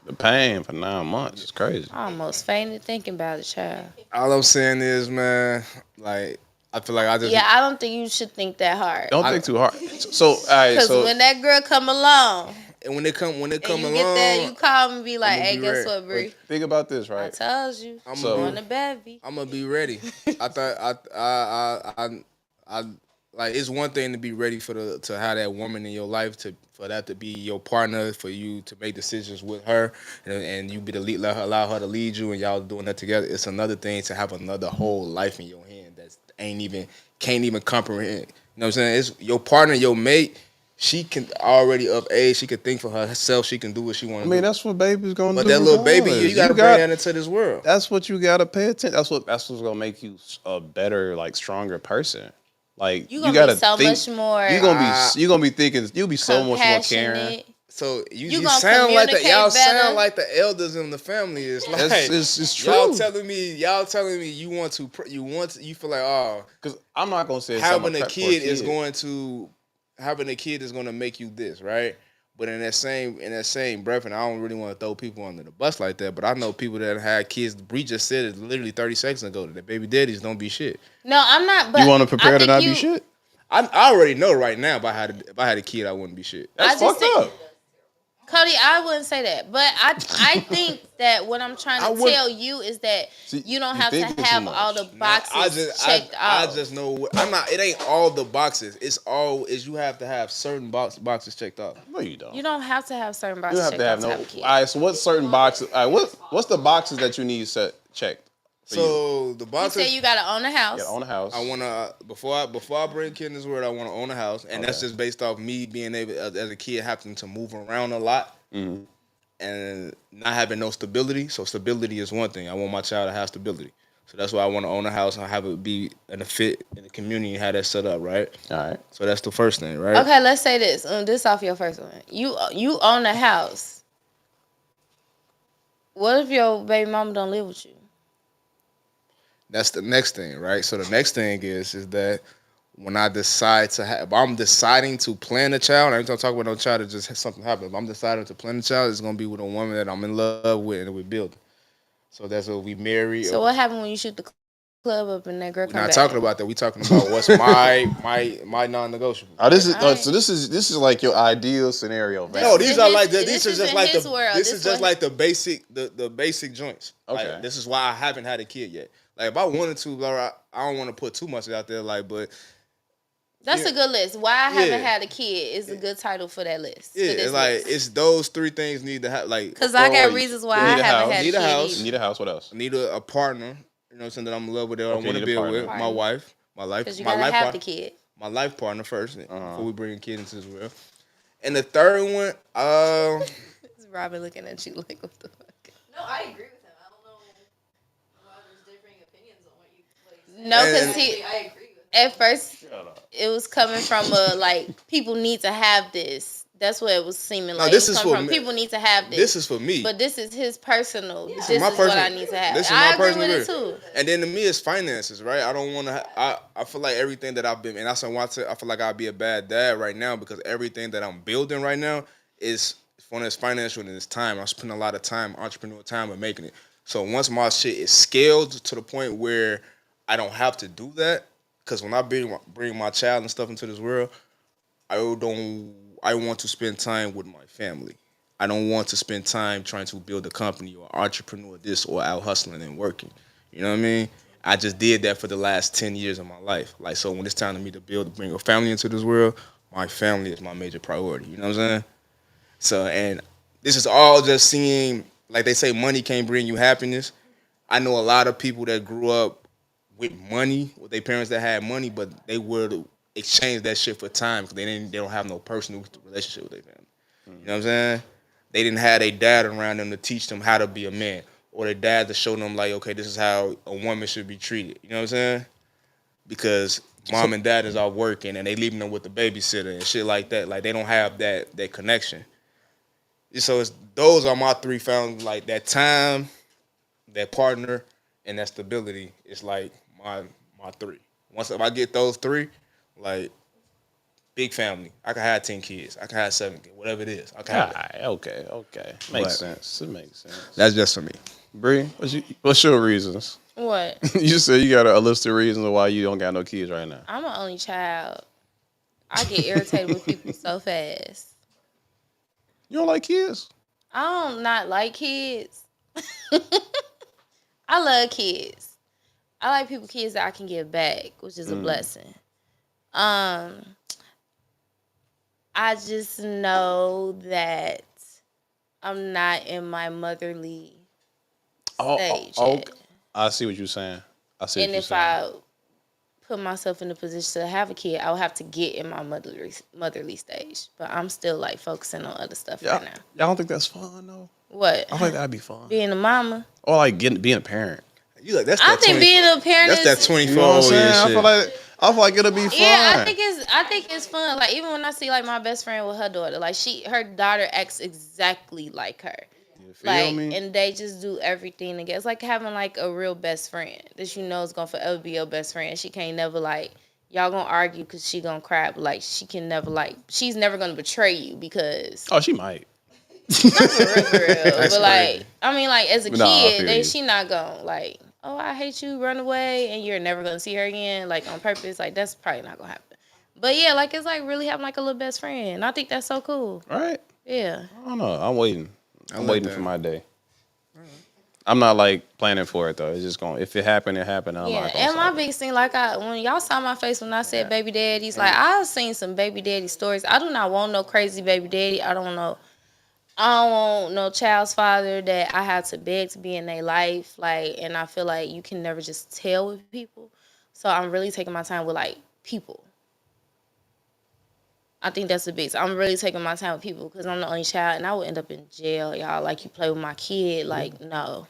The pain for 9 months is crazy. I almost fainted thinking about it, child. All I'm saying is, man, like I feel like I don't think you should think that hard. Don't think too hard. So, all right, Because when that girl come along, and when they come and you along, get there, you call me and be like, hey, be guess ready. what, Bree? Think about this, I right? told you. I'm So- going to baby. I'm gonna be ready. I thought I like it's one thing to be ready to have that woman in your life, for that to be your partner, for you to make decisions with her, and you be the lead, allow her to lead you, and y'all doing that together. It's another thing to have another whole life in your hand that can't even comprehend. You know what I'm saying? It's your partner, your mate. She can already of age. She can think for herself. She can do what she want to do. I mean, that's what baby's gonna do. But that little baby, regardless. you gotta bring that into this world. That's what you gotta pay attention. That's what's gonna make you a better, like, stronger person. Like You gonna gotta be so think, much more. you're gonna be thinking. You'll be so much more caring. compassionate. So you gonna sound like y'all communicate better. sound like the elders in the family. It's like It's true. Y'all telling me you feel like, oh, Because I'm not gonna say having a kid is going to make you this, right? But in that same breath, and I don't really want to throw people under the bus like that, but I know people that had kids. Bree just said it literally 30 seconds ago that baby daddies don't be shit. No, I'm not. But You want to prepare I to think not be shit? I already know right now if I had a kid, I wouldn't be shit. That's I just fucked up. Cody, I wouldn't say that, but I think that what I'm trying to tell you is that you don't have to thinking too have much. all the boxes checked I off. just know I'm not. It ain't all the boxes. It's all is you have to have certain boxes checked off. No, you don't. You don't have to have certain You boxes don't have checked to have off no. to have a kid. All right. So what's certain boxes? All right. What's the boxes that you need checked? For you? So the You boxes. say you gotta own a house. You gotta own a house. I wanna before I bring a kid in this world, I wanna own a house, and that's just based off me being able as a kid having to move around a lot. Mm-hmm. And not having no stability. So stability is one thing. I want my child to have stability. So that's why I want to own a house and have it be in a fit in the community and have that set up, right? All right. So that's the first thing, right? Okay, let's say this. This off your first one. You own a house. What if your baby mama don't live with you? That's the next thing, right? So the next thing is that when I decide to have, if I'm deciding to plan a child, I ain't talking about no child that just something happen. If I'm deciding to plan a child, it's gonna be with a woman that I'm in love with and we're building. So that's what we marry. So what happened when you shoot the club up and that girl come We're not back? talking about that. We talking about what's my non-negotiable. Oh, this is like your ideal scenario, man. No, these are his- like this this is is just in like his the world. this This is just what- like the basic joints. Okay. Like, this is why I haven't had a kid yet. Like if I wanted to, bro, I don't want to put too much out there. Like, but That's yeah. a good list. Why I haven't Yeah. had a kid is a good title for that list. yeah, for this it's like list. it's those three things need to have. Like, Because I got Well, reasons why you I need a haven't house. had Need a a kid house. either. You need a house. What else? I need a partner. You know, something that I'm in love with. That I Okay, want you to need a build with partner. my wife, my life, Because you my gotta life have partner, the kid. my life partner first before we bring a kid into this world. And the third one, It's Robin looking at you like, what the fuck? No, I agree with him. I don't know why there's differing opinions on what you say. No, because And- he I agree with him. at first it was coming from a like people need to have this. That's what it was seeming like. this It was is coming for from me. people need to have this. This is for me. But this is his personal. This is is my what personal- I need to have. this is I my agree personal with it view. too. And then to me, it's finances, right? I don't want to. I feel like everything that I've been, and that's why I feel like I'd be a bad dad right now because everything that I'm building right now is one is financial and it's time. I'm spending a lot of time, entrepreneurial time, in making it. So once my shit is scaled to the point where I don't have to do that, because when I bring my child and stuff into this world, I want to spend time with my family. I don't want to spend time trying to build a company or entrepreneur this or out hustling and working. You know what I mean? I just did that for the last 10 years of my life. Like, so when it's time to me to bring a family into this world, my family is my major priority. You know what I'm saying? So, and this is all just seeing, like they say, money can't bring you happiness. I know a lot of people that grew up with money, with their parents that had money, but they were exchange that shit for time because they don't have no personal relationship with their family. You know what I'm saying? They didn't have their dad around them to teach them how to be a man, or their dad to show them like, okay, this is how a woman should be treated. You know what I'm saying? Because mom and dad is all working and they leaving them with the babysitter and shit like that. Like they don't have that connection. So those are my three found, like that time, that partner, and that stability. It's like my three. Once if I get those three, like big family. I can have 10 kids. I can have 7 kids. Whatever it is. I can have that. Okay. Makes sense. It makes sense. That's just for me. Bree, what's your reasons? What? You said you got a list of reasons why you don't got no kids right now. I'm an only child. I get irritated with people so fast. You don't like kids? I don't not like kids. I love kids. I like kids that I can give back, which is a blessing. I just know that I'm not in my motherly stage yet. I see what you're saying. And if I put myself in a position to have a kid, I would have to get in my motherly stage. But I'm still like focusing on other stuff right now. Y'all don't think that's fun though? What? I think that'd be fun. Being a mama. Or like being a parent. You like I think being a parent that's that 24 you know what I'm saying? shit. I feel like it'll be fun. Yeah, I think it's fun. Like even when I see like my best friend with her daughter, like her daughter acts exactly like her. You feel me? And they just do everything together. It's like having like a real best friend that you know is gonna forever be your best friend. She can't never like y'all gonna argue because she gonna cry, but like she can never like she's never gonna betray you because she might. not for real. But like I mean like as a kid, she not gonna like, oh, I hate you, run away, and you're never gonna see her again, like on purpose. Like that's probably not gonna happen. But yeah, like it's like really having like a little best friend. And I think that's so cool. Right? Yeah. I don't know. I'm waiting. I'm waiting for my day. I'm not like planning for it though. It's just going. If it happened, it happened. I'm not and my biggest thing, like when y'all saw my face when I said baby daddies, like I've seen some baby daddy stories. I do not want no crazy baby daddy. I don't want no child's father that I have to beg to be in their life. Like, and I feel like you can never just tell with people. So I'm really taking my time with like people. I think that's the biggest. I'm really taking my time with people because I'm the only child, and I would end up in jail, y'all. Like you play with my kid, like no.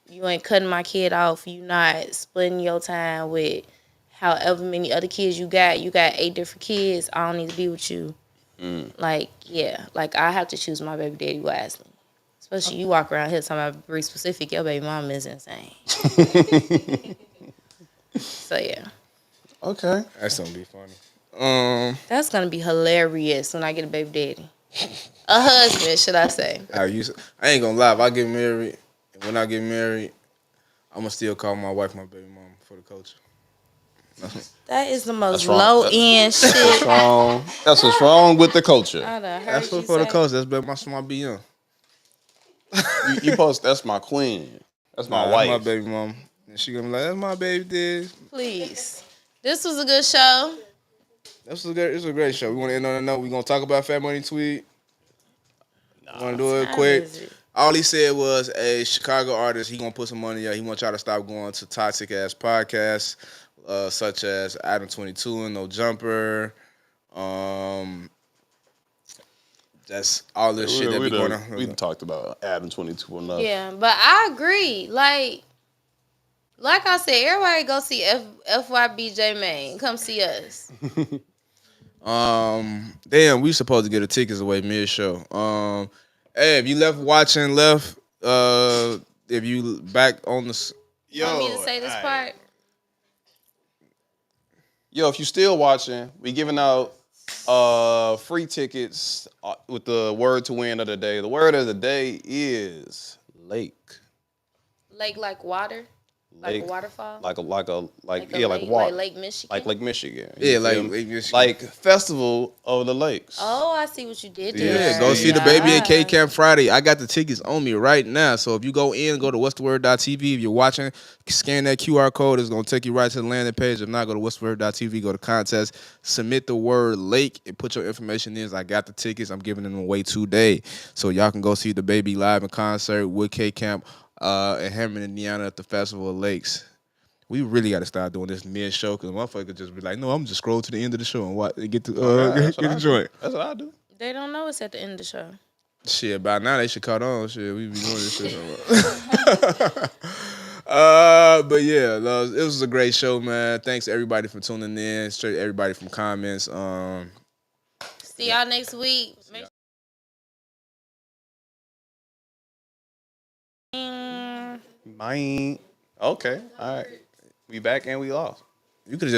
You ain't cutting my kid off. You not splitting your time with however many other kids you got. You got 8 different kids. I don't need to be with you. Like, yeah. Like, I have to choose my baby daddy wisely. Especially you walk around here talking about Bree specific. Your baby mama is insane. So, yeah. Okay. That's gonna be funny. That's gonna be hilarious when I get a baby daddy. A husband, should I say. I ain't gonna lie. If I get married, and when I get married, I'm gonna still call my wife my baby mama for the culture. That is the most low-end shit. That's what's wrong with the culture. That's for the culture. That's my small BM. You post, that's my queen. That's my wife. That's my baby mama. And she gonna be like, that's my baby daddy. Please. This was a good show. It's a great show. We want to end on a note. We're going to talk about Fat Money Tweet. Want to do it quick. All he said was a Chicago artist. He going to put some money out. He want y'all to stop going to toxic-ass podcasts such as Adam 22 and No Jumper. That's all this shit that be going on. We talked about Adam 22 enough. Yeah, but I agree. Like I said, everybody go see FYBJ Maine. Come see us. Damn, we supposed to get the tickets away mid-show. Hey, if you if you back on the... You want me to say this part? Yo, if you still watching, we giving out free tickets with the word to win of the day. The word of the day is lake. Lake like water? Like a waterfall? Like water. Like Lake Michigan? Like Lake Michigan. Yeah, like Lake Michigan. Like Festival of the Lakes. Oh, I see what you did there. Yeah, go see the baby in K-Camp Friday. I got the tickets on me right now. So if you go to what'stheword.tv. If you're watching, scan that QR code. It's going to take you right to the landing page. If not, go to what'stheword.tv. Go to contest. Submit the word lake and put your information in. I got the tickets. I'm giving them away today. So y'all can go see the baby live in concert with K-Camp. And Hammond, Indiana at the Festival of Lakes. We really got to start doing this mid-show because motherfucker just be like, no, I'm just scroll to the end of the show and get to That's get what I the do. joint. That's what I do. They don't know it's at the end of the show. Shit, by now they should caught on. Shit, we be doing this shit. But yeah, it was a great show, man. Thanks to everybody for tuning in. Straight everybody from comments. See y'all next week. Mine. Okay. All right. We back and we lost. You could have